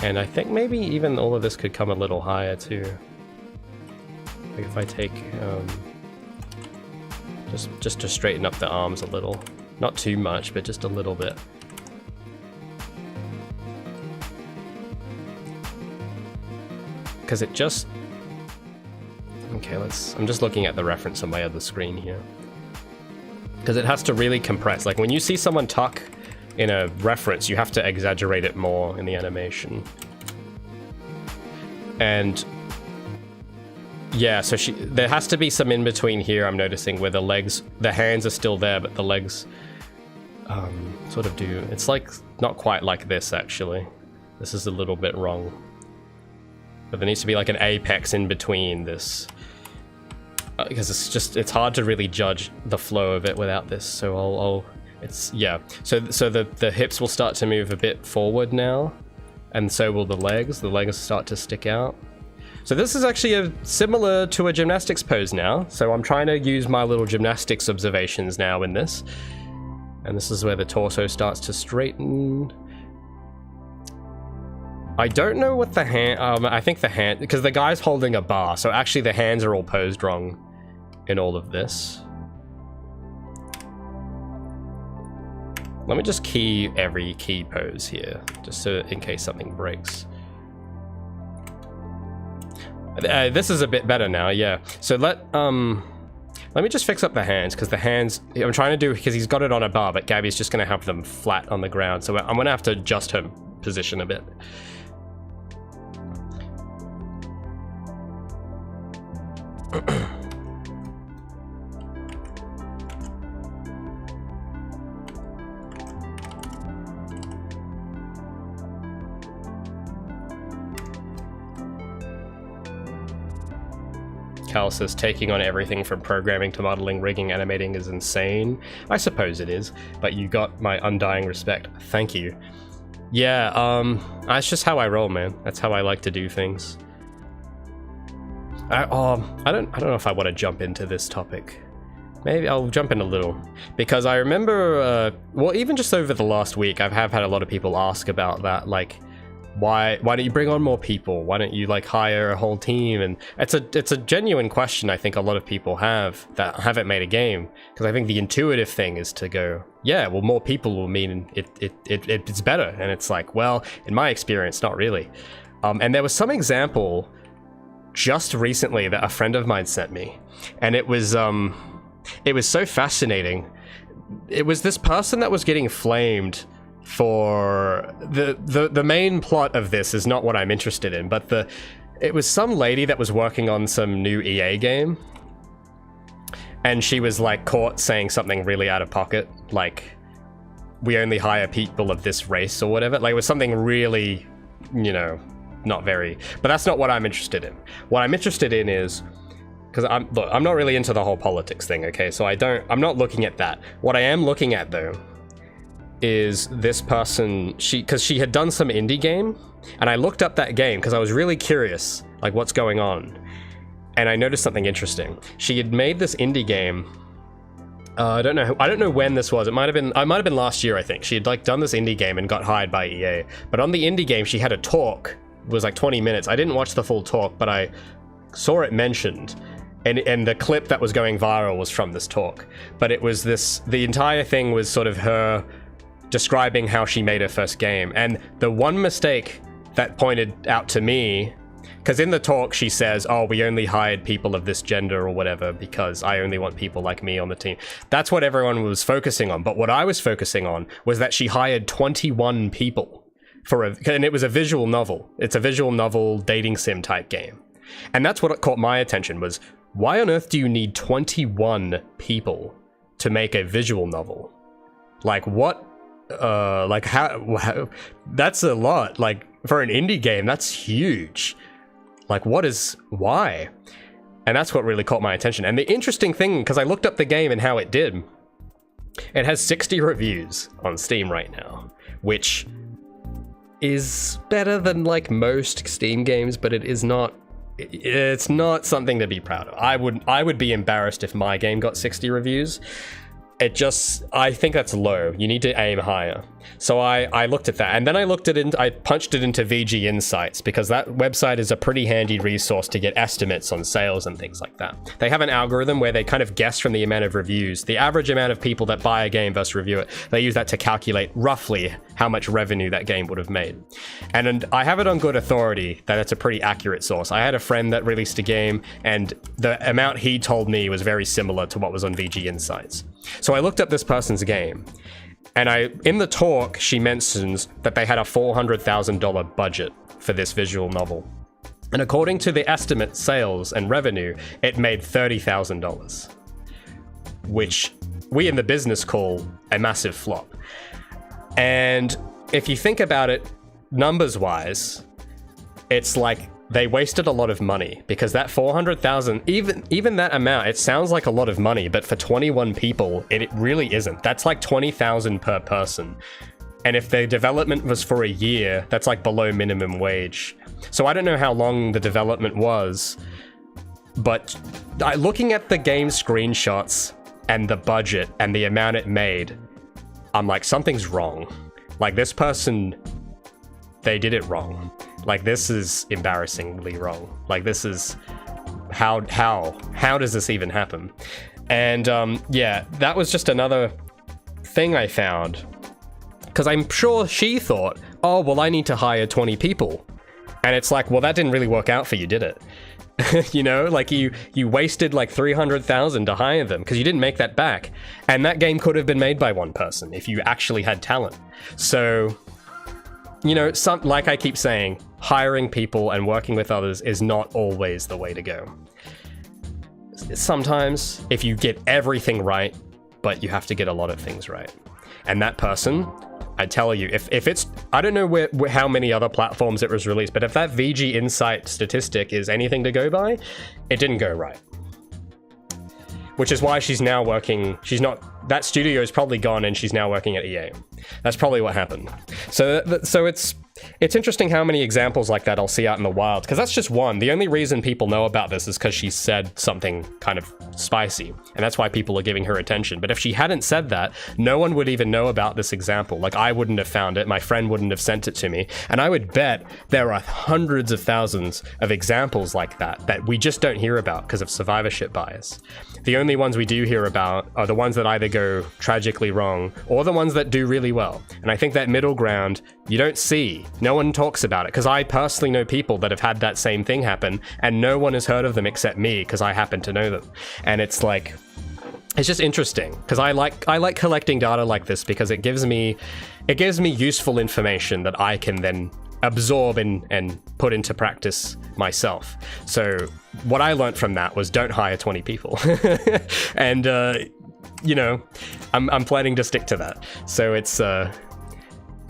And I think maybe even all of this could come a little higher too. Like if I take, just to straighten up the arms a little. Not too much, but just a little bit. Because it just... Okay, I'm just looking at the reference on my other screen here. Because it has to really compress. Like when you see someone tuck in a reference, you have to exaggerate it more in the animation. And yeah, so there has to be some in between here, I'm noticing, where the hands are still there, but the legs sort of do. It's like not quite like this actually. This is a little bit wrong. But there needs to be like an apex in between this. Because it's hard to really judge the flow of it without this, so yeah. So the hips will start to move a bit forward now, and so will the legs. The legs start to stick out. So this is actually similar to a gymnastics pose now. So I'm trying to use my little gymnastics observations now in this. And this is where the torso starts to straighten. I don't know what the hand, I think the hand, because the guy's holding a bar, so actually the hands are all posed wrong in all of this. Let me just key every key pose here, just so in case something breaks. This is a bit better now, yeah. So let me just fix up the hands, because the hands, I'm trying to do, because he's got it on a bar, but Gabi's just gonna have them flat on the ground, so I'm gonna have to adjust her position a bit. Cal says taking on everything from programming to modeling, rigging, animating is insane. I suppose it is, but you got my undying respect. Thank you. Yeah, that's just how I roll, man. That's how I like to do things. I don't know if I want to jump into this topic. Maybe I'll jump in a little, because I remember, well, even just over the last week, I have had a lot of people ask about that, like, why don't you bring on more people? Why don't you like hire a whole team? And it's a genuine question I think a lot of people have that haven't made a game, because I think the intuitive thing is to go, yeah, well, more people will mean it's better. And it's like, well, in my experience, not really. And there was some example just recently that a friend of mine sent me, and it was so fascinating. It was this person that was getting flamed for the main plot of this is not what I'm interested in, but it was some lady that was working on some new EA game, and she was like caught saying something really out of pocket, like we only hire people of this race or whatever. Like it was something really, you know, not very, but that's not what I'm interested in. What I'm interested in is, because I'm not really into the whole politics thing, okay? So I'm not looking at that. What I am looking at though is this person, because she had done some indie game, and I looked up that game because I was really curious, like what's going on, and I noticed something interesting. She had made this indie game. I don't know when this was. It might have been last year, I think. She had like done this indie game and got hired by EA. But on the indie game, she had a talk. It was like 20 minutes. I didn't watch the full talk, but I saw it mentioned. And the clip that was going viral was from this talk. But it was the entire thing was sort of her describing how she made her first game. And the one mistake that pointed out to me Because in the talk she says, oh, we only hired people of this gender or whatever because I only want people like me on the team. That's what everyone was focusing on. But what I was focusing on was that she hired 21 people and it was a visual novel. It's a visual novel dating sim type game. And that's what caught my attention was, why on earth do you need 21 people to make a visual novel? Like what? Like how? That's a lot. Like for an indie game, that's huge. Like why? And that's what really caught my attention. And the interesting thing, because I looked up the game and how it did, it has 60 reviews on Steam right now, which is better than like most Steam games, but it's not something to be proud of. I would be embarrassed if my game got 60 reviews. I think that's low. You need to aim higher. So I looked at that, and then I punched it into VG Insights, because that website is a pretty handy resource to get estimates on sales and things like that. They have an algorithm where they kind of guess from the amount of reviews, the average amount of people that buy a game versus review it. They use that to calculate roughly how much revenue that game would have made. And I have it on good authority that it's a pretty accurate source. I had a friend that released a game, and the amount he told me was very similar to what was on VG Insights. So I looked up this person's game, and in the talk, she mentions that they had a $400,000 budget for this visual novel. And according to the estimate sales and revenue, it made $30,000, which we in the business call a massive flop. And if you think about it, numbers-wise, it's like they wasted a lot of money, because that 400,000, even that amount, it sounds like a lot of money, but for 21 people, it really isn't. That's like 20,000 per person. And if the development was for a year, that's like below minimum wage. So I don't know how long the development was, but looking at the game screenshots and the budget and the amount it made, I'm like, something's wrong. Like, this person, they did it wrong. Like, this is embarrassingly wrong. Like, this is how does this even happen? And yeah, that was just another thing I found, because I'm sure she thought, oh, well, I need to hire 20 people. And it's like, well, that didn't really work out for you, did it? You know, like you wasted like 300,000 to hire them because you didn't make that back. And that game could have been made by one person if you actually had talent. So, you know, like I keep saying, hiring people and working with others is not always the way to go. Sometimes, if you get everything right, but you have to get a lot of things right. And that person, I tell you, if it's, I don't know how many other platforms it was released, but if that VG Insight statistic is anything to go by, it didn't go right. Which is why she's now working, that studio is probably gone and she's now working at EA. That's probably what happened. So it's interesting how many examples like that I'll see out in the wild, because that's just one. The only reason people know about this is because she said something kind of spicy, and that's why people are giving her attention. But if she hadn't said that, no one would even know about this example. Like, I wouldn't have found it, my friend wouldn't have sent it to me, and I would bet there are hundreds of thousands of examples like that we just don't hear about because of survivorship bias. The only ones we do hear about are the ones that either go tragically wrong or the ones that do really well. And I think that middle ground, you don't see. No one talks about it, because I personally know people that have had that same thing happen, and no one has heard of them except me, because I happen to know them. And it's like, it's just interesting, because I like collecting data like this, because it gives me useful information that I can then absorb and put into practice myself. So what I learned from that was, don't hire 20 people. And you know, I'm planning to stick to that. So it's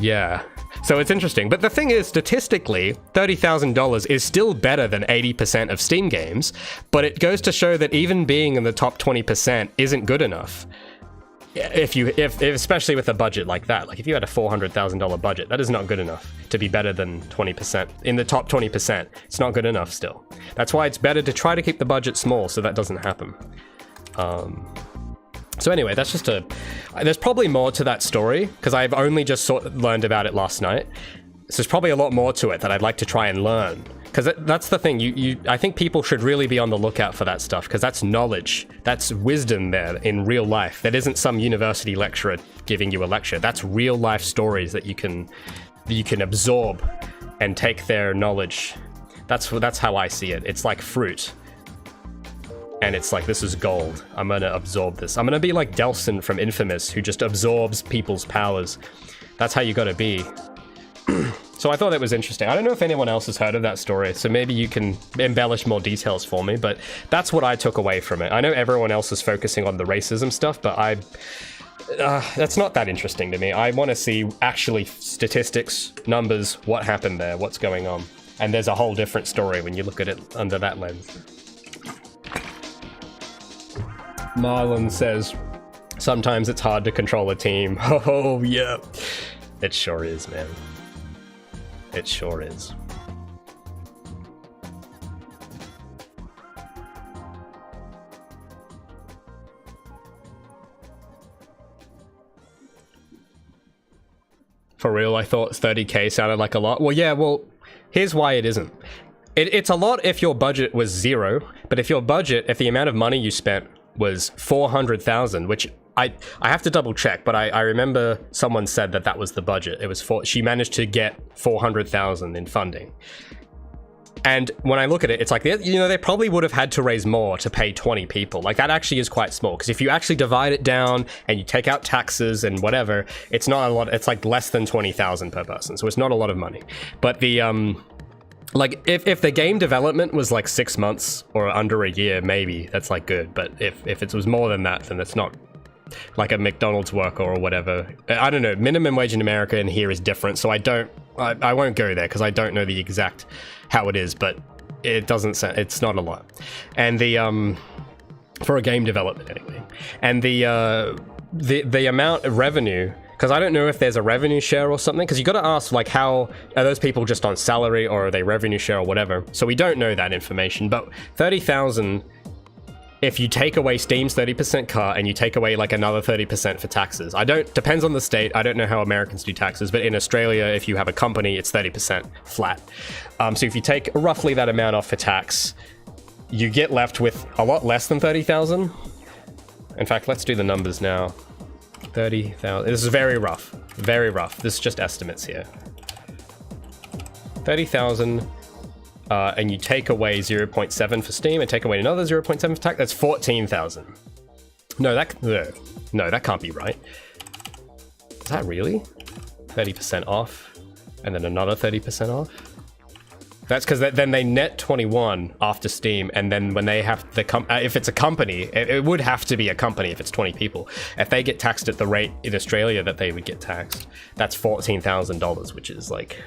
yeah. So it's interesting. But the thing is, statistically, $30,000 is still better than 80% of Steam games, but it goes to show that even being in the top 20% isn't good enough. If especially with a budget like that, like if you had a $400,000 budget, that is not good enough to be better than 20%. In the top 20%, it's not good enough still. That's why it's better to try to keep the budget small so that doesn't happen. So anyway, that's just there's probably more to that story, because I've only just learned about it last night. So there's probably a lot more to it that I'd like to try and learn. Because that's the thing, I think people should really be on the lookout for that stuff, because that's knowledge, that's wisdom there in real life. That isn't some university lecturer giving you a lecture. That's real life stories that you can absorb and take their knowledge That's how I see it. It's like fruit. And it's like, this is gold. I'm gonna absorb this. I'm gonna be like Delsin from Infamous, who just absorbs people's powers. That's how you gotta be. So I thought that was interesting. I don't know if anyone else has heard of that story, so maybe you can embellish more details for me, but that's what I took away from it. I know everyone else is focusing on the racism stuff, but that's not that interesting to me. I want to see actually statistics, numbers, what happened there, what's going on. And there's a whole different story when you look at it under that lens. Marlon says, sometimes it's hard to control a team. Oh, yeah. It sure is, man. It sure is. For real, I thought 30k sounded like a lot. Well, yeah, well, here's why it isn't. It's a lot if your budget was 0, but if the amount of money you spent was 400,000, which I have to double check, but I remember someone said that was the budget. It was she managed to get 400,000 in funding. And when I look at it, it's like, you know, they probably would have had to raise more to pay 20 people. Like, that actually is quite small, because if you actually divide it down and you take out taxes and whatever, it's not a lot. It's like less than 20,000 per person, so it's not a lot of money. But the like, if the game development was like 6 months or under a year, maybe that's like good. But if it was more than that, then it's not like a McDonald's worker or whatever. I don't know. Minimum wage in America and here is different, so I won't go there because I don't know the exact how it is, but it doesn't sound, it's not a lot. And the for a game development anyway. And the amount of revenue, because I don't know if there's a revenue share or something, because you got to ask, like, how are those people just on salary or are they revenue share or whatever? So we don't know that information, but 30,000, if you take away Steam's 30% cut and you take away like another 30% for taxes. Depends on the state. I don't know how Americans do taxes, but in Australia, if you have a company, it's 30% flat. So if you take roughly that amount off for tax, you get left with a lot less than 30,000. In fact, let's do the numbers now. 30,000. This is very rough. Very rough. This is just estimates here. 30,000. And you take away 0.7 for Steam and take away another 0.7 for tax, that's 14,000. No, that can't be right. Is that really? 30% off, and then another 30% off? That's because then they net 21 after Steam, and then when they have if it's a company, it would have to be a company if it's 20 people. If they get taxed at the rate in Australia that they would get taxed, that's $14,000, which is like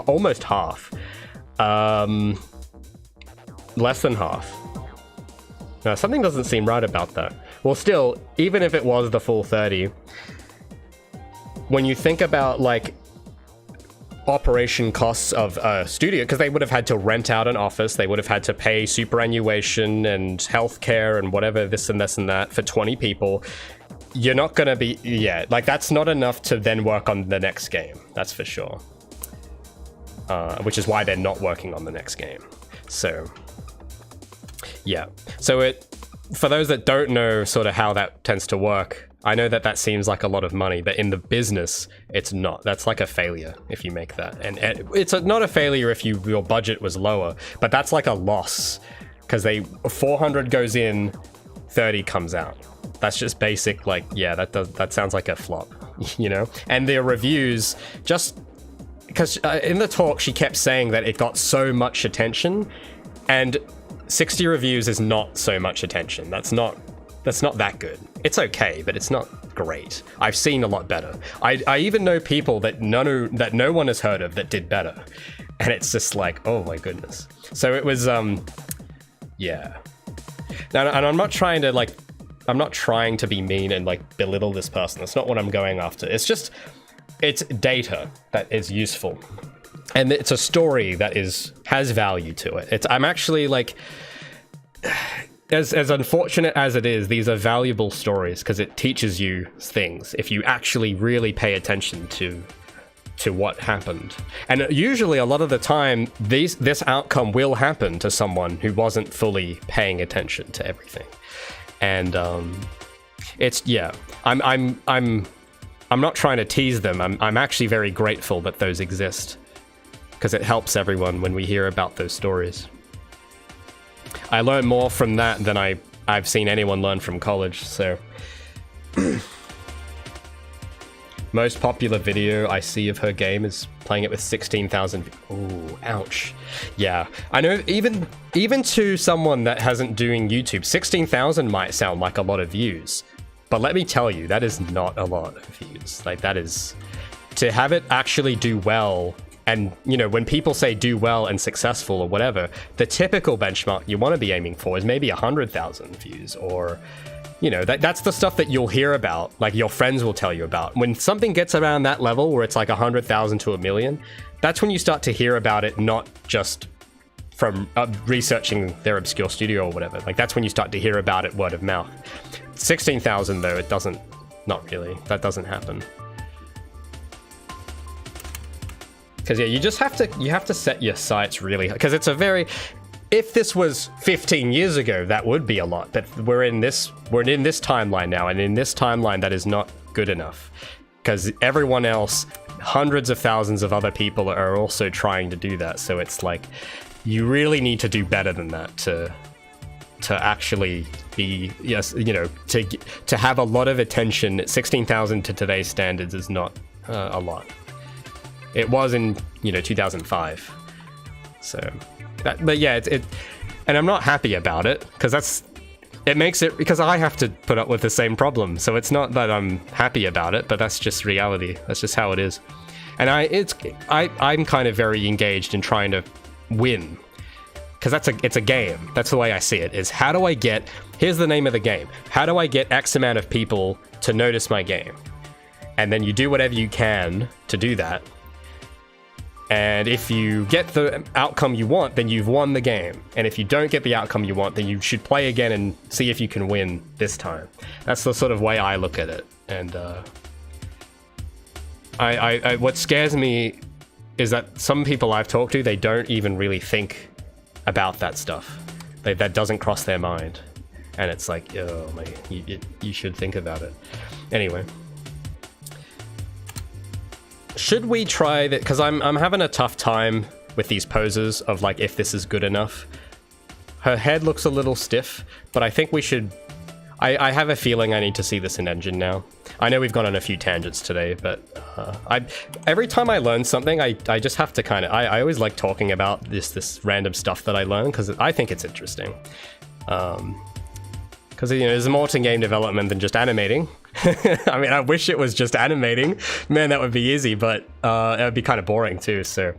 almost half. Less than half. No, something doesn't seem right about that. Well, still, even if it was the full 30, when you think about like operation costs of a studio, because they would have had to rent out an office, they would have had to pay superannuation and healthcare and whatever, this and that for 20 people. You're not gonna be, like that's not enough to then work on the next game, that's for sure. Which is why they're not working on the next game. So, yeah. So for those that don't know sort of how that tends to work, I know that seems like a lot of money, but in the business, it's not. That's like a failure if you make that. And it's not a failure if your budget was lower, but that's like a loss, because 400 goes in, 30 comes out. That's just basic, like, yeah, that sounds like a flop, you know? And their reviews just... Because in the talk, she kept saying that it got so much attention, and 60 reviews is not so much attention. That's not that good. It's okay, but it's not great. I've seen a lot better. I even know people that no one has heard of that did better, and it's just like, oh my goodness. So it was, yeah. Now, and I'm not trying to be mean and like belittle this person. That's not what I'm going after. It's just... It's data that is useful, and it's a story that has value to it. I'm actually like, as unfortunate as it is, these are valuable stories because it teaches you things if you actually really pay attention to what happened. And usually, a lot of the time, this outcome will happen to someone who wasn't fully paying attention to everything. And I'm not trying to tease them. I'm actually very grateful that those exist. because it helps everyone when we hear about those stories. I learn more from that than I've seen anyone learn from college, so... Most popular video I see of her game is playing it with 16,000... Ooh, ouch. Yeah, I know even to someone that hasn't doing YouTube, 16,000 might sound like a lot of views. But let me tell you, that is not a lot of views. Like, that is... To have it actually do well, and, you know, when people say do well and successful or whatever, the typical benchmark you want to be aiming for is maybe 100,000 views, or... You know, that's the stuff that you'll hear about, like your friends will tell you about. When something gets around that level where it's like 100,000 to 1 million, that's when you start to hear about it, not just from researching their obscure studio or whatever. Like, that's when you start to hear about it word of mouth. 16,000 though, it doesn't, not really, that doesn't happen. Because yeah, you have to set your sights really, because it's a very... If this was 15 years ago, that would be a lot, but we're in this timeline now, and in this timeline, that is not good enough. Because everyone else, hundreds of thousands of other people are also trying to do that, so it's like, you really need to do better than that to actually be, yes, you know, to have a lot of attention. 16,000 to today's standards is not a lot. It was in, you know, 2005, so... But yeah, and I'm not happy about it, because it makes it, because I have to put up with the same problem, so it's not that I'm happy about it, but that's just reality, that's just how it is. And I'm kind of very engaged in trying to win, because it's a game, that's the way I see it, is how do I get, here's the name of the game, how do I get X amount of people to notice my game? And then you do whatever you can to do that. And if you get the outcome you want, then you've won the game. And if you don't get the outcome you want, then you should play again and see if you can win this time. That's the sort of way I look at it. And what scares me is that some people I've talked to, they don't even really think about that stuff. That doesn't cross their mind. And it's like, oh my, you should think about it. Anyway. Should we try that? Because I'm having a tough time with these poses of like if this is good enough. Her head looks a little stiff, but I think we should... I have a feeling I need to see this in engine now. I know we've gone on a few tangents today, but every time I learn something, I just have to kind of... I always like talking about this random stuff that I learn, because I think it's interesting. Because, you know, there's more to game development than just animating. I mean, I wish it was just animating. Man, that would be easy, but it would be kind of boring too, so...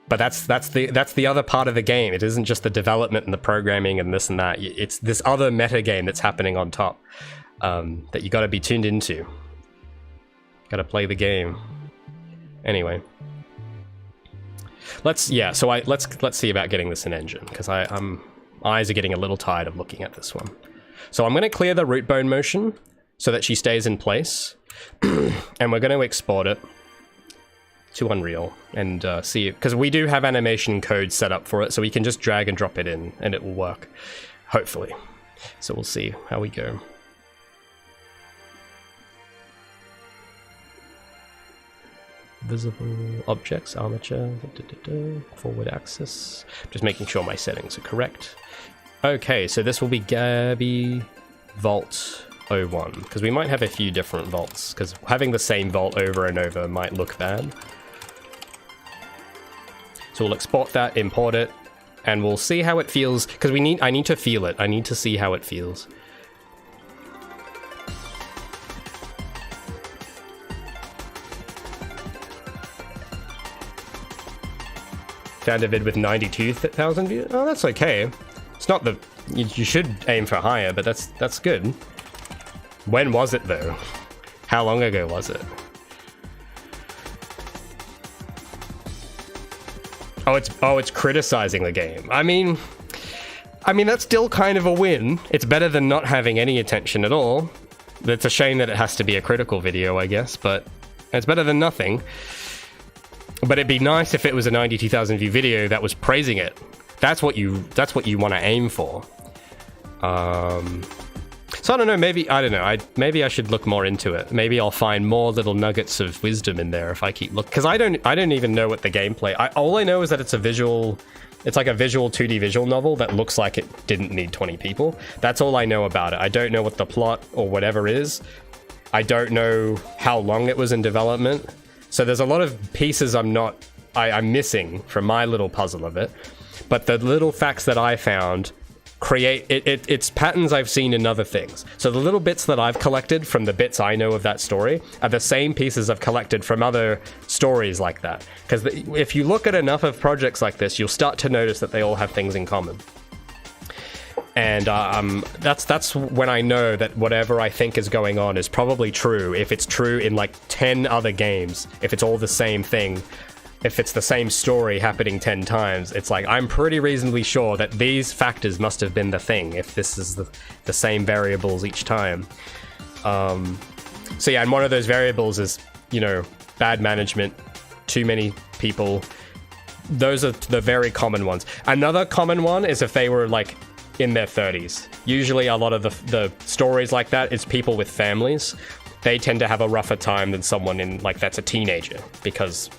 But that's the other part of the game. It isn't just the development and the programming and this and that. It's this other meta game that's happening on top that you got to be tuned into. Got to play the game. Anyway, let's see about getting this in engine, because eyes are getting a little tired of looking at this one. So I'm going to clear the root bone motion so that she stays in place, and we're going to export it to Unreal and see it, because we do have animation code set up for it, so we can just drag and drop it in and it will work, hopefully. So we'll see how we go. Visible objects, armature, forward axis. Just making sure my settings are correct. Okay, so this will be Gabi Vault 01, because we might have a few different vaults, because having the same vault over and over might look bad. So we'll export that, import it, and we'll see how it feels, because I need to feel it. I need to see how it feels. Found a vid with 92,000 views. Oh, that's okay. It's not the... You should aim for higher, but that's good. When was it, though? How long ago was it? Oh, it's criticizing the game. I mean, that's still kind of a win. It's better than not having any attention at all. It's a shame that it has to be a critical video, I guess, but it's better than nothing. But it'd be nice if it was a 92,000 view video that was praising it. That's what you want to aim for. So So I don't know, maybe, I don't know, maybe I should look more into it. Maybe I'll find more little nuggets of wisdom in there if I keep looking. Because I don't even know what the gameplay... all I know is that it's a visual... It's like a visual 2D visual novel that looks like it didn't need 20 people. That's all I know about it. I don't know what the plot or whatever is. I don't know how long it was in development. So there's a lot of pieces I'm missing from my little puzzle of it. But the little facts that I found create it's patterns I've seen in other things. So the little bits that I've collected from the bits I know of that story are the same pieces I've collected from other stories like that. Because if you look at enough of projects like this, you'll start to notice that they all have things in common. And that's when I know that whatever I think is going on is probably true. If it's true in like 10 other games, if it's all the same thing, if it's the same story happening 10 times, it's like, I'm pretty reasonably sure that these factors must have been the thing, if this is the same variables each time. So yeah, and one of those variables is, you know, bad management, too many people. Those are the very common ones. Another common one is if they were like in their 30s. Usually a lot of the stories like that is people with families. They tend to have a rougher time than someone in like that's a teenager, because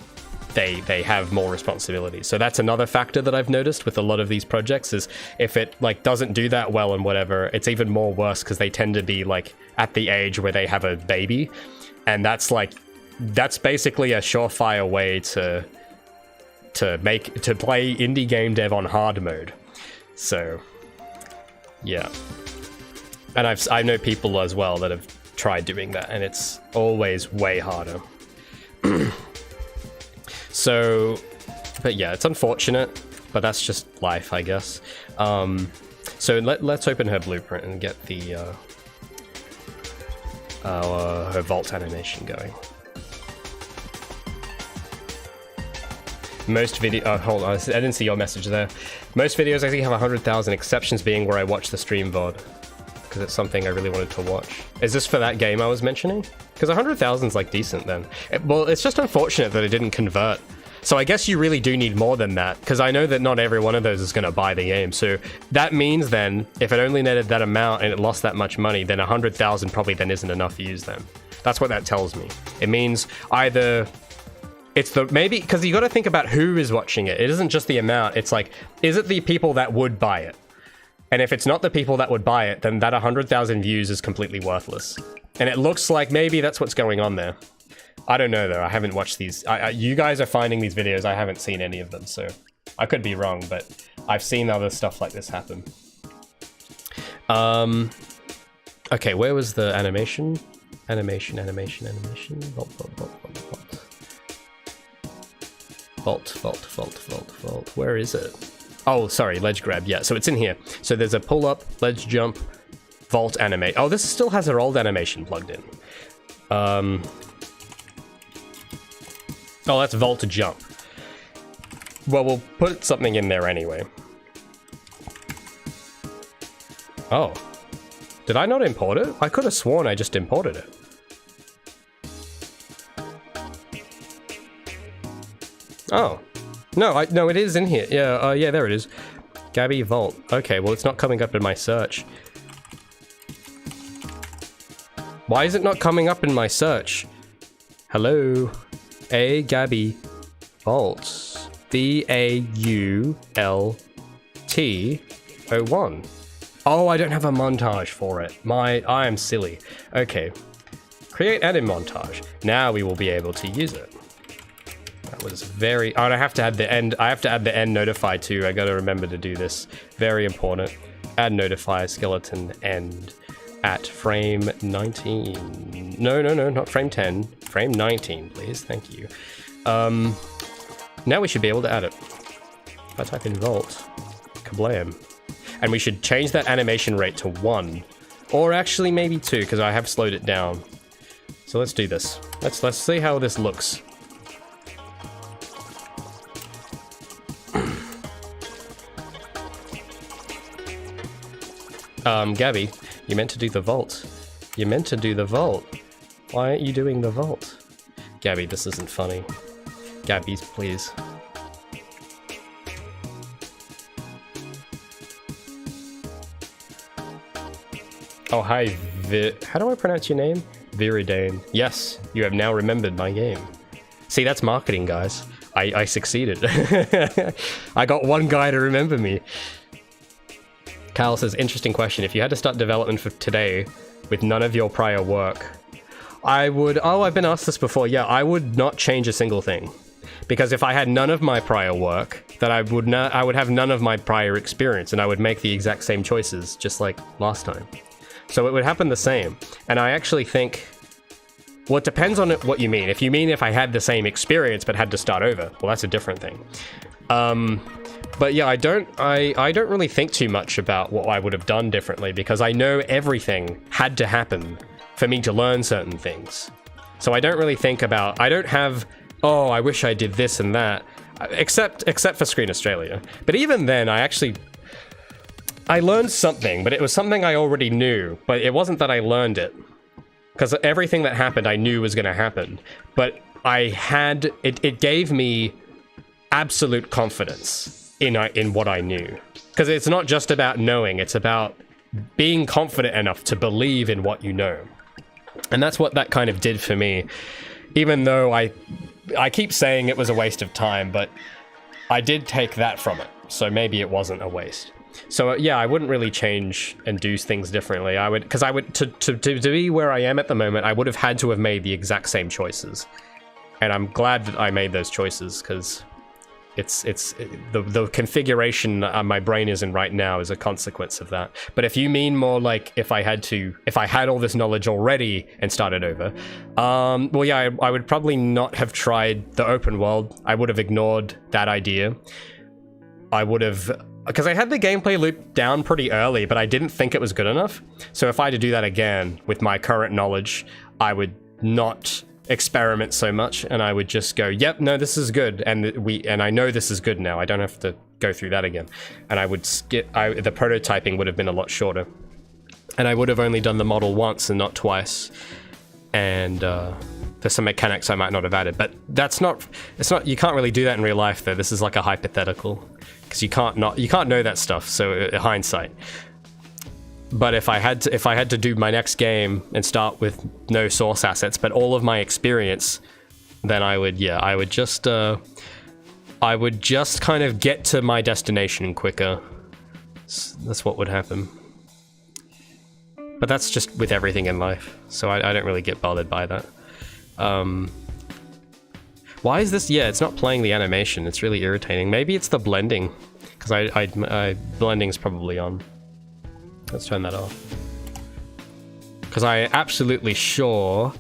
they have more responsibilities. So that's another factor that I've noticed with a lot of these projects, is if it like doesn't do that well and whatever, it's even more worse because they tend to be like at the age where they have a baby, and that's basically a surefire way to play indie game dev on hard mode. So yeah, and I know people as well that have tried doing that, and it's always way harder. So, but yeah, it's unfortunate, but that's just life, I guess. So let's open her blueprint and get the her vault animation going. Most video, hold on, I didn't see your message there. Most videos I think have 100,000, exceptions being where I watch the stream VOD, because it's something I really wanted to watch. Is this for that game I was mentioning? Because 100,000 is like decent then. Well, it's just unfortunate that it didn't convert. So I guess you really do need more than that, because I know that not every one of those is going to buy the game. So that means then, if it only netted that amount and it lost that much money, then 100,000 probably then isn't enough views then. That's what that tells me. It means either it's maybe, because you got to think about who is watching it. It isn't just the amount. It's like, is it the people that would buy it? And if it's not the people that would buy it, then that 100,000 views is completely worthless. And it looks like maybe that's what's going on there. I don't know though, I haven't watched these. You guys are finding these videos, I haven't seen any of them, so I could be wrong, but I've seen other stuff like this happen. Okay, where was the animation? Animation. Vault. Where is it? Oh, sorry, ledge grab, yeah, so it's in here. So there's a pull up, ledge jump, vault animate. Oh, this still has her old animation plugged in. Oh, that's vault to jump. Well, we'll put something in there anyway. Oh. Did I not import it? I could have sworn I just imported it. Oh. No, it is in here. Yeah, yeah, there it is. Gabi vault. Okay, well, it's not coming up in my search. Why is it not coming up in my search? Hello? Gabi vaults. VAULT01. Oh, I don't have a montage for it. I am silly. Okay. Create anim montage. Now we will be able to use it. That was very... Oh, and I have to add the end. I have to add the end notify too. I gotta remember to do this. Very important. Add notify skeleton end at frame 19. No, not frame 10. Frame 19, please. Thank you. Now we should be able to add it. If I type in vault, kablam. And we should change that animation rate to 1. Or actually maybe 2, because I have slowed it down. So let's do this. Let's see how this looks. Gabi, you meant to do the vault. You meant to do the vault. Why aren't you doing the vault? Gabi, this isn't funny. Gabi, please. Oh, hi, how do I pronounce your name? Viridane. Yes, you have now remembered my game. See, that's marketing, guys. I succeeded. I got one guy to remember me. Cal says, interesting question. If you had to start development for today with none of your prior work, I would... Oh, I've been asked this before. Yeah, I would not change a single thing. Because if I had none of my prior work, then I would have none of my prior experience, and I would make the exact same choices, just like last time. So it would happen the same. And I actually think... Well, it depends on what you mean. If you mean if I had the same experience but had to start over, well, that's a different thing. But yeah, I don't really think too much about what I would have done differently, because I know everything had to happen for me to learn certain things. So I don't really think about... I don't have, oh, I wish I did this and that, except for Screen Australia. But even then, I learned something, but it was something I already knew, but it wasn't that I learned it. Because everything that happened, I knew was going to happen. But it gave me absolute confidence in what I knew. Because it's not just about knowing, it's about being confident enough to believe in what you know. And that's what that kind of did for me. Even though I keep saying it was a waste of time, but I did take that from it. So maybe it wasn't a waste. So yeah, I wouldn't really change and do things differently. I would, because I would, to be where I am at the moment, I would have had to have made the exact same choices. And I'm glad that I made those choices, because the configuration my brain is in right now is a consequence of that. But if you mean more like if I had all this knowledge already and started over, well, yeah, I would probably not have tried the open world. I would have ignored that idea. I would have, because I had the gameplay loop down pretty early, but I didn't think it was good enough. So if I had to do that again with my current knowledge, I would not experiment so much, and I would just go, yep, no, this is good, and I know this is good now. I don't have to go through that again. And I would skip, the prototyping would have been a lot shorter, and I would have only done the model once and not twice. And there's some mechanics I might not have added, but you can't really do that in real life though. This is like a hypothetical, because you can't know that stuff, so hindsight. But if I had to do my next game and start with no source assets, but all of my experience, then I would just kind of get to my destination quicker. That's what would happen. But that's just with everything in life, so I don't really get bothered by that. Why is this? Yeah, it's not playing the animation. It's really irritating. Maybe it's the blending, because blending's probably on. Let's turn that off. Because I'm absolutely sure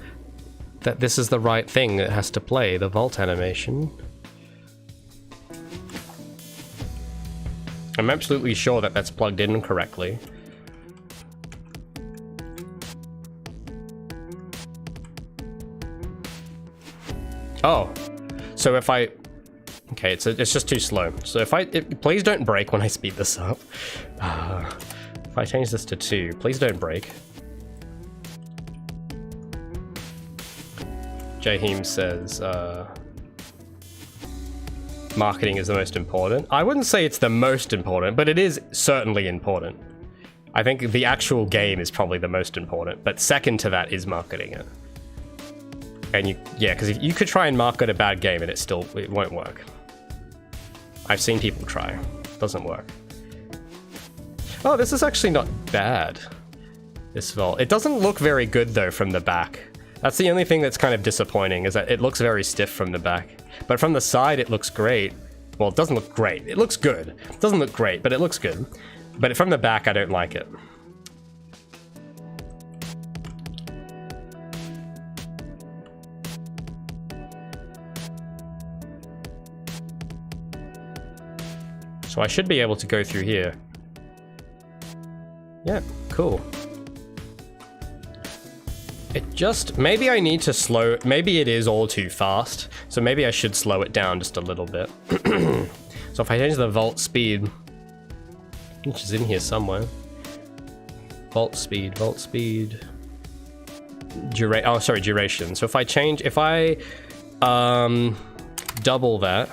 that this is the right thing that has to play, the vault animation. I'm absolutely sure that that's plugged in correctly. Oh, so if I... Okay, it's just too slow. So please don't break when I speed this up. If I change this to 2, please don't break. Jaheem says, marketing is the most important. I wouldn't say it's the most important, but it is certainly important. I think the actual game is probably the most important, but second to that is marketing it. And because you could try and market a bad game and it won't work. I've seen people try. It doesn't work. Oh, this is actually not bad, this vault. It doesn't look very good, though, from the back. That's the only thing that's kind of disappointing, is that it looks very stiff from the back. But from the side, it looks great. Well, it doesn't look great. It looks good. It doesn't look great, but it looks good. But from the back, I don't like it. So I should be able to go through here. Yeah, cool. Maybe I need to maybe it is all too fast, so maybe I should slow it down just a little bit. So if I change the vault speed, which is in here somewhere. Vault speed, duration. So if I double that,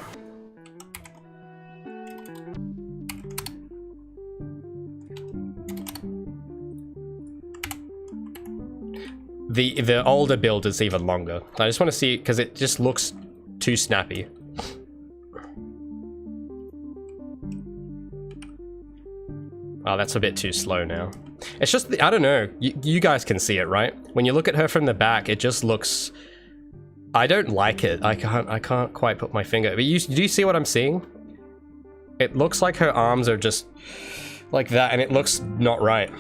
The older build is even longer. I just want to see, because it just looks too snappy. Oh, that's a bit too slow now. It's just, I don't know, you guys can see it, right? When you look at her from the back, it just looks, I don't like it. I can't quite put my finger, but do you see what I'm seeing? It looks like her arms are just like that, and it looks not right.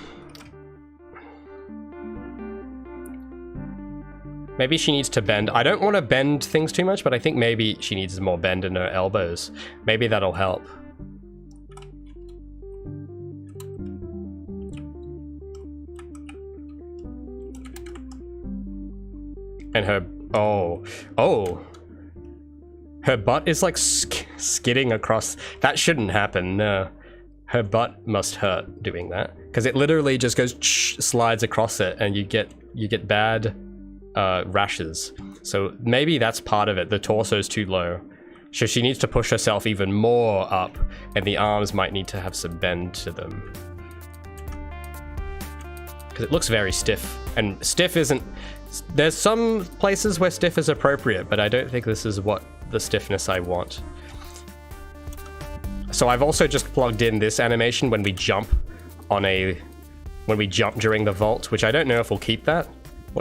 Maybe she needs to bend. I don't want to bend things too much, but I think maybe she needs more bend in her elbows. Maybe that'll help. And her, oh. Her butt is like skidding across. That shouldn't happen, no. Her butt must hurt doing that. Because it literally just goes, slides across it, and you get bad rashes. So maybe that's part of it. The torso's too low. So she needs to push herself even more up, and the arms might need to have some bend to them. Because it looks very stiff, and stiff isn't... There's some places where stiff is appropriate, but I don't think this is what the stiffness I want. So I've also just plugged in this animation when we jump during the vault, which I don't know if we'll keep that.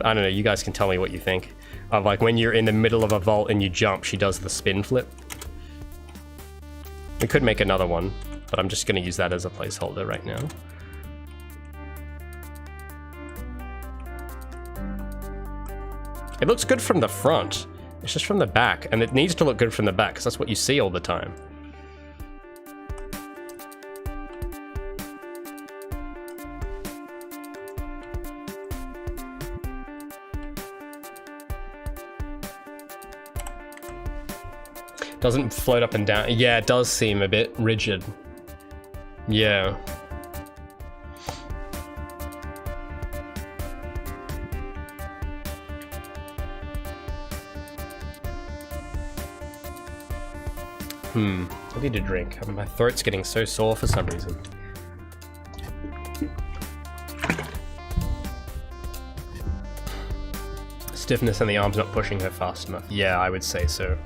I don't know, you guys can tell me what you think. Of like when you're in the middle of a vault and you jump, she does the spin flip. We could make another one, but I'm just gonna use that as a placeholder right now. It looks good from the front. It's just from the back, and it needs to look good from the back because that's what you see all the time. Doesn't float up and down. Yeah, it does seem a bit rigid. Yeah. I need a drink. My throat's getting so sore for some reason. Stiffness in the arms not pushing her fast enough. Yeah, I would say so.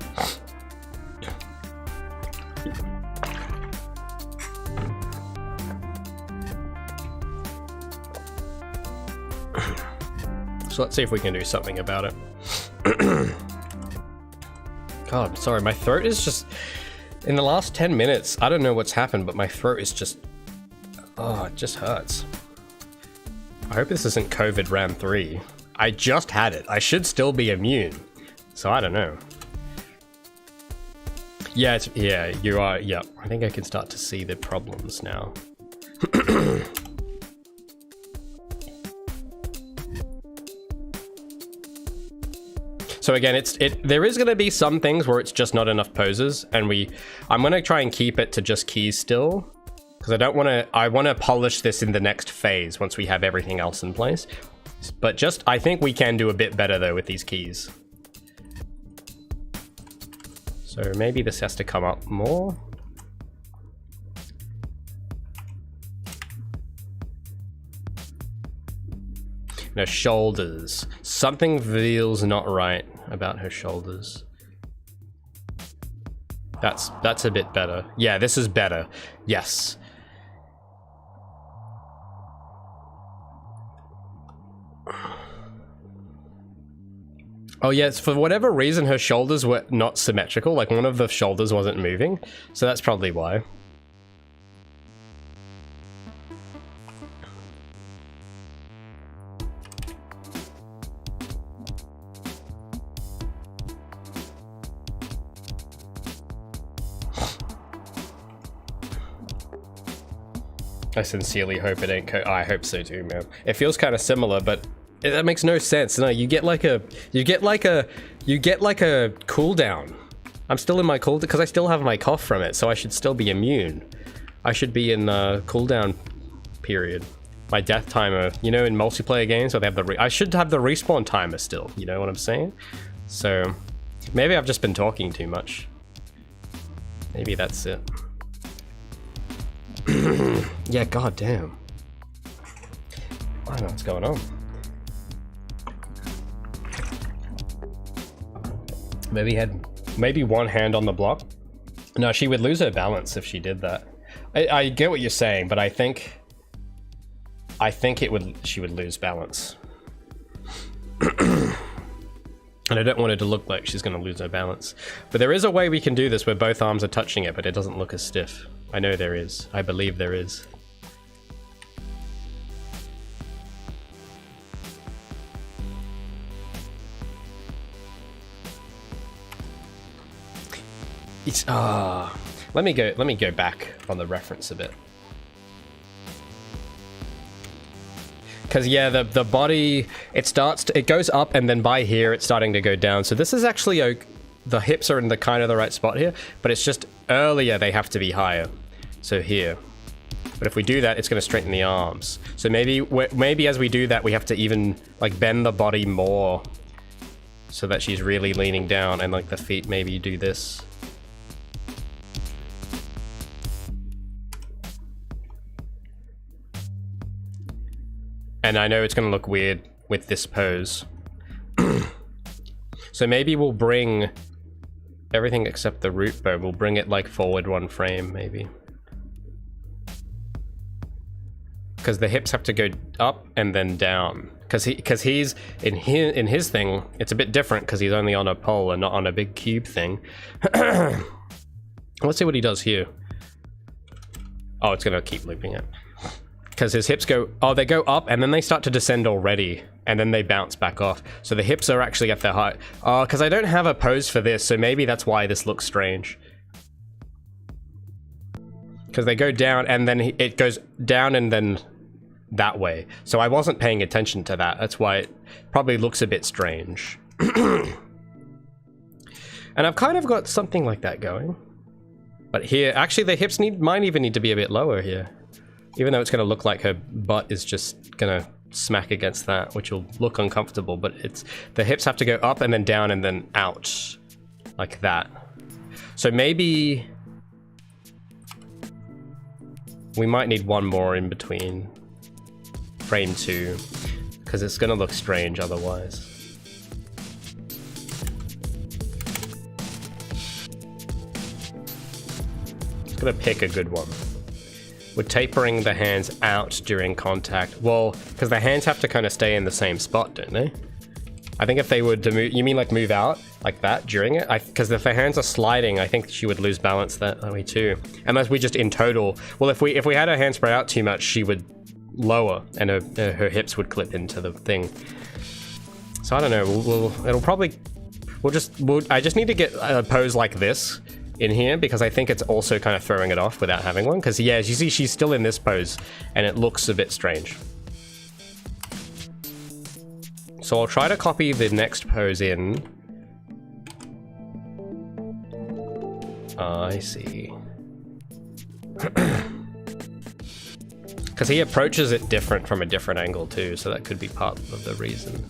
So let's see if we can do something about it. God, sorry, my throat is just... In the last 10 minutes, I don't know what's happened, but my throat is just... Oh, it just hurts. I hope this isn't COVID Ram 3. I just had it. I should still be immune. So I don't know. Yeah, yeah, you are. Yeah, I think I can start to see the problems now. So again, there is going to be some things where it's just not enough poses, and I'm going to try and keep it to just keys still, because I want to polish this in the next phase once we have everything else in place. But I think we can do a bit better though with these keys. So maybe this has to come up more. No, shoulders. Something feels not right about her shoulders. That's a bit better. Yeah, this is better. Yes. Oh yes, for whatever reason her shoulders were not symmetrical, like one of the shoulders wasn't moving, so that's probably why. I sincerely hope it ain't I hope so too, man. It feels kind of similar, but that makes no sense. No, you get like a cooldown. I'm still in my cooldown because I still have my cough from it, so I should still be immune. I should be in cooldown period. My death timer, you know, in multiplayer games where they have I should have the respawn timer still. You know what I'm saying? So maybe I've just been talking too much. Maybe that's it. Yeah, goddamn. I don't know what's going on. Maybe one hand on the block. No, she would lose her balance if she did that. I get what you're saying, but I think she would lose balance. And I don't want it to look like she's going to lose her balance. But there is a way we can do this where both arms are touching it, but it doesn't look as stiff. I know there is. I believe there is. It's let me go back on the reference a bit. Because yeah, the body, it goes up and then by here it's starting to go down. So this is actually the hips are in the kind of the right spot here, but it's just earlier they have to be higher. So here. But if we do that, it's going to straighten the arms. So maybe as we do that, we have to even like bend the body more so that she's really leaning down, and like the feet maybe do this. And I know it's going to look weird with this pose. So maybe we'll bring everything except the root bone. We'll bring it like forward one frame, maybe. Because the hips have to go up and then down. Because he's in his thing, it's a bit different because he's only on a pole and not on a big cube thing. Let's see what he does here. Oh, it's going to keep looping it. Because his hips they go up and then they start to descend already, and then they bounce back off. So the hips are actually at their height. Oh, because I don't have a pose for this, so maybe that's why this looks strange. Because they go down and then it goes down and then that way. So I wasn't paying attention to that. That's why it probably looks a bit strange. And I've kind of got something like that going. But here, actually the hips might even need to be a bit lower here. Even though it's going to look like her butt is just going to smack against that, which will look uncomfortable, but the hips have to go up and then down and then out, like that. So maybe we might need one more in between frame 2, because it's going to look strange otherwise. Just going to pick a good one. We're tapering the hands out during contact. Well, because the hands have to kind of stay in the same spot, don't they? I think if they were to move, you mean like move out like that during it? Because if the hands are sliding, I think she would lose balance that way too. Unless we just in total, well, if we had her hands spread out too much, she would lower and her hips would clip into the thing. So I don't know. I just need to get a pose like this in here, because I think it's also kind of throwing it off without having one. Because yeah, as you see, she's still in this pose and it looks a bit strange. So I'll try to copy the next pose in. I see. Because he approaches it different from a different angle too, so that could be part of the reason.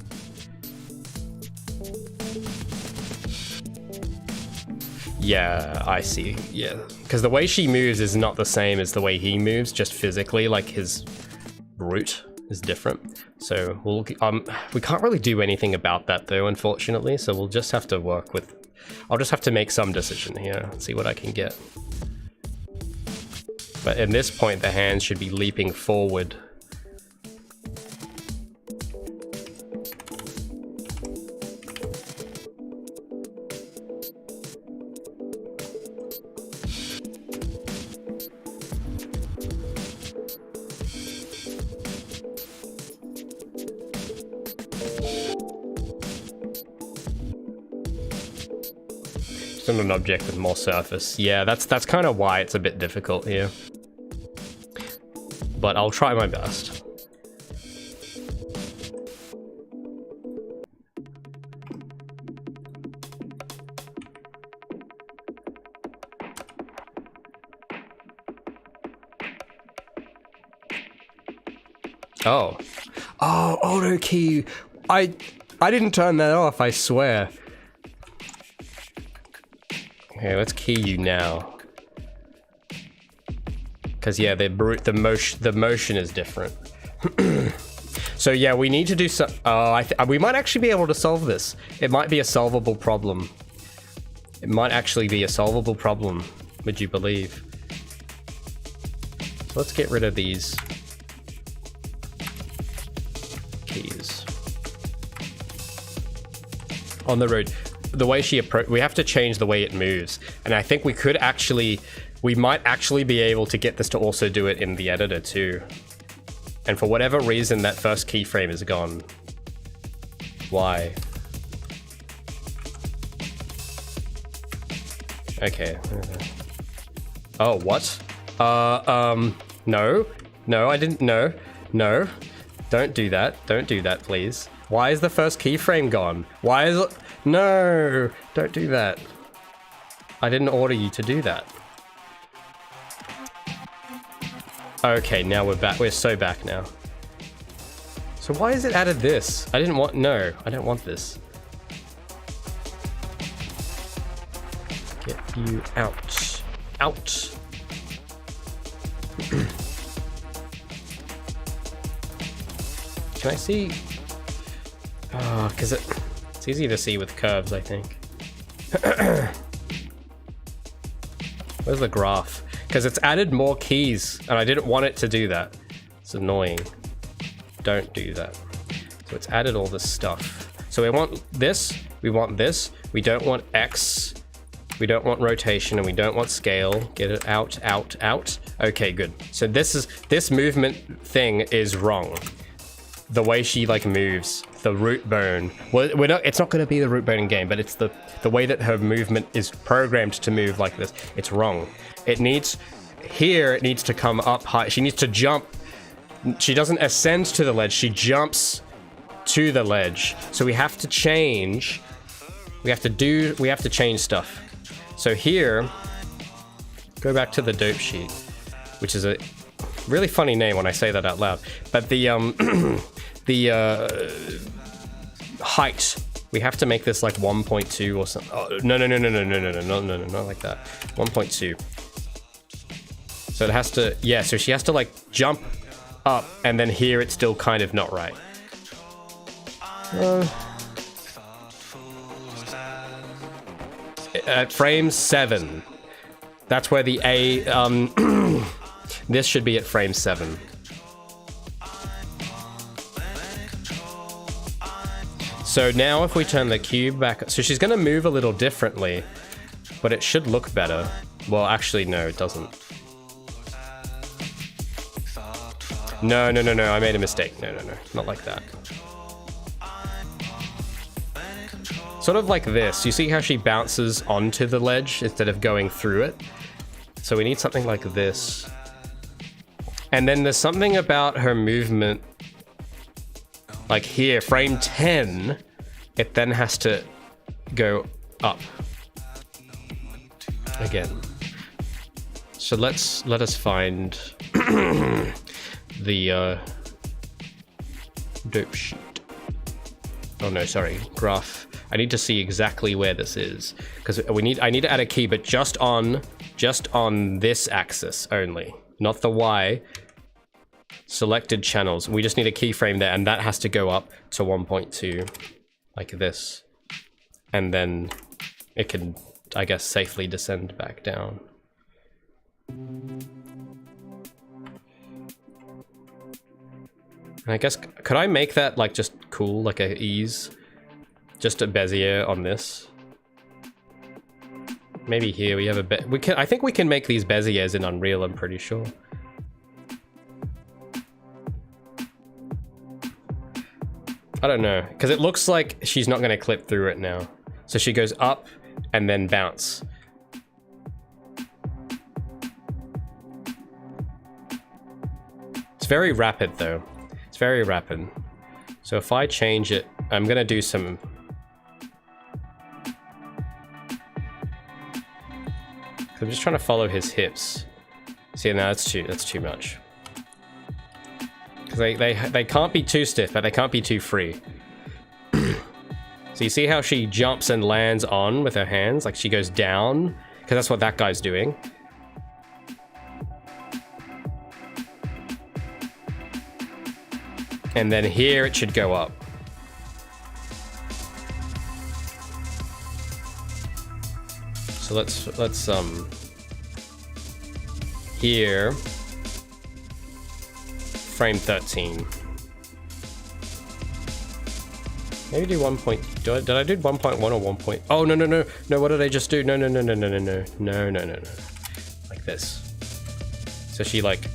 Yeah, I see. Yeah, because the way she moves is not the same as the way he moves, just physically, like his root is different. So we can't really do anything about that though, unfortunately, so we'll just have to work with... I'll just have to make some decision here and see what I can get. But at this point, the hands should be leaping forward. An object with more surface. Yeah, that's kind of why it's a bit difficult here. But I'll try my best. Oh, auto key. I didn't turn that off, I swear. Okay, let's key you now. Because yeah, the motion is different. So yeah, we need to do some. We might actually be able to solve this. It might be a solvable problem. It might actually be a solvable problem, would you believe? So let's get rid of these keys. On the road, the way she we have to change the way it moves. And I think we might actually be able to get this to also do it in the editor too. And for whatever reason, that first keyframe is gone. Why? Okay. Oh, what? No. No, I didn't. No. No. Don't do that. Don't do that, please. Why is the first keyframe gone? Why is it? No! Don't do that. I didn't order you to do that. Okay, now we're back. We're so back now. So why has it added this? I didn't want... No, I don't want this. Get you out. Out. Can I see? Oh, because it's easy to see with curves, I think. Where's the graph? Because it's added more keys, and I didn't want it to do that. It's annoying. Don't do that. So it's added all this stuff. So we want this, we want this, we don't want X, we don't want rotation, and we don't want scale. Get it out, out, out. Okay, good. So this movement thing is wrong. The way she like moves, the root bone. Well, it's not going to be the root bone in game, but it's the way that her movement is programmed to move like this. It's wrong. It needs to come up high. She needs to jump. She doesn't ascend to the ledge. She jumps to the ledge. So we have to change. We have to change stuff. So here, go back to the dope sheet, which is a really funny name when I say that out loud. But the height, we have to make this like 1.2 or something. Oh, no, not like that. 1.2. So it has to, yeah, so she has to like jump up, and then here it's still kind of not right. At frame 7, that's where the A, this should be at frame 7. So now if we turn the cube back, so she's gonna move a little differently, but it should look better. Well, actually, no, it doesn't. No, I made a mistake. No, not like that. Sort of like this. You see how she bounces onto the ledge instead of going through it? So we need something like this. And then there's something about her movement, like here, frame 10, it then has to go up again. So let us find the dope sheet. Oh no, sorry, graph. I need to see exactly where this is, because I need to add a key, but just on this axis only, not the Y. Selected channels. We just need a keyframe there, and that has to go up to 1.2, like this, and then it can, I guess, safely descend back down. And I guess, could I make that like just cool, like a ease? Just a Bezier on this. Maybe here we have a bit. I think we can make these Beziers in Unreal, I'm pretty sure. I don't know, because it looks like she's not going to clip through it now. So she goes up and then bounce. It's very rapid though. It's very rapid. So if I change it, I'm going to do some... I'm just trying to follow his hips. See, now that's too much. Because they can't be too stiff, but they can't be too free. So you see how she jumps and lands on with her hands? Like she goes down, because that's what that guy's doing. And then here it should go up. So let's here, frame 13. Maybe do 1. Did I do 1.1 or 1. Oh no. What did I just do? No. Like this. So she like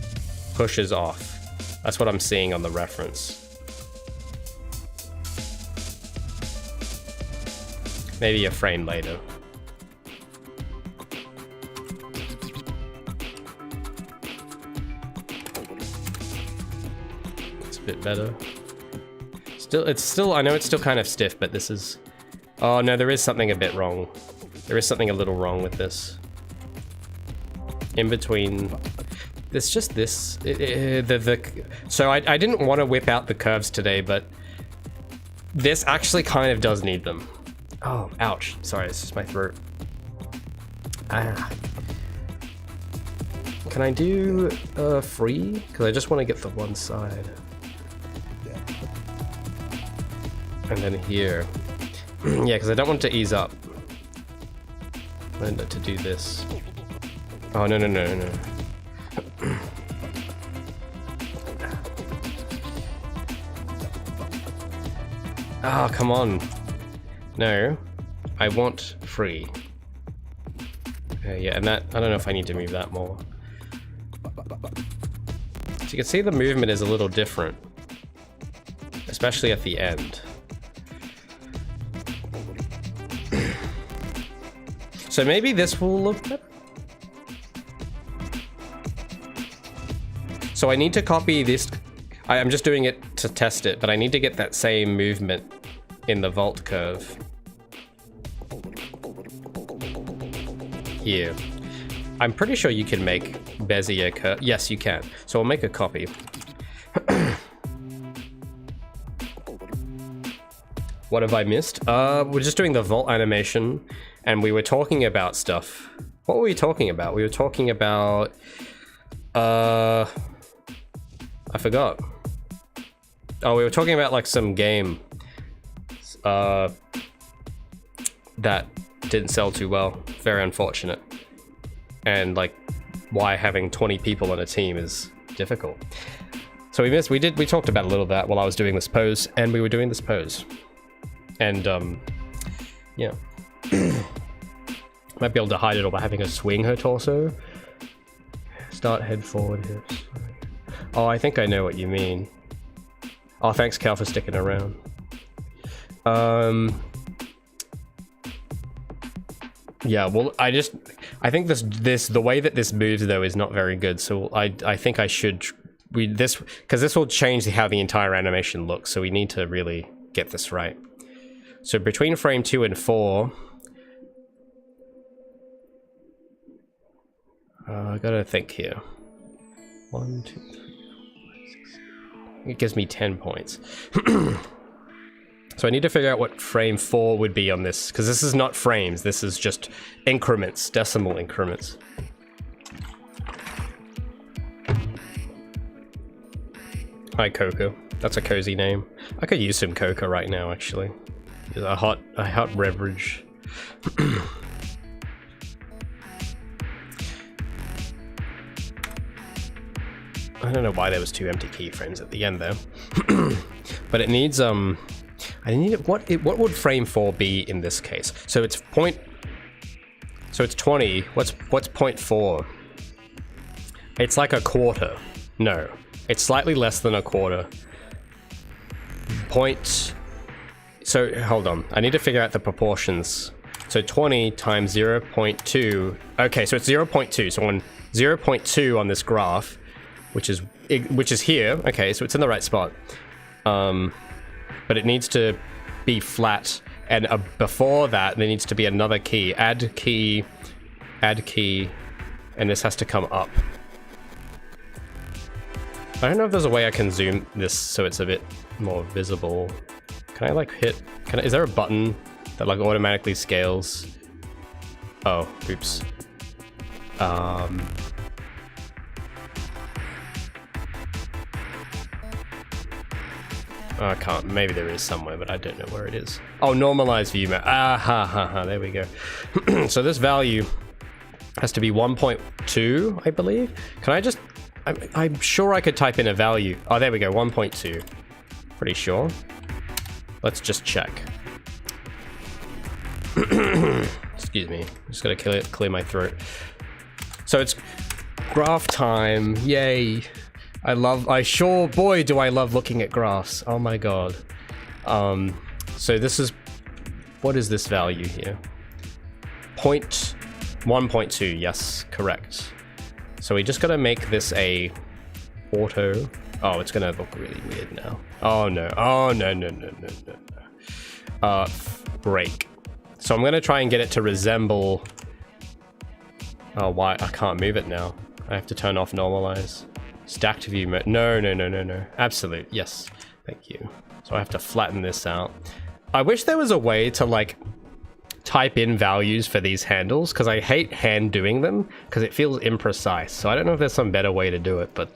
pushes off. That's what I'm seeing on the reference. Maybe a frame later. It's a bit better. I know it's still kind of stiff, but this is... Oh no, there is something a bit wrong. There is something a little wrong with this. In between... It's just this... So I didn't want to whip out the curves today, but... This actually kind of does need them. Oh, ouch. Sorry, it's just my throat. Ah. Can I do free? Because I just want to get the one side. And then here. Yeah, because I don't want to ease up. I want to do this. Oh, no. Oh, come on. No. I want free. Yeah, and that... I don't know if I need to move that more. So you can see the movement is a little different. Especially at the end. So maybe this will look better. So I need to copy this. I'm just doing it to test it, but I need to get that same movement in the vault curve. Here. I'm pretty sure you can make Bezier curve. Yes, you can. So I'll make a copy. What have I missed? We're just doing the vault animation. And we were talking about stuff. What were we talking about? We were talking about... I forgot. Oh, we were talking about like some game that didn't sell too well. Very unfortunate. And like why having 20 people on a team is difficult. So we talked about a little of that while I was doing this pose, and we were doing this pose. And yeah. Might be able to hide it all by having her swing her torso. Start head forward hips. Oh, I think I know what you mean. Oh, thanks, Cal, for sticking around. Yeah, well, I think the way that this moves though is not very good. So I think I should because this will change how the entire animation looks. So we need to really get this right. So between frame 2 and 4. I gotta think here. 1, 2, 3, 4, 5, 6, 7. It gives me 10 points. So I need to figure out what frame 4 would be on this, because this is not frames, this is just increments, decimal increments. Hi, Coca. That's a cozy name. I could use some Coca right now, actually. It's a hot beverage. I don't know why there was 2 empty keyframes at the end though. But it needs I need what would frame 4 be in this case? So it's 20. What's 0.4? It's like a quarter. No. It's slightly less than a quarter. So hold on. I need to figure out the proportions. So 20 times 0.2. Okay, so it's 0.2. So on 0.2 on this graph, which is here. Okay, so it's in the right spot. But it needs to be flat, and before that there needs to be another key. Add key, and this has to come up. I don't know if there's a way I can zoom this so it's a bit more visible. Can I like hit? Is there a button that like automatically scales? Oh, oops. Oh, I can't. Maybe there is somewhere, but I don't know where it is. Oh, normalized view map. Ah, ha, ha, ha. There we go. So this value has to be 1.2, I believe. Can I just... I'm sure I could type in a value. Oh, there we go. 1.2. Pretty sure. Let's just check. Excuse me. I'm just gonna clear my throat. So it's graph time. Yay. Boy, do I love looking at graphs. Oh my god. So this is, what is this value here? 1.2, yes, correct. So we just gotta make this a auto. Oh, it's gonna look really weird now. Oh no, oh no. Break. So I'm gonna try and get it to resemble, oh, why, I can't move it now. I have to turn off normalize. Stacked view mode. No. Absolute. Yes. Thank you. So I have to flatten this out. I wish there was a way to like type in values for these handles, because I hate hand doing them because it feels imprecise. So I don't know if there's some better way to do it, but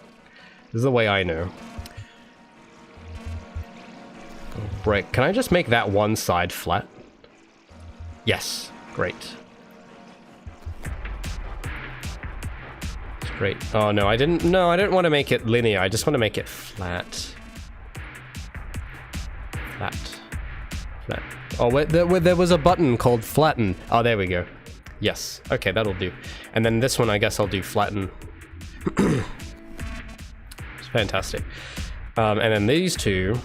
this is the way I know. Break. Can I just make that one side flat? Yes. Great. Great. Oh no, I didn't want to make it linear. I just want to make it flat. Flat. Oh, wait, there was a button called flatten. Oh, there we go. Yes. Okay, that'll do. And then this one, I guess I'll do flatten. It's fantastic. And then these two,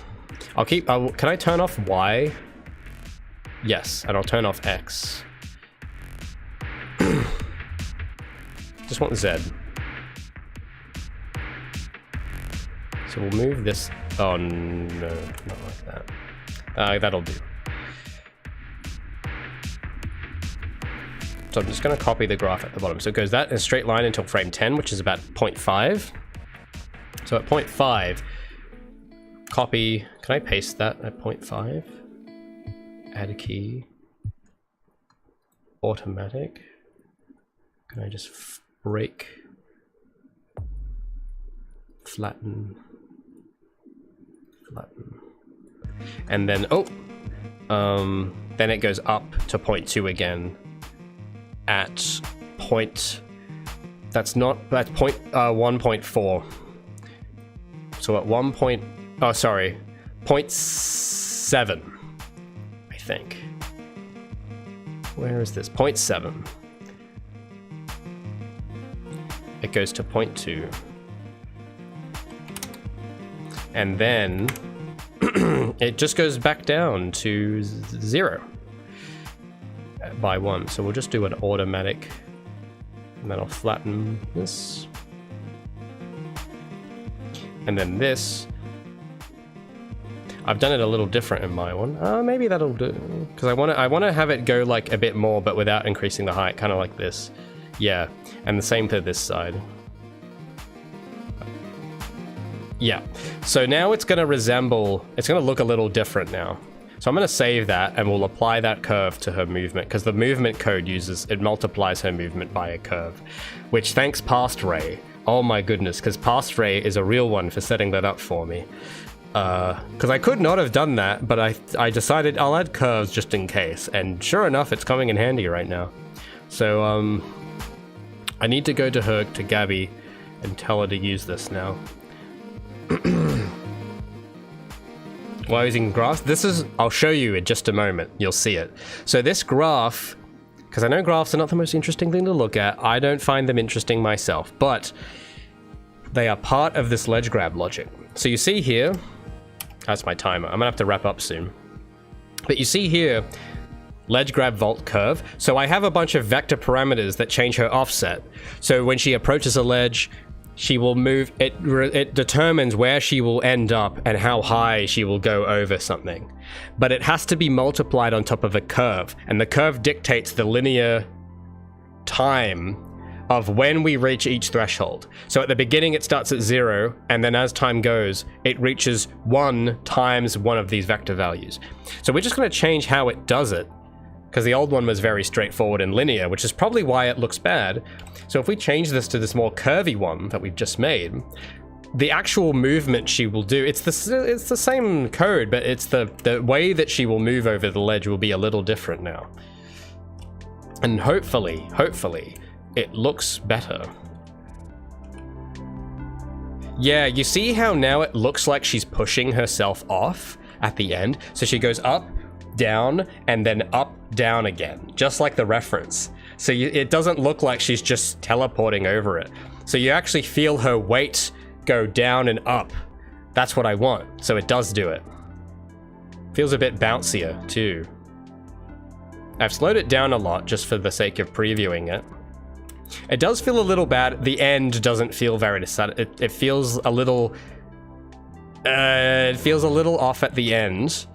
can I turn off Y? Yes, and I'll turn off X. Just want Z. So we'll move this. Oh no, not like that. That'll do. So I'm just going to copy the graph at the bottom. So it goes that in a straight line until frame 10, which is about 0.5. So at 0.5, copy. Can I paste that at 0.5? Add a key. Automatic. Can I just break? Flatten. And then then it goes up to 0.2 again at that's 1.4. So at 0.7, I think. Where is this? 0.7. It goes to 0.2. And then it just goes back down to 0 by 1. So we'll just do an automatic, and then I'll flatten this. And then this, I've done it a little different in my one. Maybe that'll do, because I want to have it go like a bit more, but without increasing the height, kind of like this. Yeah, and the same for this side. Yeah, so now it's going to resemble, it's going to look a little different now. So I'm going to save that and we'll apply that curve to her movement, because the movement code it multiplies her movement by a curve, which thanks Past Ray. Oh my goodness, because Past Ray is a real one for setting that up for me. Because I could not have done that, but I decided I'll add curves just in case, and sure enough, it's coming in handy right now. So I need to go to Gabi and tell her to use this now. While using graphs, I'll show you in just a moment, you'll see it. So this graph, because I know graphs are not the most interesting thing to look at, I don't find them interesting myself, but they are part of this ledge grab logic. So you see here, that's my timer, I'm gonna have to wrap up soon. But you see here, ledge grab vault curve. So I have a bunch of vector parameters that change her offset. So when she approaches a ledge, she will move, it determines where she will end up and how high she will go over something. But it has to be multiplied on top of a curve, and the curve dictates the linear time of when we reach each threshold. So at the beginning it starts at 0, and then as time goes, it reaches 1 times one of these vector values. So we're just going to change how it does it, because the old one was very straightforward and linear, which is probably why it looks bad. So if we change this to this more curvy one that we've just made, the actual movement she will do, it's the same code, but it's the way that she will move over the ledge will be a little different now. And hopefully, it looks better. Yeah, you see how now it looks like she's pushing herself off at the end? So she goes up, down, and then up, down again, just like the reference. So it doesn't look like she's just teleporting over it. So you actually feel her weight go down and up. That's what I want. So it does do it. Feels a bit bouncier too. I've slowed it down a lot just for the sake of previewing it. It does feel a little bad. The end doesn't feel very it feels a little off at the end.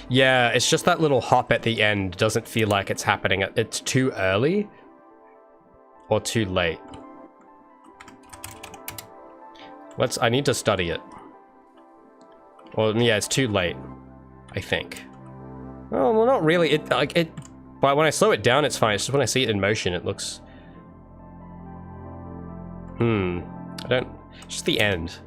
Yeah, it's just that little hop at the end doesn't feel like it's happening. It's too early or too late. I need to study it. Well, yeah, it's too late, I think. Oh, well, not really. But when I slow it down, it's fine. It's just when I see it in motion, it looks... It's just the end.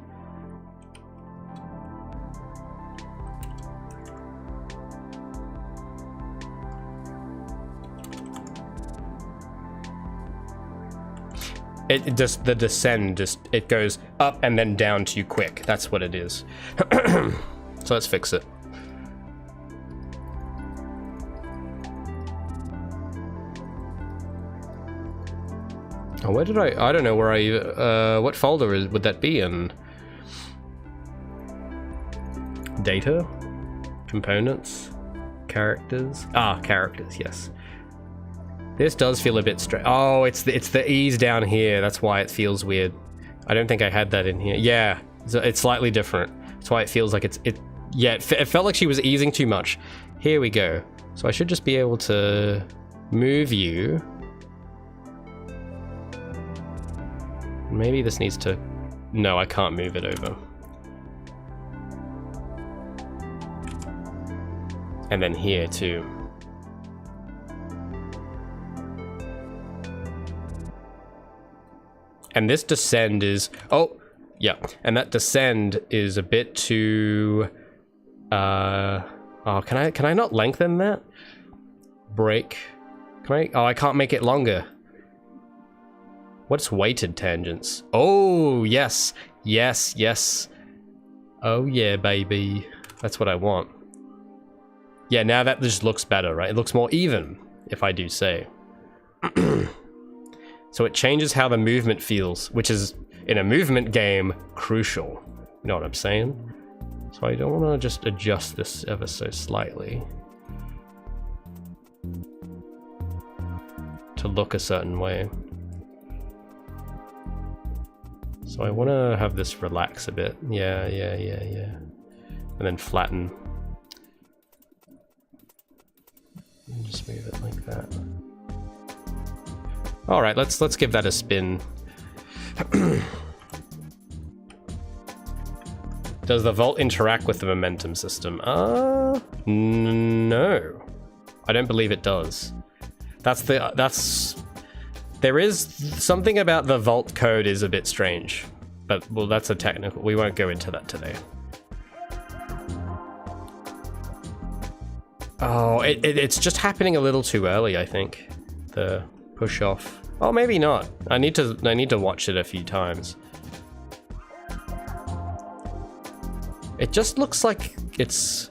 It just, the descend, it goes up and then down too quick. That's what it is. So let's fix it. Oh, where did I don't know where what folder would that be in? Data? Components? Characters? Ah, characters, yes. This does feel a bit straight. Oh, it's the ease down here. That's why it feels weird. I don't think I had that in here. Yeah, it's slightly different. That's why it feels like it felt like she was easing too much. Here we go. So I should just be able to move you. Maybe this needs to... No, I can't move it over. And then here too. And this descend is... Oh, yeah. And that descend is a bit too... Oh, can I not lengthen that? Break. Can I... Oh, I can't make it longer. What's weighted tangents? Oh, yes. Yes, yes. Oh, yeah, baby. That's what I want. Yeah, now that just looks better, right? It looks more even, if I do say. So it changes how the movement feels, which is, in a movement game, crucial. You know what I'm saying? So I don't want to just adjust this ever so slightly to look a certain way. So I want to have this relax a bit. Yeah. And then flatten. And just move it like that. All right, let's give that a spin. Does the vault interact with the momentum system? No. I don't believe it does. There is something about the vault code is a bit strange, but well, that's a technical. We won't go into that today. Oh, it's just happening a little too early, I think. The push off. Oh, maybe not. I need to watch it a few times. It just looks like it's...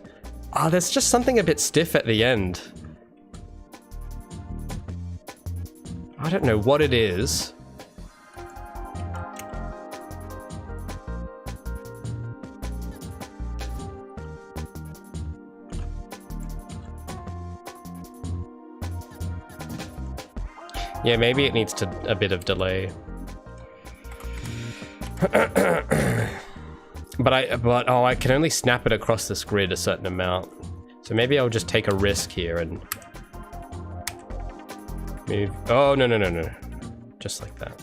Oh, there's just something a bit stiff at the end. I don't know what it is. Yeah, maybe it needs a bit of delay. But I can only snap it across this grid a certain amount. So maybe I'll just take a risk here and move. Oh, no. Just like that.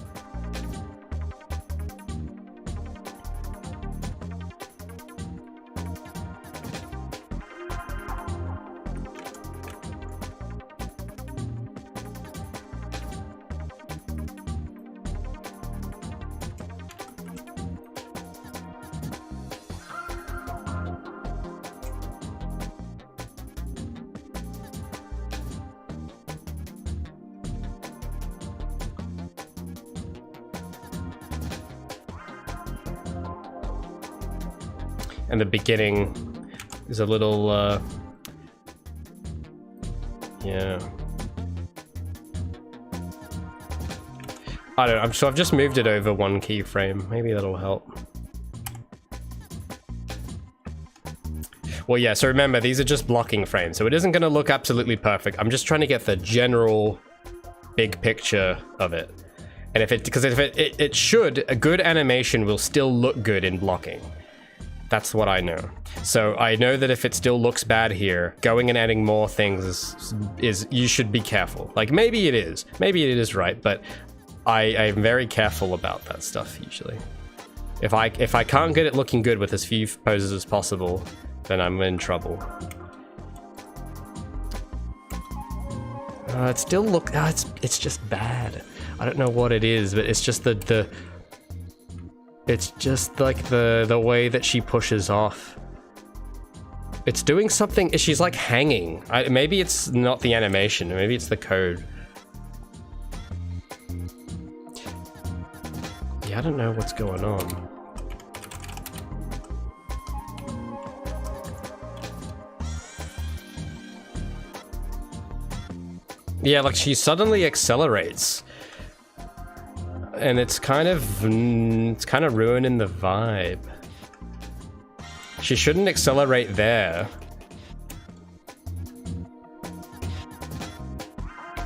and the beginning is a little, yeah. I don't know, so I've just moved it over one keyframe. Maybe that'll help. Well, yeah, so remember, these are just blocking frames, so it isn't gonna look absolutely perfect. I'm just trying to get the general big picture of it. And if it should, a good animation will still look good in blocking. That's what I know. So I know that if it still looks bad here, going and adding more things is you should be careful. Like, maybe it is right, but I'm very careful about that stuff usually. If I can't get it looking good with as few poses as possible, then I'm in trouble. It still look, it's just bad. I don't know what it is, but it's just it's just like the way that she pushes off. It's doing something, she's like hanging. Maybe it's not the animation, maybe it's the code. Yeah, I don't know what's going on. Yeah, like she suddenly accelerates. And it's kind of ruining the vibe. She shouldn't accelerate there.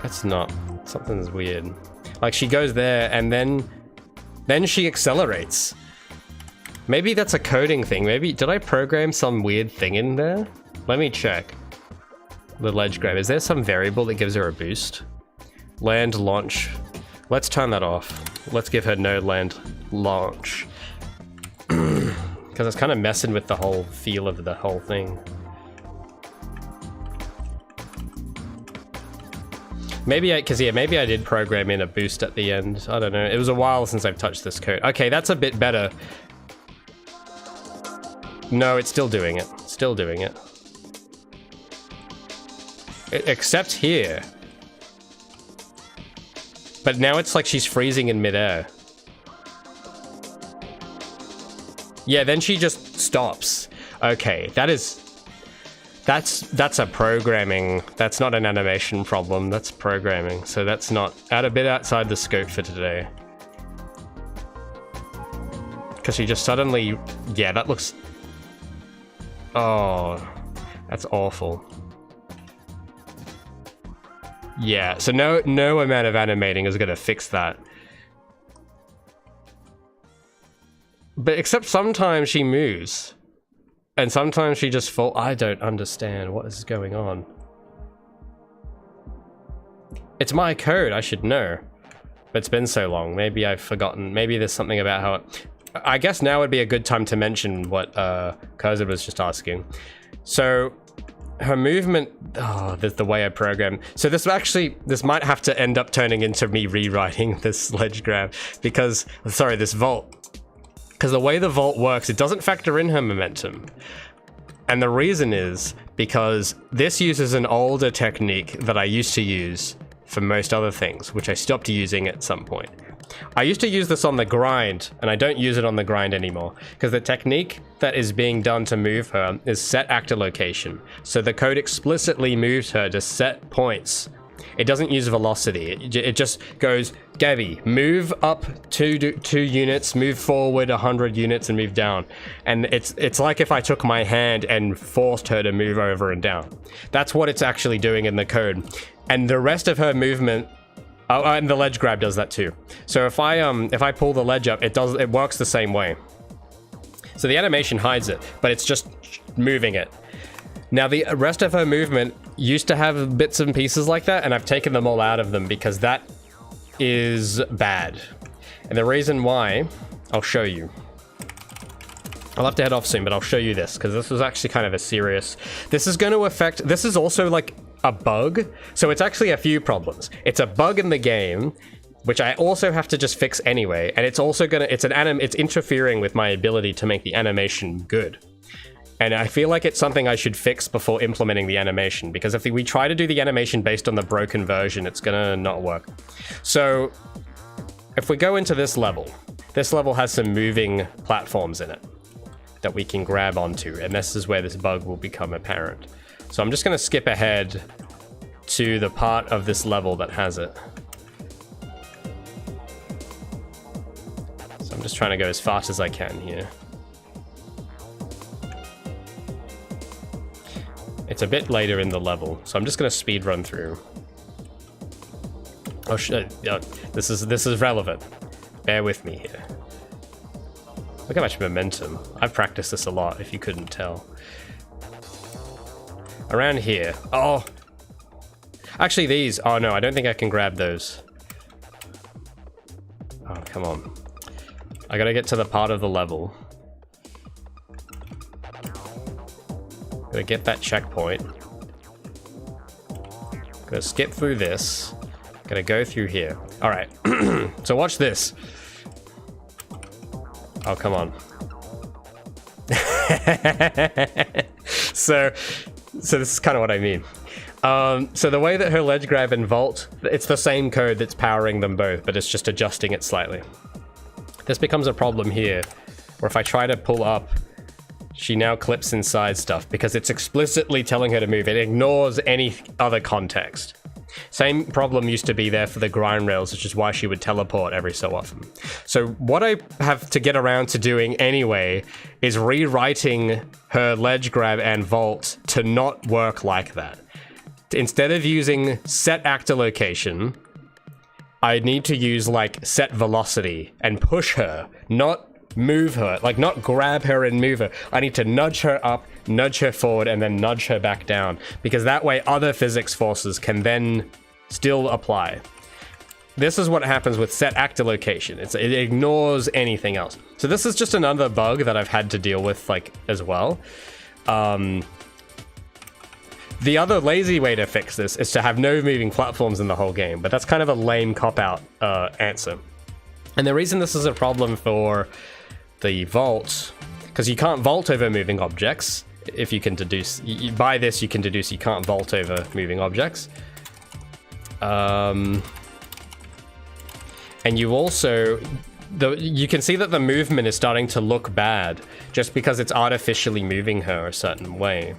That's not, something's weird. Like she goes there and then she accelerates. Maybe that's a coding thing. Maybe, did I program some weird thing in there? Let me check. The ledge grab, is there some variable that gives her a boost? Land launch. Let's turn that off. Let's give her no land launch. Because it's kind of messing with the whole feel of the whole thing. Maybe I did program in a boost at the end. I don't know. It was a while since I've touched this code. Okay, that's a bit better. No, it's still doing it. Still doing it. Except here. But now it's like she's freezing in midair. Yeah, then she just stops. Okay, that's a programming, that's not an animation problem, that's programming. So that's not, a bit outside the scope for today. Because she just suddenly, yeah, that looks, oh, that's awful. Yeah, so no amount of animating is gonna fix that. But except sometimes she moves. And sometimes she just falls. I don't understand what is going on. It's my code, I should know. But it's been so long, maybe I've forgotten. Maybe there's something about how it... I guess now would be a good time to mention what Cursor was just asking. So, her movement, oh, the way I program. So this might have to end up turning into me rewriting this ledge grab because, sorry, this vault. Because the way the vault works, it doesn't factor in her momentum. And the reason is because this uses an older technique that I used to use for most other things, which I stopped using at some point. I used to use this on the grind, and I don't use it on the grind anymore, because the technique that is being done to move her is set actor location. So the code explicitly moves her to set points. It doesn't use velocity. It just goes, Gabi, move up two units, move forward 100 units, and move down. And it's like if I took my hand and forced her to move over and down. That's what it's actually doing in the code. And the rest of her movement, oh, and the ledge grab does that too. So if I pull the ledge up, it works the same way. So the animation hides it, but it's just moving it. Now the rest of her movement used to have bits and pieces like that, and I've taken them all out of them because that is bad. And the reason why, I'll show you. I'll have to head off soon, but I'll show you this because this was actually kind of a serious... This is going to affect... This is also like a bug. So it's actually a few problems. It's a bug in the game, which I also have to just fix anyway. And it's also going to... It's interfering with my ability to make the animation good. And I feel like it's something I should fix before implementing the animation, because if we try to do the animation based on the broken version, it's gonna not work. So if we go into this level has some moving platforms in it. that we can grab onto, and this is where this bug will become apparent. So I'm just going to skip ahead to the part of this level that has it. So I'm just trying to go as fast as I can here. It's a bit later in the level, so I'm just going to speed run through. Oh shit, this is relevant. Bear with me here. Look how much momentum. I've practiced this a lot, if you couldn't tell. Around here. Oh! Actually these. Oh no, I don't think I can grab those. Oh, come on. I gotta get to the part of the level. Gotta get that checkpoint. Gotta skip through this. Gotta go through here. Alright. So watch this. Oh, come on. So this is kind of what I mean. So the way that her ledge grab and vault, it's the same code that's powering them both, but it's just adjusting it slightly. This becomes a problem here, where if I try to pull up, she now clips inside stuff because it's explicitly telling her to move. It ignores any other context. Same problem used to be there for the grind rails, which is why she would teleport every so often. So what I have to get around to doing anyway is rewriting her ledge grab and vault to not work like that. Instead of using set actor location, I need to use like set velocity and push her, not move her, like not grab her and move her. I need to nudge her up, nudge her forward, and then nudge her back down, because that way other physics forces can then still apply. This is what happens with set actor location. It ignores anything else. So this is just another bug that I've had to deal with like as well. The other lazy way to fix this is to have no moving platforms in the whole game, but that's kind of a lame cop-out answer. And the reason this is a problem for the vault, because you can't vault over moving objects, if you can deduce, by this you can deduce you can't vault over moving objects. And you also, you can see that the movement is starting to look bad, just because it's artificially moving her a certain way.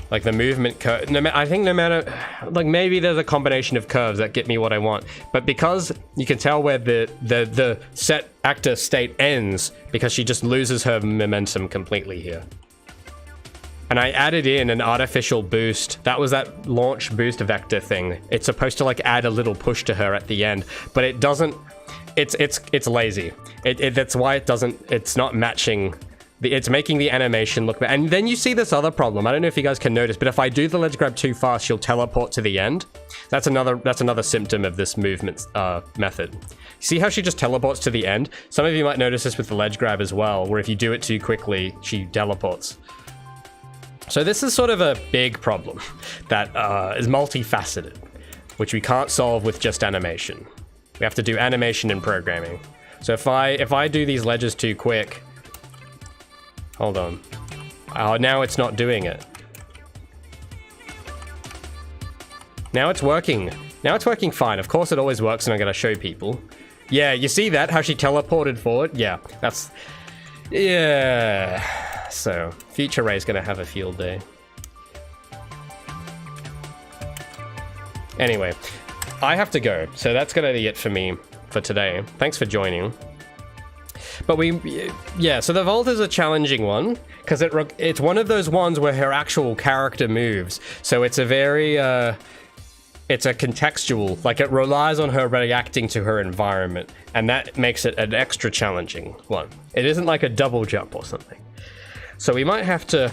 Like the movement curve, I think no matter, like maybe there's a combination of curves that get me what I want, but because you can tell where the set actor state ends, because she just loses her momentum completely here. And I added in an artificial boost. That was that launch boost vector thing. It's supposed to like add a little push to her at the end, but it doesn't, it's lazy. That's why it doesn't, it's not matching. It's making the animation look bad. And then you see this other problem. I don't know if you guys can notice, but if I do the ledge grab too fast, she'll teleport to the end. That's another symptom of this movement method. See how she just teleports to the end? Some of you might notice this with the ledge grab as well, where if you do it too quickly, she teleports. So this is sort of a big problem that is multifaceted, which we can't solve with just animation. We have to do animation and programming. So if I do these ledges too quick, hold on. Oh, now it's not doing it. Now it's working. Now it's working fine. Of course it always works, and I'm gonna show people. Yeah, you see that? How she teleported forward? Yeah, that's... Yeah. So, Future Ray's gonna have a field day. Anyway, I have to go. So that's gonna be it for me for today. Thanks for joining. But yeah, so the vault is a challenging one, because it's one of those ones where her actual character moves. So it's a very, it's a contextual, like it relies on her reacting to her environment, and that makes it an extra challenging one. It isn't like a double jump or something. So we might have to,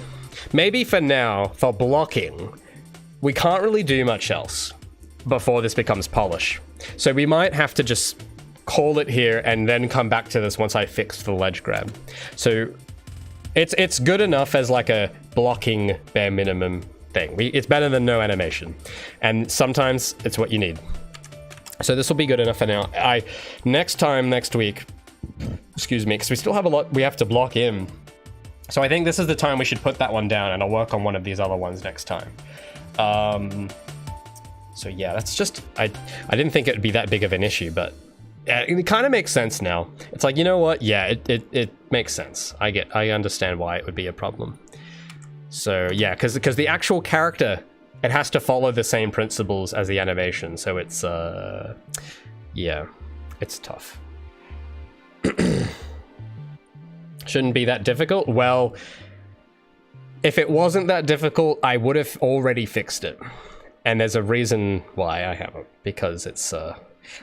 maybe for now, for blocking, we can't really do much else before this becomes polish. So we might have to just call it here and then come back to this once I fix the ledge grab. So it's good enough as like a blocking bare minimum thing. It's better than no animation, and sometimes it's what you need. So this will be good enough for now. Next week, excuse me, because we still have a lot we have to block in. So I think this is the time we should put that one down, and I'll work on one of these other ones next time. So yeah, that's just, I didn't think it would be that big of an issue, but it kind of makes sense now. It's like, you know what? Yeah, it makes sense. I understand why it would be a problem. So yeah, because the actual character, it has to follow the same principles as the animation. So it's yeah, it's tough. Shouldn't be that difficult. Well, if it wasn't that difficult, I would have already fixed it. And there's a reason why I haven't, because it's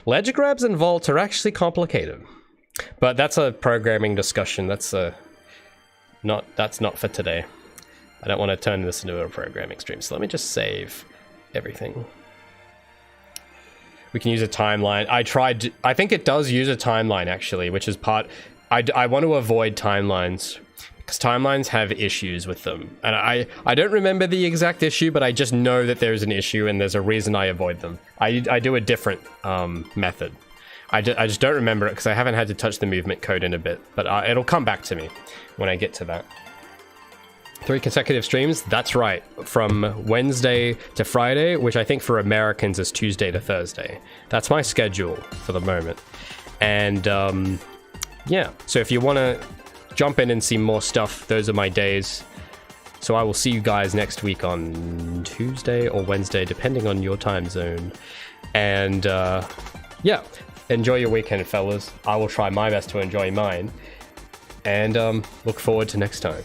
ledge grabs and vaults are actually complicated. But that's a programming discussion. That's not for today. I don't want to turn this into a programming stream. So let me just save everything. We can use a timeline. I think it does use a timeline actually, which is part. I want to avoid timelines because timelines have issues with them. And I don't remember the exact issue, but I just know that there's an issue and there's a reason I avoid them. I do a different method. I just don't remember it because I haven't had to touch the movement code in a bit, but it'll come back to me when I get to that. 3 consecutive streams, that's right. From Wednesday to Friday, which I think for Americans is Tuesday to Thursday. That's my schedule for the moment. And yeah, so if you want to jump in and see more stuff, those are my days. So I will see you guys next week on Tuesday or Wednesday, depending on your time zone. And yeah, enjoy your weekend, fellas. I will try my best to enjoy mine. And look forward to next time.